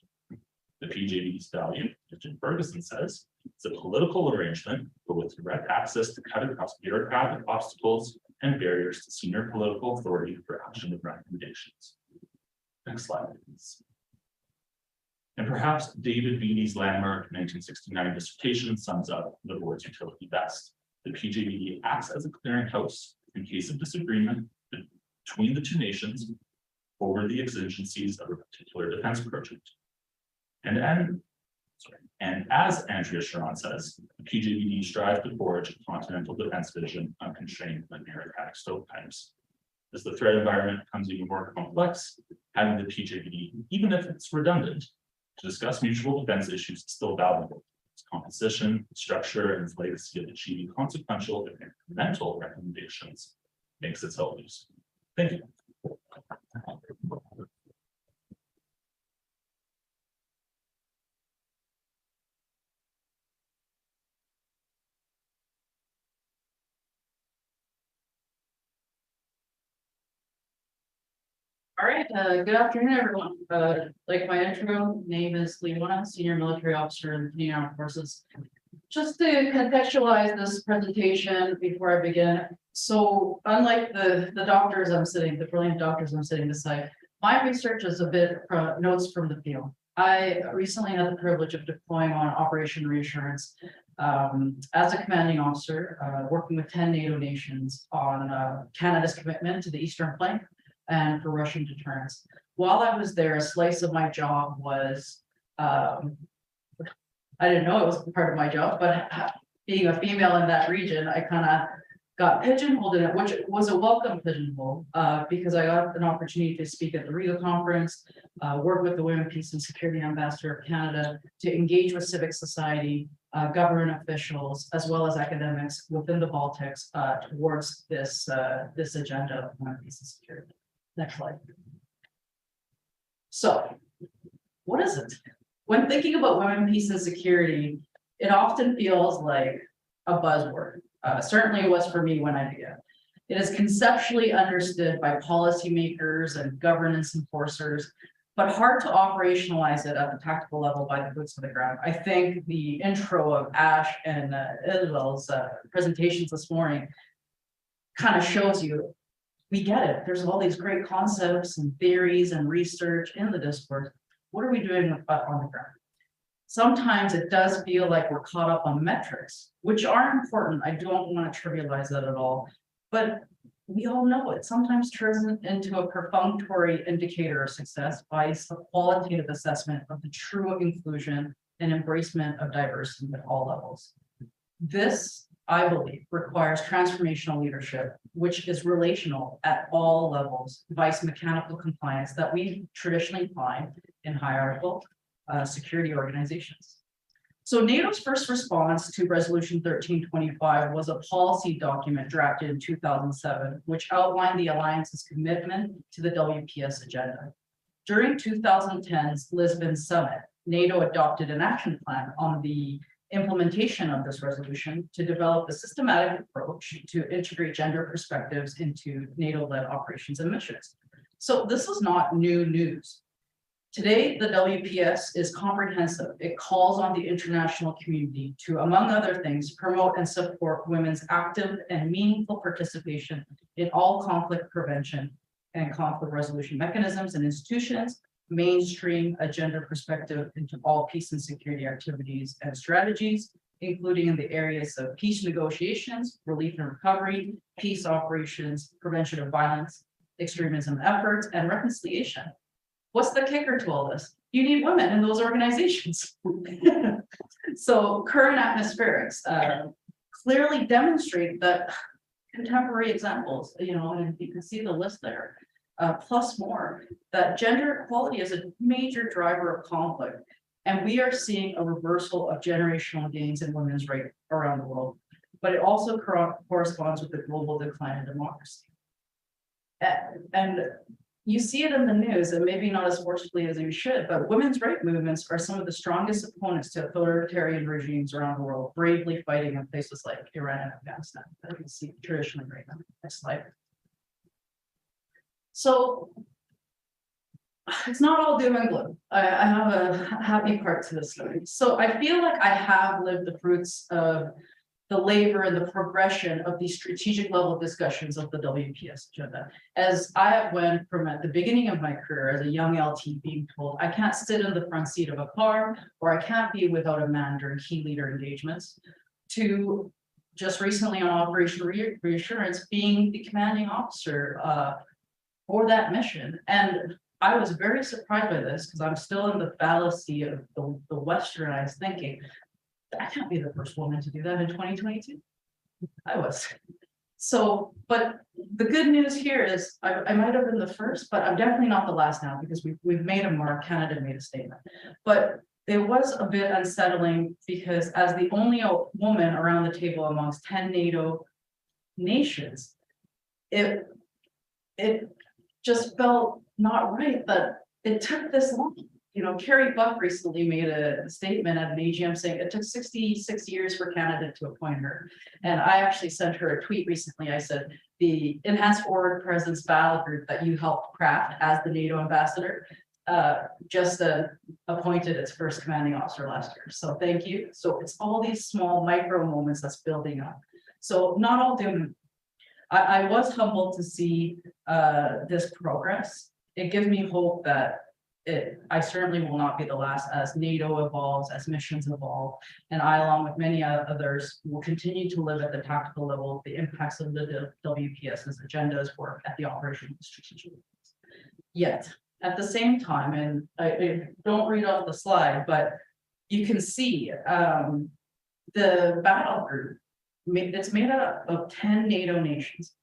The PJBD's value, as Jim Ferguson says, is a political arrangement, but with direct access to cut across bureaucratic obstacles and barriers to senior political authority for action and recommendations. Next slide, please. And perhaps David Beatty's landmark 1969 dissertation sums up the board's utility best. The PJBD acts as a clearinghouse in case of disagreement between the two nations over the exigencies of a particular defense project. And as Andrea Sharon says, the PJBD strives to forge a continental defense vision unconstrained by bureaucratic stovepipes. As the threat environment becomes even more complex, having the PJBD, even if it's redundant, to discuss mutual defense issues is still valuable. Its composition, structure, and its legacy of achieving consequential and incremental recommendations makes itself useful. Thank you. All right, good afternoon, everyone. Like my intro, name is Leona, Senior Military Officer in the Canadian Armed Forces. Just to contextualize this presentation before I begin, so unlike the brilliant doctors I'm sitting beside, my research is a bit notes from the field. I recently had the privilege of deploying on Operation Reassurance as a commanding officer, working with 10 NATO nations on Canada's commitment to the Eastern Flank and for Russian deterrence. While I was there, a slice of my job was, I didn't know it was part of my job, but being a female in that region, I kind of got pigeonholed in it, which was a welcome pigeonhole because I got an opportunity to speak at the Riga conference, work with the Women, Peace and Security Ambassador of Canada to engage with civic society, government officials, as well as academics within the Baltics towards this agenda of women, peace and security. Next slide. So, what is it? When thinking about women, peace and security, it often feels like a buzzword. Certainly it was for me when I began. It is conceptually understood by policymakers and governance enforcers, but hard to operationalize it at the tactical level by the boots on the ground. I think the intro of Ash and Isabel's presentations this morning kind of shows you, we get it. There's all these great concepts and theories and research in the discourse. What are we doing on the ground? Sometimes it does feel like we're caught up on metrics, which are important. I don't want to trivialize that at all, but we all know it sometimes turns into a perfunctory indicator of success by a qualitative assessment of the true inclusion and embracement of diversity at all levels. This, I believe, requires transformational leadership, which is relational at all levels, vice mechanical compliance that we traditionally find in hierarchical security organizations. So NATO's first response to Resolution 1325 was a policy document drafted in 2007, which outlined the alliance's commitment to the WPS agenda. During 2010's Lisbon Summit, NATO adopted an action plan on the implementation of this resolution to develop a systematic approach to integrate gender perspectives into NATO-led operations and missions. So this is not new news. Today, the WPS is comprehensive. It calls on the international community to, among other things, promote and support women's active and meaningful participation in all conflict prevention and conflict resolution mechanisms and institutions, mainstream a gender perspective into all peace and security activities and strategies, including in the areas of peace negotiations, relief and recovery, peace operations, prevention of violence, extremism efforts, and reconciliation. What's the kicker to all this? You need women in those organizations. So current atmospherics clearly demonstrate that contemporary examples, and you can see the list there, plus more, that gender equality is a major driver of conflict. And we are seeing a reversal of generational gains in women's rights around the world, but it also corresponds with the global decline in democracy. And you see it in the news, and maybe not as forcefully as you should, but women's rights movements are some of the strongest opponents to authoritarian regimes around the world, bravely fighting in places like Iran and Afghanistan, that you can see traditionally right now. Next slide. So it's not all doom and gloom. I have a happy part to this story. So I feel like I have lived the fruits of the labor and the progression of these strategic level discussions of the WPS agenda. As I went from at the beginning of my career as a young LT being told, I can't sit in the front seat of a car, or I can't be without a man during key leader engagements, to just recently on Operation Reassurance being the commanding officer for that mission. And I was very surprised by this because I'm still in the fallacy of the westernized thinking. I can't be the first woman to do that in 2022. I was. So, but the good news here is I might have been the first, but I'm definitely not the last now because we've made a mark. Canada made a statement. But it was a bit unsettling because as the only woman around the table amongst 10 NATO nations, it just felt not right that it took this long. Carrie Buck recently made a statement at an AGM saying it took 66 years for Canada to appoint her. And I actually sent her a tweet recently. I said, the Enhanced Forward Presence Battle Group that you helped craft as the NATO ambassador, just appointed its first commanding officer last year. So thank you. So it's all these small micro moments that's building up. So not all doom. I was humbled to see this progress. It gives me hope that I certainly will not be the last as NATO evolves, as missions evolve, and I, along with many others, will continue to live at the tactical level, the impacts of the WPS's agendas work at the operational and strategic levels. Yet, at the same time, and I don't read off the slide, but you can see the battle group, it's made up of 10 NATO nations,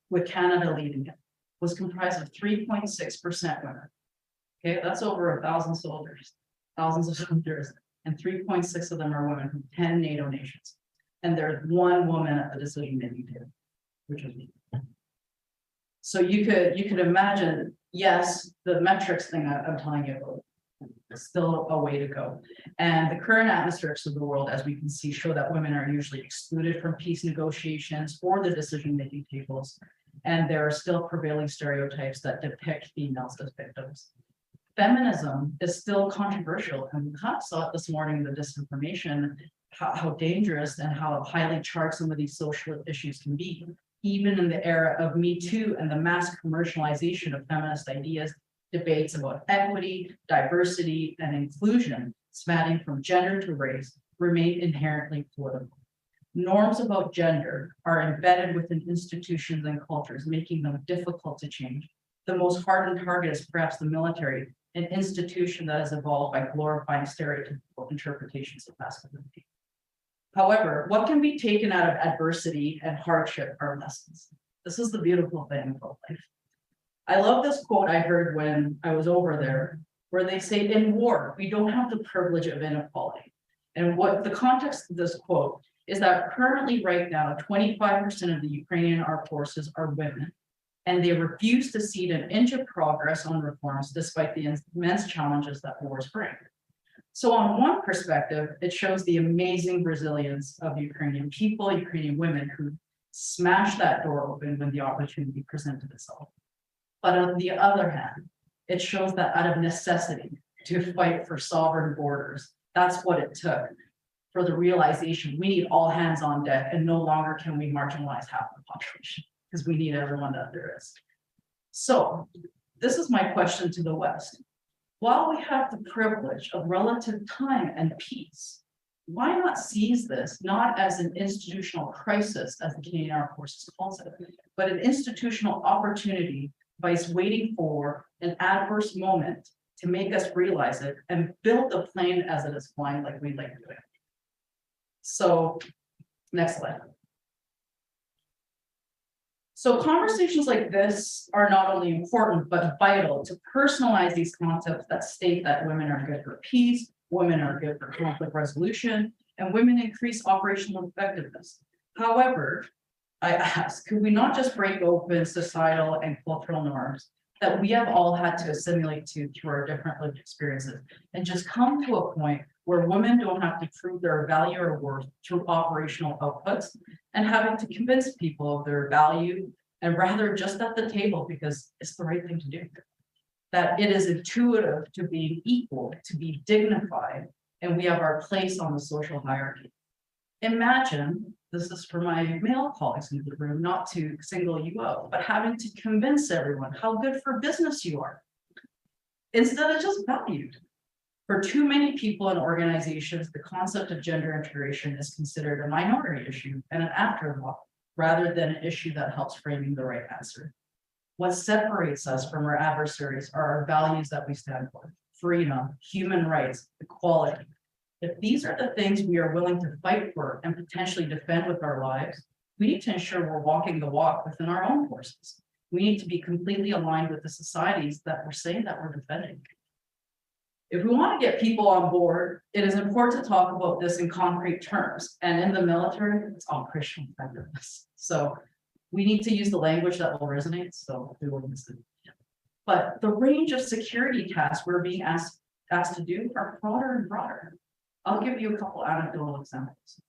with Canada leading it, was comprised of 3.6% women. Okay, that's over 1,000 soldiers, thousands of soldiers, and 3.6 of them are women from 10 NATO nations. And there's one woman at the decision-making table, which is me. So you could imagine, yes, the metrics thing I'm telling you about, is still a way to go. And the current atmospherics of the world, as we can see, show that women are usually excluded from peace negotiations or the decision-making tables. And there are still prevailing stereotypes that depict females as victims. Feminism is still controversial, and we kind of saw it this morning in the disinformation, how dangerous and how highly charged some of these social issues can be. Even in the era of Me Too and the mass commercialization of feminist ideas, debates about equity, diversity, and inclusion, spanning from gender to race, remain inherently political. Norms about gender are embedded within institutions and cultures, making them difficult to change. The most hardened target is perhaps the military, an institution that has evolved by glorifying stereotypical interpretations of masculinity. However, what can be taken out of adversity and hardship are lessons. This is the beautiful thing about life. I love this quote I heard when I was over there, where they say, in war, we don't have the privilege of inequality. And what the context of this quote is that currently right now, 25% of the Ukrainian armed forces are women, and they refuse to cede an inch of progress on reforms despite the immense challenges that wars bring. So on one perspective, it shows the amazing resilience of Ukrainian people, Ukrainian women who smashed that door open when the opportunity presented itself. But on the other hand, it shows that out of necessity to fight for sovereign borders, that's what it took for the realization we need all hands on deck and no longer can we marginalize half the population because we need everyone that there is. So this is my question to the West. While we have the privilege of relative time and peace, why not seize this not as an institutional crisis, as the Canadian Armed Forces calls it, but an institutional opportunity by waiting for an adverse moment to make us realize it and build the plane as it is flying like we like doing. So, next slide. So conversations like this are not only important, but vital to personalize these concepts that state that women are good for peace, women are good for conflict resolution, and women increase operational effectiveness. However, I ask, could we not just break open societal and cultural norms that we have all had to assimilate to through our different lived experiences and just come to a point where women don't have to prove their value or worth through operational outputs and having to convince people of their value and rather just at the table because it's the right thing to do. That it is intuitive to be equal, to be dignified, and we have our place on the social hierarchy. Imagine, this is for my male colleagues in the room, not to single you out, but having to convince everyone how good for business you are, instead of just valued. For too many people and organizations, the concept of gender integration is considered a minority issue and an afterthought, rather than an issue that helps framing the right answer. What separates us from our adversaries are our values that we stand for: freedom, human rights, equality. If these are the things we are willing to fight for and potentially defend with our lives, we need to ensure we're walking the walk within our own forces. We need to be completely aligned with the societies that we're saying that we're defending. If we want to get people on board, it is important to talk about this in concrete terms. And in the military, it's operational effectiveness. So we need to use the language that will resonate. So we will listen. But the range of security tasks we're being asked to do are broader and broader. I'll give you a couple anecdotal examples.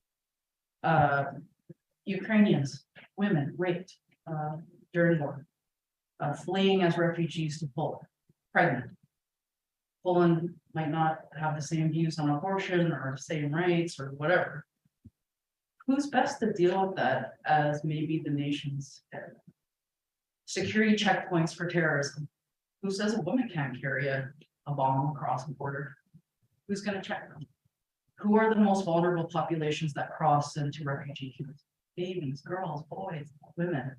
Ukrainians, women raped, during war, fleeing as refugees to Poland, pregnant. Poland might not have the same views on abortion or same rights or whatever. Who's best to deal with that as maybe the nation's head? Security checkpoints for terrorism. Who says a woman can't carry a bomb across the border? Who's going to check them? Who are the most vulnerable populations that cross into refugee camps? Babies, girls, boys, women,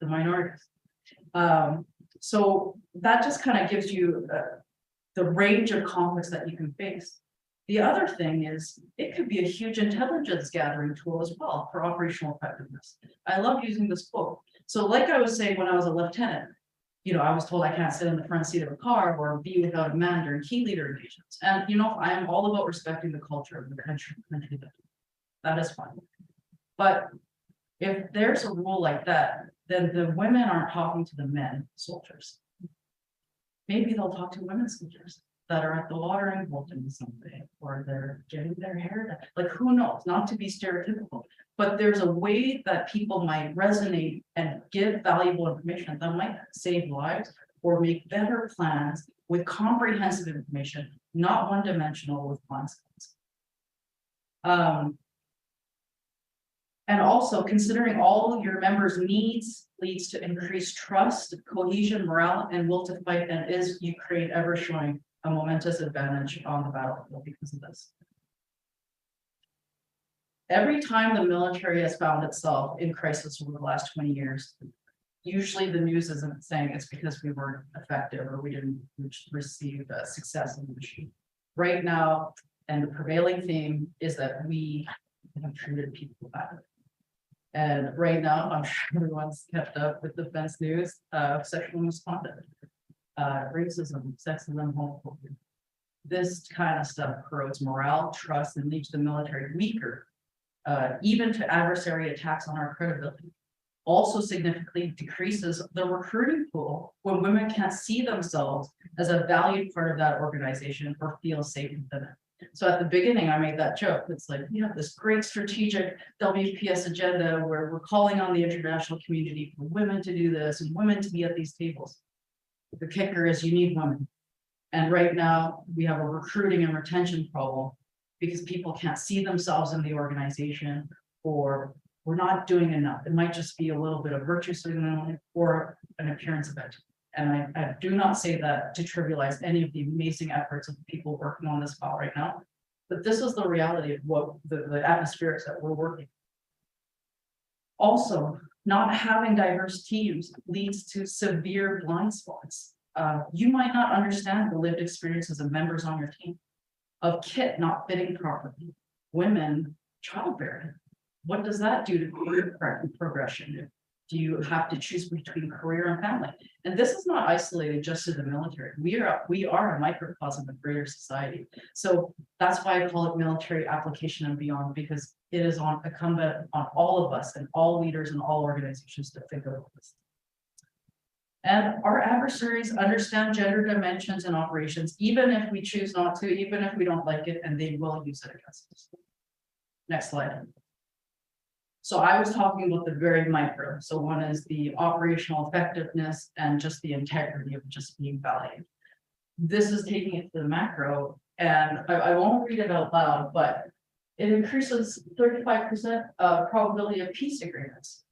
the minorities. So that just kind of gives you the range of conflicts that you can face. The other thing is it could be a huge intelligence gathering tool as well for operational effectiveness. I love using this quote. So like I was saying, when I was a lieutenant, you know, I was told I can't sit in the front seat of a car or be without a man during key leader engagements. And, you know, I am all about respecting the culture of the country. That is fine. But if there's a rule like that, then the women aren't talking to the men soldiers. Maybe they'll talk to women soldiers that are at the watering hole doing something, or they're getting their hair done. Like, who knows? Not to be stereotypical, but there's a way that people might resonate and give valuable information that might save lives or make better plans with comprehensive information, not one-dimensional with plans. And also considering all your members' needs leads to increased trust, cohesion, morale, and will to fight, and is Ukraine ever showing a momentous advantage on the battlefield because of this? Every time the military has found itself in crisis over the last 20 years, usually the news isn't saying it's because we weren't effective or we didn't receive success in the mission. Right now, and the prevailing theme is that we have treated people badly. And right now, I'm sure everyone's kept up with the defense news of sexual misconduct, racism, sexism, homophobia. This kind of stuff corrodes morale, trust, and leaves the military weaker, even to adversary attacks on our credibility. Also significantly decreases the recruiting pool when women can't see themselves as a valued part of that organization or feel safe within it. So at the beginning, I made that joke. It's like, we have this great strategic WPS agenda where we're calling on the international community for women to do this and women to be at these tables. The kicker is you need women. And right now we have a recruiting and retention problem because people can't see themselves in the organization, or we're not doing enough. It might just be a little bit of virtue signaling or an appearance of it. And I do not say that to trivialize any of the amazing efforts of the people working on this file right now, but this is the reality of what the atmospherics that we're working. Also, not having diverse teams leads to severe blind spots. You might not understand the lived experiences of members on your team, of kit not fitting properly, women childbearing. What does that do to career progression? Do you have to choose between career and family? And this is not isolated just to the military. We are a microcosm of greater society. So that's why I call it military application and beyond, because it is incumbent on all of us and all leaders and all organizations to think about this. And our adversaries understand gender dimensions in operations, even if we choose not to, even if we don't like it, and they will use it against us. Next slide. So I was talking about the very micro. So one is the operational effectiveness and just the integrity of just being valued. This is taking it to the macro, and I won't read it out loud, but it increases 35% probability of peace agreements.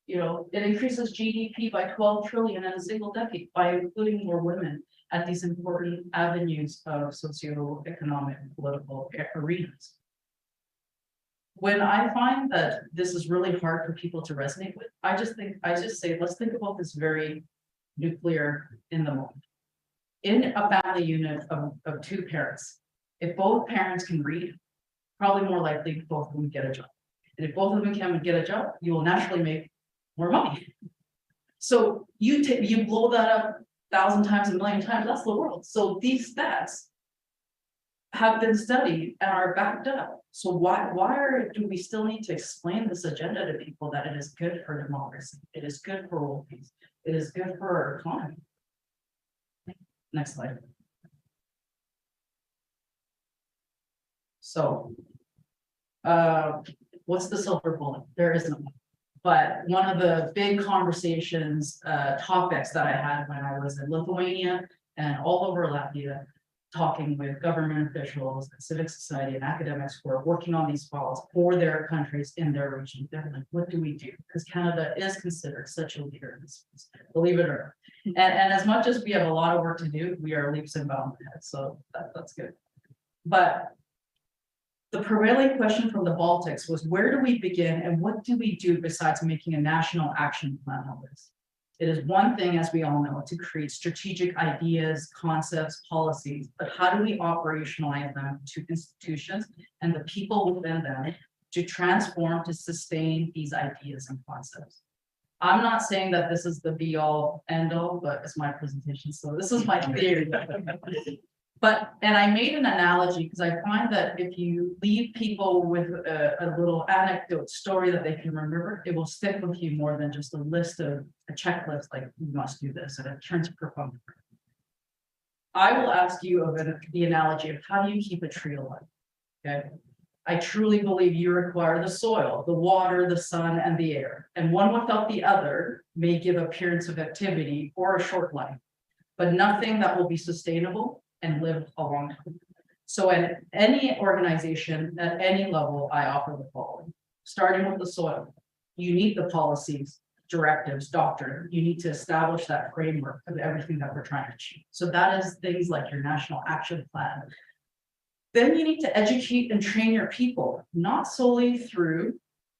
You know, it increases GDP by 12 trillion in a single decade by including more women at these important avenues of socioeconomic and political arenas. When I find that this is really hard for people to resonate with, I just say, let's think about this very nuclear in the moment. In a family unit of two parents, if both parents can read, probably more likely both of them get a job. And if both of them can get a job, you will naturally make more money. So you blow that up 1,000 times, a million times, that's the world. So these stats have been studied and are backed up. So why do we still need to explain this agenda to people that it is good for democracy? It is good for world peace. It is good for our economy. Next slide. So, what's the silver bullet? There is no one. But one of the big conversations, topics that I had when I was in Lithuania and all over Latvia, talking with government officials, and civic society and academics who are working on these files for their countries in their region. They're like, what do we do? Because Canada is considered such a leader in this space, believe it or not. And as much as we have a lot of work to do, we are leaps and bounds ahead. So that's good. But the prevailing question from the Baltics was, where do we begin and what do we do besides making a national action plan on this? It is one thing, as we all know, to create strategic ideas, concepts, policies, but how do we operationalize them to institutions and the people within them to transform, to sustain these ideas and concepts? I'm not saying that this is the be all end all, but it's my presentation, so this is my theory. But, and I made an analogy because I find that if you leave people with a little anecdote story that they can remember, it will stick with you more than just a list of a checklist, like you must do this, and it turns profound. I will ask you of the analogy of how do you keep a tree alive? Okay. I truly believe you require the soil, the water, the sun, and the air. And one without the other may give appearance of activity or a short life, but nothing that will be sustainable and live a long time. So at any organization, at any level, I offer the following. Starting with the soil, you need the policies, directives, doctrine. You need to establish that framework of everything that we're trying to achieve. So that is things like your national action plan. Then you need to educate and train your people, not solely through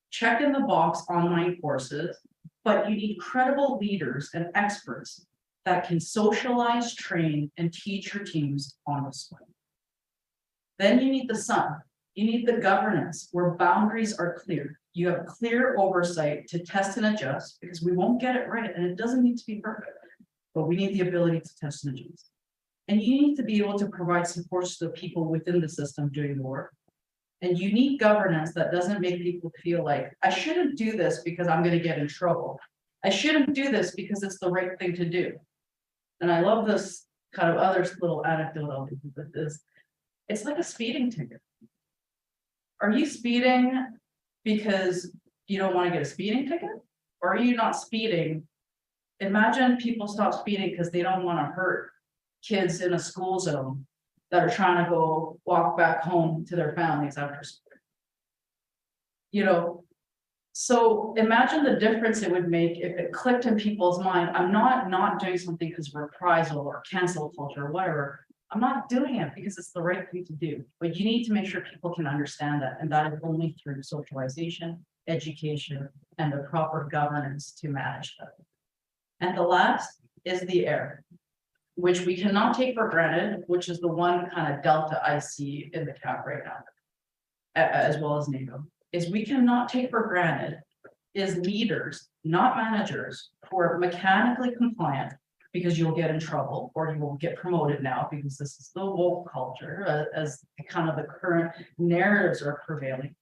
check in the box online courses, but you need credible leaders and experts that can socialize, train, and teach your teams on the spot. Then you need the sun. You need the governance where boundaries are clear. You have clear oversight to test and adjust because we won't get it right and it doesn't need to be perfect, but we need the ability to test and adjust. And you need to be able to provide support to the people within the system doing the work. And you need governance that doesn't make people feel like, I shouldn't do this because I'm going to get in trouble. I shouldn't do this because it's the right thing to do. And I love this kind of other little anecdote I'll do with this. It's like a speeding ticket. Are you speeding because you don't want to get a speeding ticket? Or are you not speeding? Imagine people stop speeding because they don't want to hurt kids in a school zone that are trying to go walk back home to their families after school. You know, so imagine the difference it would make if it clicked in people's mind. I'm not doing something because of reprisal or cancel culture or whatever. I'm not doing it because it's the right thing to do. But you need to make sure people can understand that. And that is only through socialization, education, and the proper governance to manage that. And the last is the air, which we cannot take for granted, which is the one kind of delta I see in the CAP right now, as well as NATO. Is we cannot take for granted is leaders, not managers, who are mechanically compliant because you'll get in trouble or you will get promoted now because this is the woke culture as kind of the current narratives are prevailing.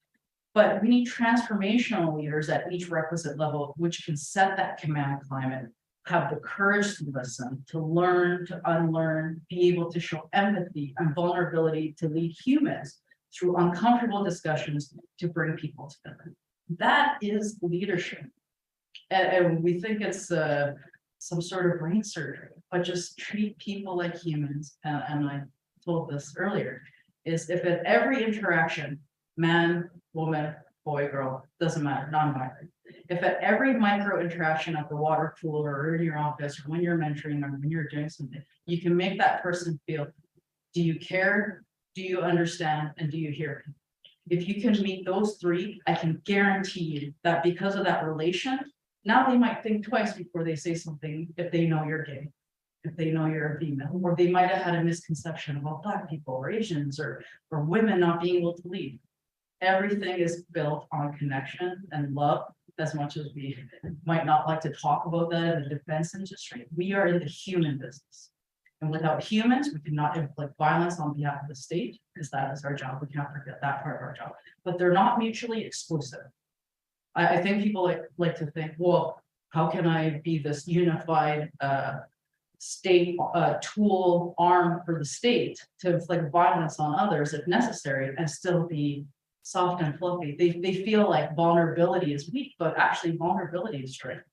But we need transformational leaders at each requisite level, which can set that command climate, have the courage to listen, to learn, to unlearn, be able to show empathy and vulnerability to lead humans through uncomfortable discussions to bring people together. That is leadership. And we think it's some sort of brain surgery, but just treat people like humans. And I told this earlier, is if at every interaction, man, woman, boy, girl, doesn't matter, non-binary. If at every micro interaction at the water cooler or in your office or when you're mentoring or when you're doing something, you can make that person feel, do you care? Do you understand? And do you hear me? If you can meet those three, I can guarantee you that because of that relation, now they might think twice before they say something if they know you're gay, if they know you're a female, or they might have had a misconception about Black people or Asians or women not being able to lead. Everything is built on connection and love, as much as we might not like to talk about that in the defense industry. We are in the human business. And without humans, we cannot inflict violence on behalf of the state, because that is our job. We can't forget that part of our job. But they're not mutually exclusive. I think people like to think, well, how can I be this unified state tool arm for the state to inflict violence on others if necessary and still be soft and fluffy. They feel like vulnerability is weak, but actually vulnerability is strength.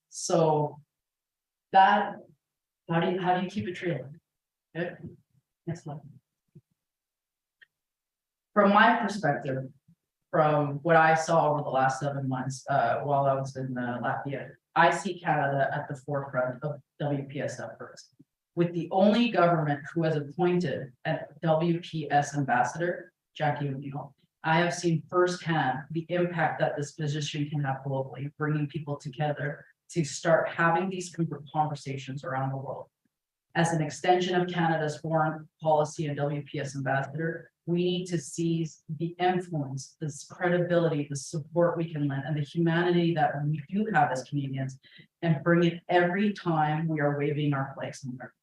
So that, how do you keep it trailing? Okay. Next slide. From my perspective, from what I saw over the last 7 months, while I was in Latvia, I see Canada at the forefront of WPS efforts. With the only government who has appointed a WPS ambassador, Jackie O'Neill, I have seen firsthand the impact that this position can have globally, bringing people together to start having these conversations around the world. As an extension of Canada's foreign policy and WPS ambassador, we need to seize the influence, this credibility, the support we can lend, and the humanity that we do have as Canadians, and bring it every time we are waving our flag somewhere.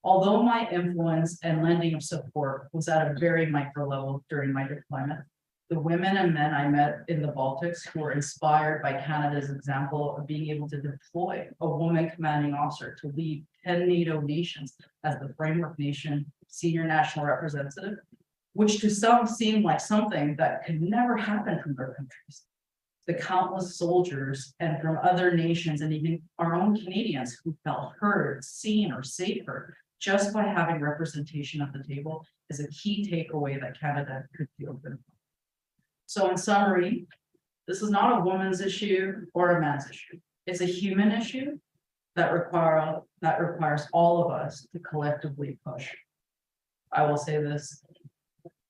Although my influence and lending of support was at a very micro level during my deployment, the women and men I met in the Baltics who were inspired by Canada's example of being able to deploy a woman commanding officer to lead 10 NATO nations as the framework nation senior national representative, which to some seemed like something that could never happen from their countries. The countless soldiers and from other nations and even our own Canadians who felt heard, seen, or safer just by having representation at the table is a key takeaway that Canada could feel good. So in summary, this is not a woman's issue or a man's issue. It's a human issue that requires all of us to collectively push. I will say this,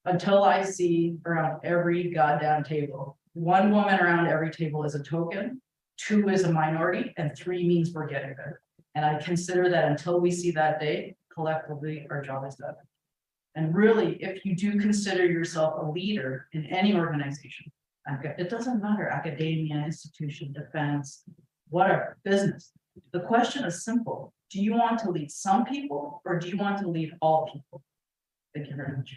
until I see around every goddamn table, 1 woman around every table is a token, 2 is a minority, and 3 means we're getting there. And I consider that until we see that day, collectively, our job is done. And really, if you do consider yourself a leader in any organization, it doesn't matter, academia, institution, defense, whatever, business. The question is simple. Do you want to lead some people or do you want to lead all people? Thank you very much.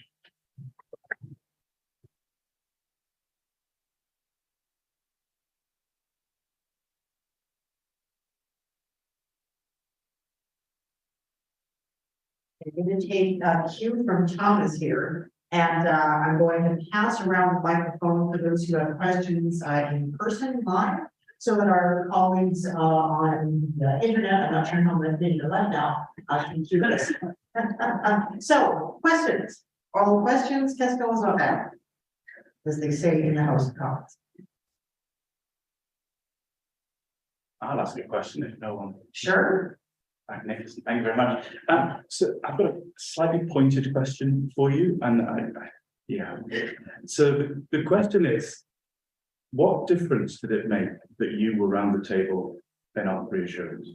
I'm going to take a cue from Thomas here, and I'm going to pass around the microphone for those who have questions in person live, so that our colleagues on the internet, I'm not sure how many video left now, can hear this. So, questions? All questions? Qu'est-ce qu'on va faire? As they say in the House of Commons. I'll ask you a question if no one. Sure. Magnificent, thank you very much. So I've got a slightly pointed question for you, and so the question is, what difference did it make that you were around the table in our reassurance?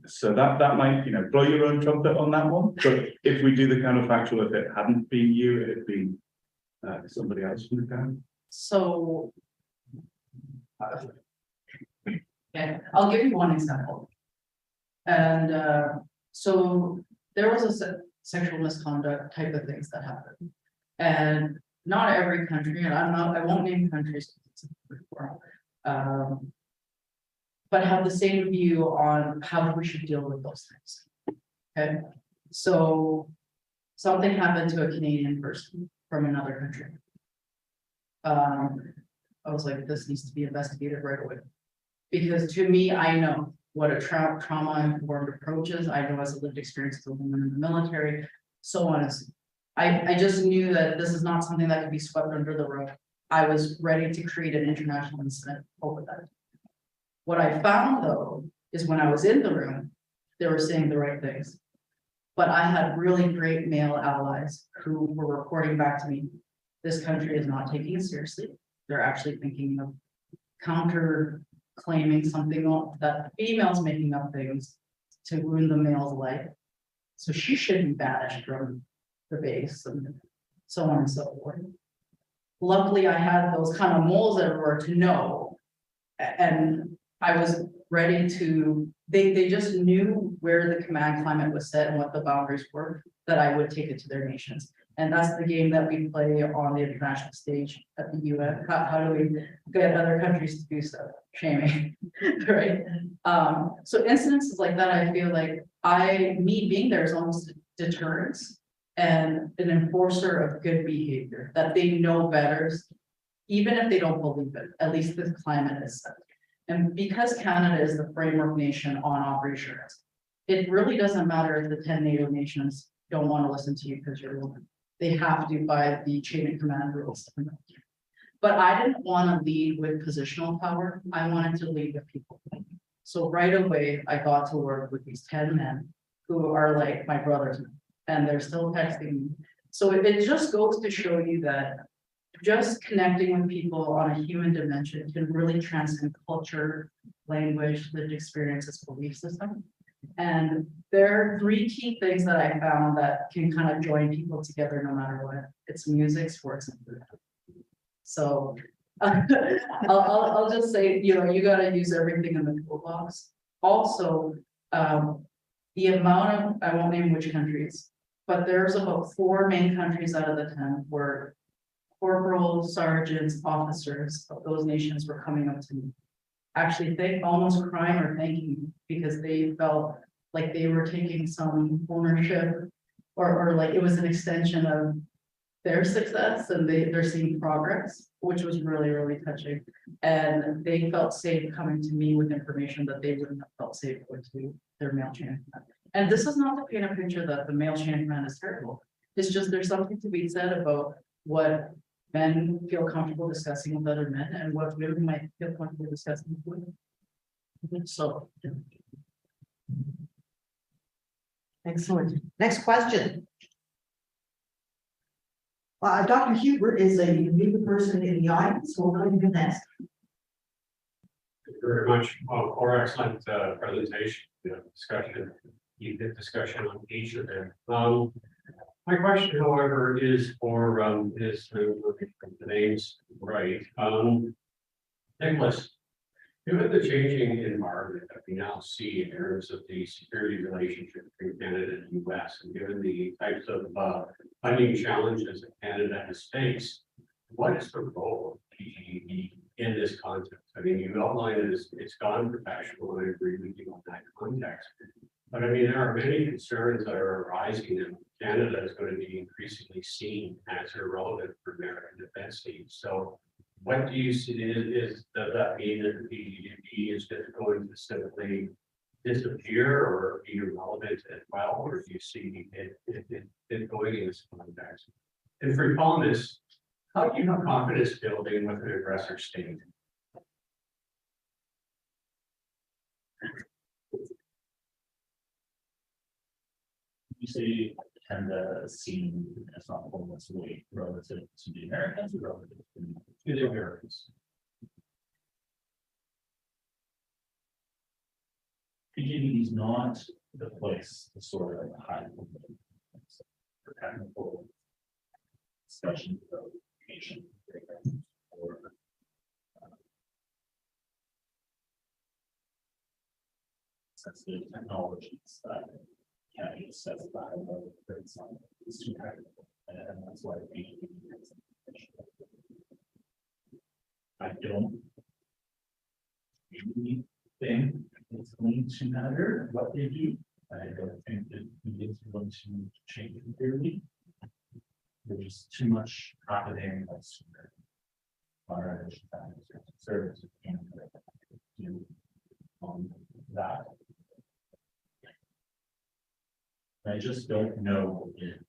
So that might, blow your own trumpet on that one, but if we do the counterfactual, if it hadn't been you, it had been somebody else from the camp. So yeah, I'll give you one example. And so there was a sexual misconduct type of things that happened, and not every country, and I won't name countries, but have the same view on how we should deal with those things. Okay, so something happened to a Canadian person from another country. I was like, this needs to be investigated right away, because to me, I know what a trauma-informed approach is. I know as a lived experience as a woman in the military, so on. I just knew that this is not something that could be swept under the rug. I was ready to create an international incident over that. What I found though, is when I was in the room, they were saying the right things. But I had really great male allies who were reporting back to me, this country is not taking it seriously. They're actually thinking of counter claiming something that the female's making up things to ruin the male's life. So she should be banished from the base and so on and so forth. Luckily, I had those kind of moles everywhere to know. And I was ready to, they just knew where the command climate was set and what the boundaries were, that I would take it to their nations. And that's the game that we play on the international stage at the UN. How do we get other countries to do stuff? Shaming, right? So incidences like that, I feel like me being there is almost a deterrence. and an enforcer of good behavior, that they know better, even if they don't believe it, at least the climate is set. And because Canada is the framework nation on operations, it really doesn't matter if the 10 NATO nations don't want to listen to you because you're a woman. They have to by the chain of command rules. But I didn't want to lead with positional power. I wanted to lead with people. So right away, I got to work with these 10 men who are like my brothers, and they're still texting me. So it just goes to show you that just connecting with people on a human dimension can really transcend culture, language, lived experiences, belief system. And there are 3 key things that I found that can kind of join people together no matter what. It's music, sports, and food. So I'll just say, you know, you got to use everything in the toolbox. Also, the amount of, I won't name which countries, but there's about 4 main countries out of the 10 where corporals, sergeants, officers of those nations were coming up to me. Actually, almost crying or thanking me because they felt like they were taking some ownership or like it was an extension of their success and they're seeing progress, which was really, really touching. And they felt safe coming to me with information that they wouldn't have felt safe going to their male chain of command. And this is not to paint a picture that the male chain of command is terrible. It's just there's something to be said about what men feel comfortable discussing with other men and what women might feel comfortable discussing with women. So. Excellent. Next question. Dr. Hubert is a new person in the audience, so we're going to do next. Thank you very much. Well, for excellent presentation, discussion, deep discussion on each of them. My question, however, is for the names right. Nicholas, given the changing environment that we now see in terms of the security relationship between Canada and the US, and given the types of funding challenges that Canada has faced, what is the role of PGE in this context? I mean, you outlined it's gone professional, and I agree with you on that context. But I mean, there are many concerns that are arising, and Canada is going to be increasingly seen as irrelevant for American defense needs. So what do you see does that mean that the PGE is just going to simply disappear or be irrelevant as well, or do you see it going in this context? And for economists, how do you have confidence building with an aggressor state? You say Canada seen as not homeless weight relative to the Americans or relative to the Americans? PGE is not the place to sort of hide for technical discussion about patient or sensitive technologies that can't be specified about it's too technical, and that's why PGE is I don't really think it's going to matter what they do. I don't think that it's going to change clearly. There's just too much happening that's our service and do on that. I just don't know if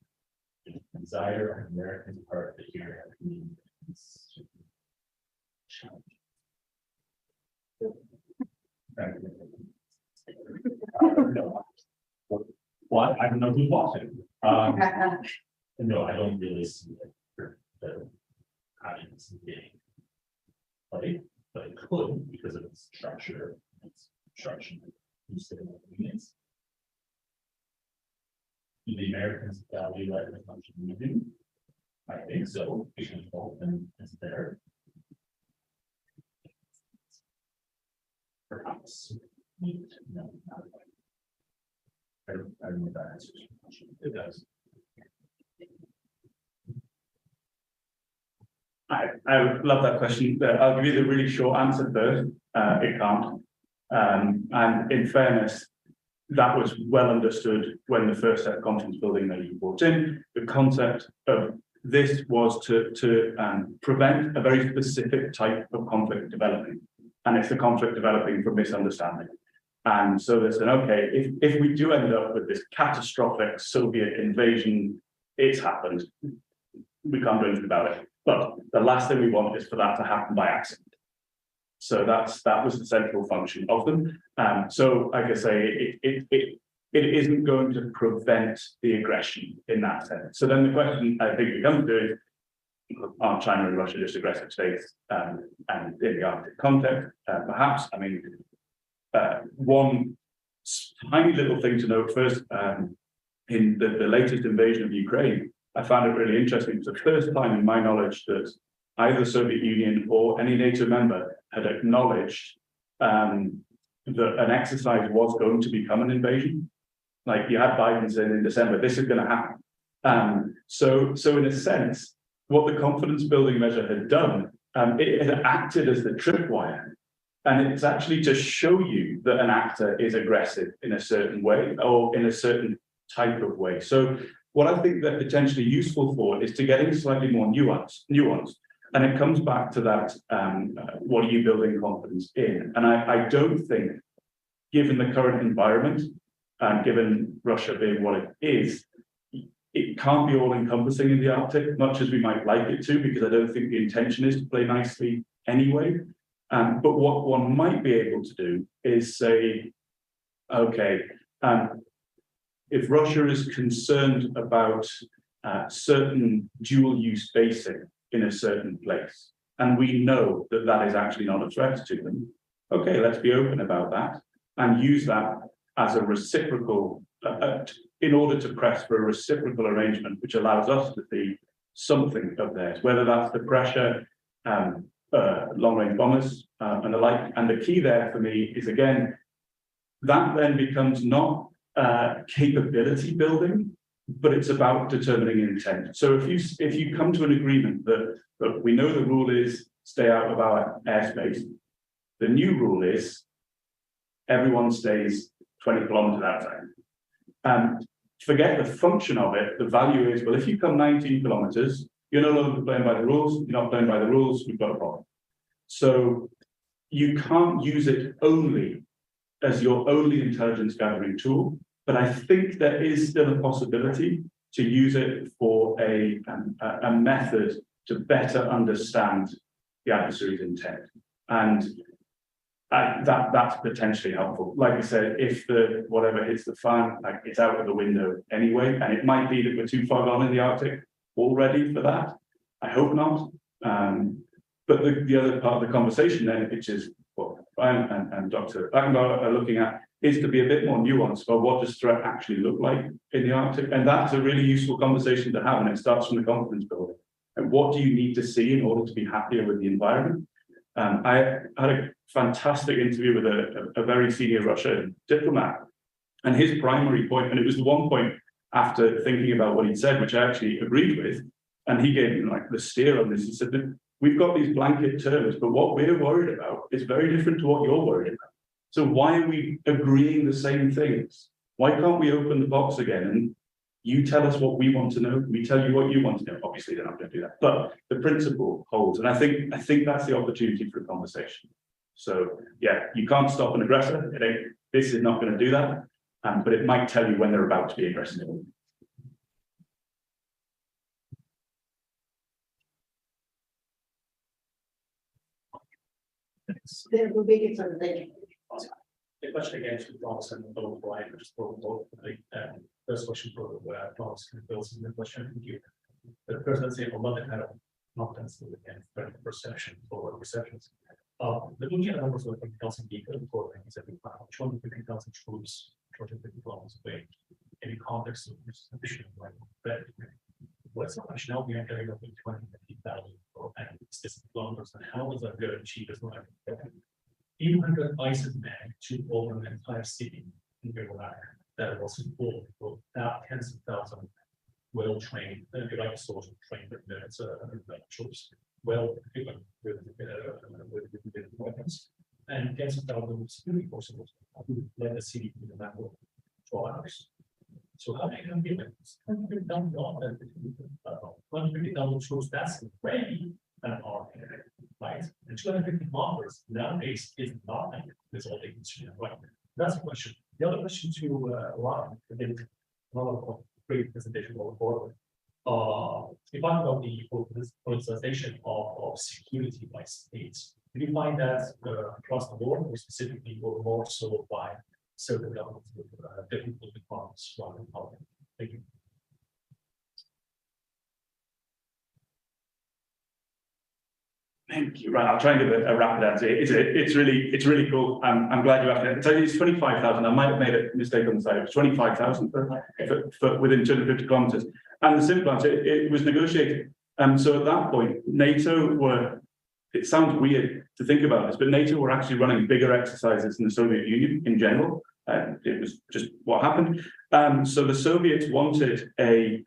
the desire on American part that you're having is challenging. What? I don't know who's watching. No, I don't really see the audience getting play, but it could because of its structure, its construction, units. Do the Americans value that as much as we do? I think so, because Bolton is there. Perhaps. No, not I don't know if that answers your question. It does. I love that question. I'll give you the really short answer first. It can't. And in fairness, that was well understood when the first set of confidence building measures were brought in. The concept of this was to prevent a very specific type of conflict developing. And it's the conflict developing from misunderstanding. And so they said, okay, if we do end up with this catastrophic Soviet invasion, it's happened. We can't do anything about it. But the last thing we want is for that to happen by accident. So that was the central function of them. So like I say, it isn't going to prevent the aggression in that sense. So then the question I think we come to is, aren't China and Russia just aggressive states? And in the Arctic context, perhaps, I mean, one tiny little thing to note first, in the latest invasion of Ukraine, I found it really interesting. It's the first time in my knowledge that either the Soviet Union or any NATO member had acknowledged that an exercise was going to become an invasion. Like you had Biden saying in December, this is going to happen. So in a sense, what the confidence building measure had done, it had acted as the tripwire. And it's actually to show you that an actor is aggressive in a certain way or in a certain type of way. So what I think they're potentially useful for is to getting slightly more nuanced. And it comes back to that, what are you building confidence in? And I don't think, given the current environment, and given Russia being what it is, it can't be all encompassing in the Arctic, much as we might like it to, because I don't think the intention is to play nicely anyway. But what one might be able to do is say, okay, if Russia is concerned about certain dual use basing in a certain place, and we know that that is actually not a threat to them, okay, let's be open about that and use that as a reciprocal, in order to press for a reciprocal arrangement, which allows us to see something of theirs, whether that's the pressure, long-range bombers and the like. And the key there for me is, again, that then becomes not capability building, but it's about determining intent. So if you come to an agreement that, look, we know the rule is stay out of our airspace, the new rule is everyone stays 20 kilometers outside. Forget the function of it. The value is, well, if you come 19 kilometers, you're no longer playing by the rules. You're not playing by the rules. We've got a problem. So you can't use it only as your only intelligence gathering tool. But I think there is still a possibility to use it for a method to better understand the adversary's intent. And that's potentially helpful. Like I said, if the whatever hits the fan, like it's out of the window anyway, and it might be that we're too far gone in the Arctic already for that. I hope not. But the other part of the conversation then, which is what Brian and Dr. Ackenbauer are looking at, is to be a bit more nuanced about what does threat actually look like in the Arctic. And that's a really useful conversation to have, and it starts from the confidence building. And what do you need to see in order to be happier with the environment? I had a fantastic interview with a very senior Russian diplomat, and his primary point, and it was the one point after thinking about what he'd said, which I actually agreed with, and he gave me like the steer on this. He said that we've got these blanket terms, but what we're worried about is very different to what you're worried about. So why are we agreeing the same things? Why can't we open the box again and you tell us what we want to know, we tell you what you want to know? Obviously, they're not going to do that, but the principle holds. And I think that's the opportunity for a conversation. So yeah, you can't stop an aggressor. This is not going to do that, but it might tell you when they're about to be aggressive. The question again to Thomas and Brian, just for both. First question for Thomas and Bill, and the question for you. The first, let's say, a lot of kind of confidence and perception or perceptions. Looking at numbers of 50,000 people for 250,000 troops, 250 kilometers away, in the context of this mission, like what's the rationale behind getting up to 250,000 and distant kilometers, and how is that going to achieve as well? 800 ISIS men took over an entire city in Iraq that was full of tens of thousands well-trained, like soldiers trained troops, well equipped with weapons, and tens of thousands of security forces who led the city to the battle. $4. So how many can be like $150 shows that's way an ordinary, right? And 250 kilometers nowadays is nothing. That's all they consider, right? That's a question. The other question to Ron, I did a lot of great presentation going forward. If I talk about the politicization of security by states, do you find that across the board, or specifically, or more so by certain governments with different political departments rather than public? Thank you. Thank you. Right, I'll try and give a rapid answer. It's really cool. I'm glad you asked it. So it's 25,000. I might have made a mistake on the side. It was 25,000 for within 250 kilometers. And the simple answer, it was negotiated. So at that point, NATO were. It sounds weird to think about this, but NATO were actually running bigger exercises than the Soviet Union in general. It was just what happened. So the Soviets wanted a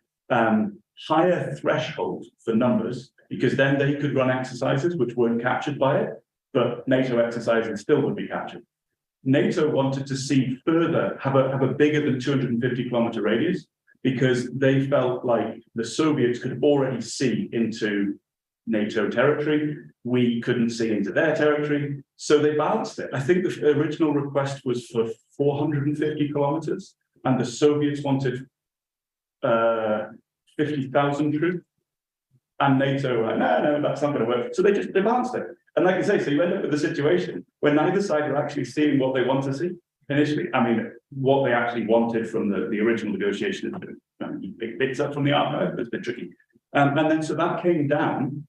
higher threshold for numbers, because then they could run exercises which weren't captured by it, but NATO exercises still would be captured. NATO wanted to see further, have a bigger than 250 kilometer radius, because they felt like the Soviets could already see into NATO territory. We couldn't see into their territory. So they balanced it. I think the original request was for 450 kilometers, and the Soviets wanted 50,000 troops. And NATO were like, no, that's not going to work. So they balanced it. And like I say, so you end up with a situation where neither side are actually seeing what they want to see initially. I mean, what they actually wanted from the original negotiation, you pick bits up from the archive, but it's a bit tricky. And then so that came down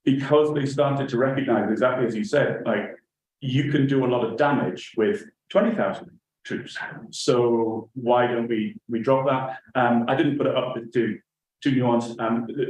because they started to recognize, exactly as you said, like you can do a lot of damage with 20,000 troops. So why don't we drop that? I didn't put it up too nuanced.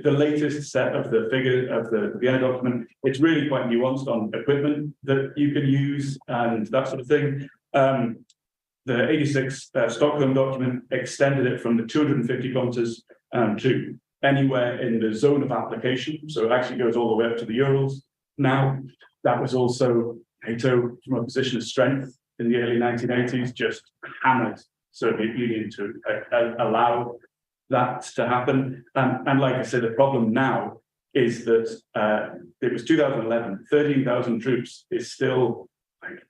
The latest set of the figure of the Vienna document, it's really quite nuanced on equipment that you can use and that sort of thing. The 86 Stockholm document extended it from the 250 kilometers to anywhere in the zone of application. So it actually goes all the way up to the Urals. Now, that was also NATO, from a position of strength in the early 1980s, just hammered Soviet Union to allow that to happen. And like I said, the problem now is that it was 2011, 13,000 troops is still,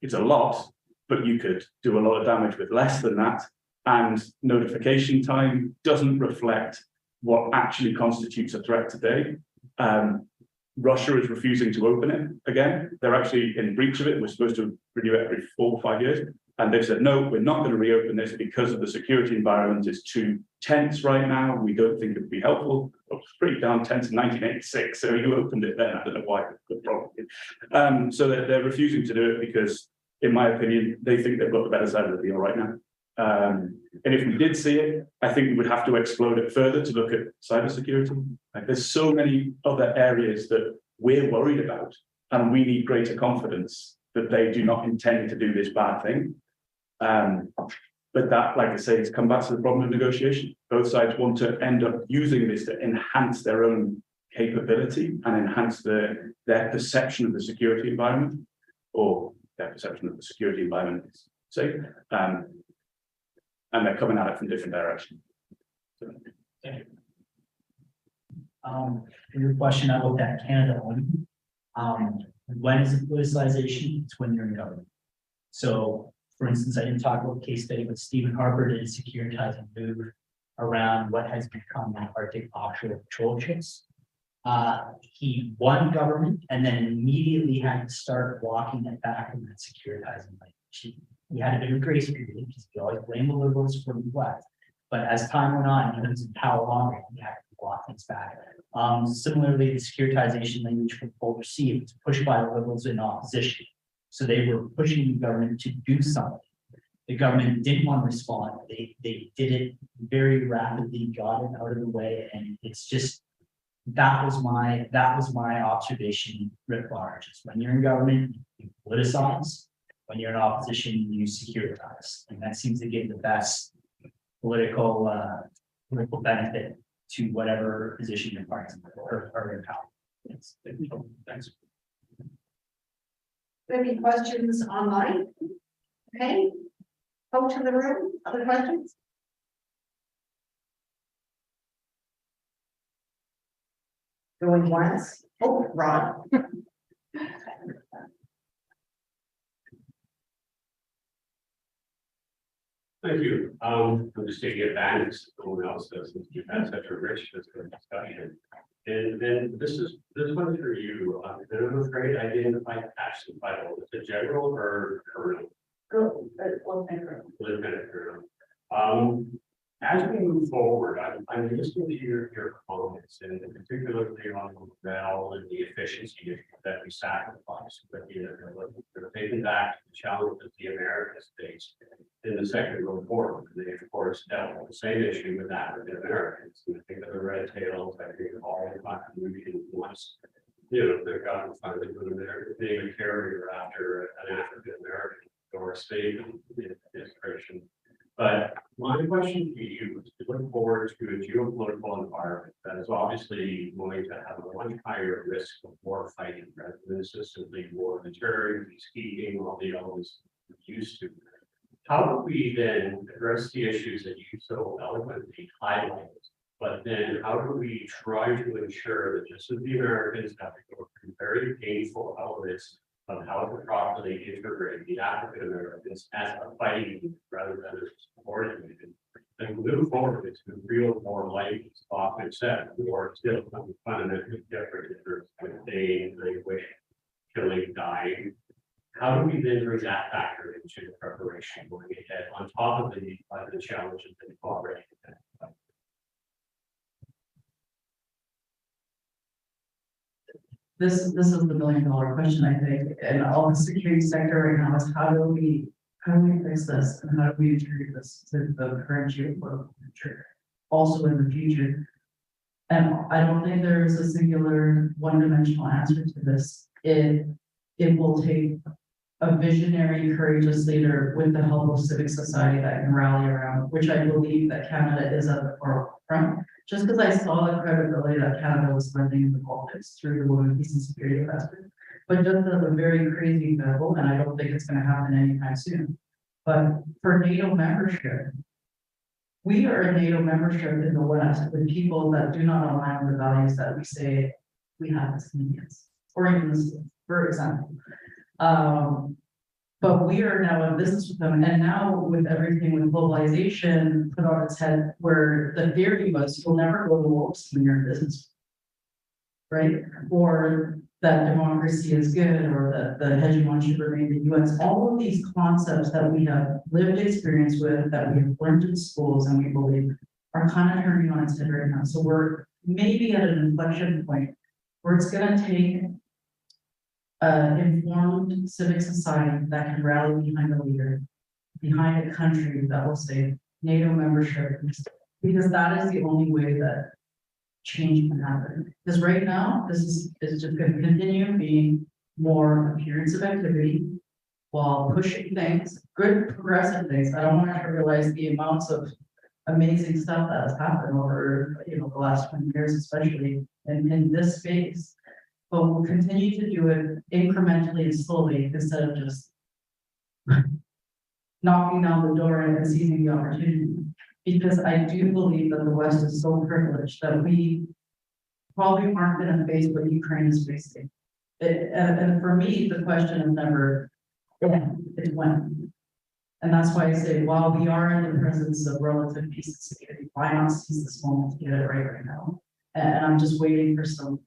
it's a lot, but you could do a lot of damage with less than that. And notification time doesn't reflect what actually constitutes a threat today. Russia is refusing to open it again. They're actually in breach of it. We're supposed to renew it every 4 or 5 years. And they've said, no, we're not going to reopen this because of the security environment is too tense right now. We don't think it would be helpful. It was pretty darn tense in 1986. So you opened it then. I don't know why, but probably. So they're refusing to do it because, in my opinion, they think they've got the better side of the deal right now. And if we did see it, I think we would have to explode it further to look at cybersecurity. Like, there's so many other areas that we're worried about, and we need greater confidence that they do not intend to do this bad thing. But that, like I say, it's come back to the problem of negotiation. Both sides want to end up using this to enhance their own capability and enhance their perception of the security environment, or their perception of the security environment is safe. And they're coming at it from different directions. So, thank you. For your question, I looked at Canada only. When is it politicization? It's when you're in government. So, for instance, I didn't talk about the case study, but Stephen Harper did a securitizing move around what has become the Arctic offshore patrol ships. He won government and then immediately had to start walking it back in that securitizing language. He had a bit of grace period because we always blame the Liberals for neglect. But as time went on, he was in power longer, he had to walk things back. Similarly, the securitization language for the Polar Sea was pushed by the Liberals in opposition. So they were pushing the government to do something. The government didn't want to respond. They did it very rapidly, got it out of the way, and it's just that was my observation writ large. Is when you're in government, you politicize. When you're in opposition, you securitize, and that seems to give the best political benefit to whatever position your parties are in power. Yes. Thanks. Any questions online? Okay. Folks in the room, other questions? Going once. Oh, Ron. Thank you. I'm just taking advantage of someone else does, since you've had such a rich discussion. And then this one for you. And I'm afraid I didn't quite catch the title. Is it general or kernel? Lieutenant Colonel. As we move forward, I'm listening to your comments, and particularly on the morale and the efficiency issue that we sacrifice. But they're taking back the challenge that the Americans faced in the Second World War. They, of course, dealt with the same issue with African Americans. And I think of the Red Tails, I think of all the time once, they've gotten finally put in there, being a carrier after an African American or a state is Christian. But my question to you is to look forward to a geopolitical environment that is obviously going to have a much higher risk of war fighting rather than simply war deterrent, peacekeeping, all the elements we're used to. How do we then address the issues that you so eloquently highlighted? But then how do we try to ensure that just as the Americans have to go through very painful elements of how to properly integrate the African Americans as a fighting unit rather than as supporting unit, and move forward into real war like it's often said, or still fundamentally different in terms of pain, language, killing, dying. How do we then bring that factor into the preparation going ahead on top of the challenges that we've already identified? This is the $1 million question, I think, and all the security sector right now is how do we fix this and how do we integrate this to the current geopolitical future, also in the future. And I don't think there is a singular one-dimensional answer to this. It will take a visionary, courageous leader with the help of civic society that can rally around, which I believe that Canada is at the forefront. Just because I saw the credibility that Canada was lending in the Baltics through the Women, Peace and Security Investment, but just at a very crazy level, and I don't think it's going to happen anytime soon. But for NATO membership, we are a NATO membership in the West with people that do not align with the values that we say we have as Canadians, or even the States, for example. But we are now in business with them, and now with everything with globalization put on its head, where the theory was you'll never go to wolves when you're in business, right? Or that democracy is good, or that the hegemon should remain the US. All of these concepts that we have lived experience with, that we have learned in schools, and we believe are kind of turning on its head right now. So we're maybe at an inflection point where it's going to take informed civic society that can rally behind a leader, behind a country that will say NATO membership, because that is the only way that change can happen. Because right now, this is just going to continue being more appearance of activity while pushing things, good progressive things. I don't want to realize the amounts of amazing stuff that has happened over the last 20 years, especially in this space. But we'll continue to do it incrementally and slowly instead of just knocking down the door and seizing the opportunity. Because I do believe that the West is so privileged that we probably aren't going to face what Ukraine is facing. And for me, the question is never if, it's when. And that's why I say, while we are in the presence of relative peace and security, why not seize this moment to get it right now? And I'm just waiting for some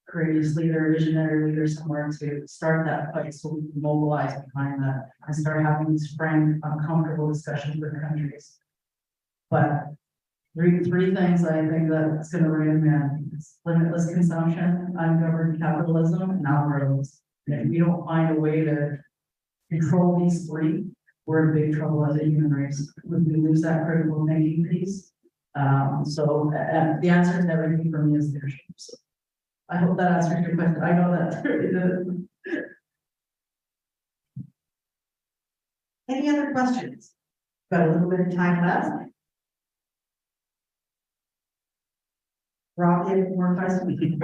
courageous leader, visionary leader somewhere to start that fight so we can mobilize behind that and start having these frank, uncomfortable discussions with countries. But three things I think that it's going to bring in is limitless consumption, ungoverned capitalism, and algorithms. And if we don't find a way to control these three, we're in big trouble as a human race. When we lose that critical thinking piece. So the answer to everything for me is leadership. So I hope that answers your question. I know that. Any other questions? Got a little bit of time left. Rob, you have more questions?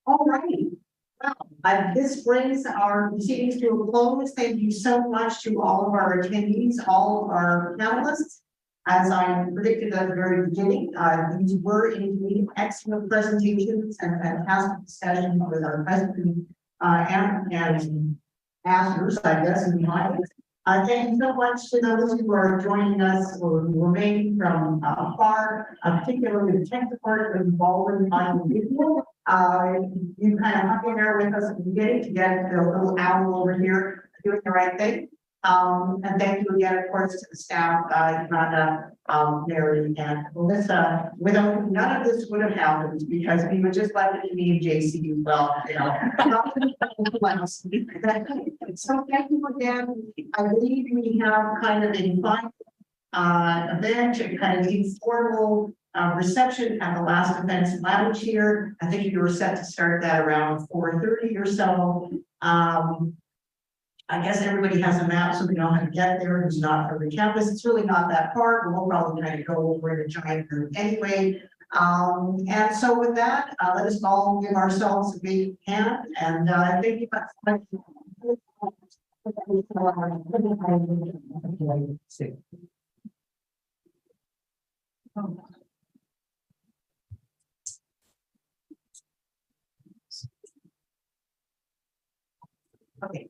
All righty. This brings our proceedings to a close. Thank you so much to all of our attendees, all of our panelists. As I predicted at the very beginning, these were indeed excellent presentations and fantastic discussions with our president and answers, I guess, in behind us. Thank you so much to those who are joining us or who remain from afar, particularly the tech department involved in the video. You kind of hung in there with us at the beginning to get the little owl over here doing the right thing. And thank you again, of course, to the staff, Yolanda, Mary, and Melissa. Without none of this would have happened because we would just like it to be in JC. Well, you know. So thank you again. I believe we have kind of a final event, a kind of informal reception at the last events lounge here. I think you were set to start that around 4:30 or so. I guess everybody has a map, so they know how to get there. Who's not from the campus. It's really not that far, but we'll probably kind of go over in a giant group anyway. And so with that, let us all give ourselves a big hand and thank you much. Okay.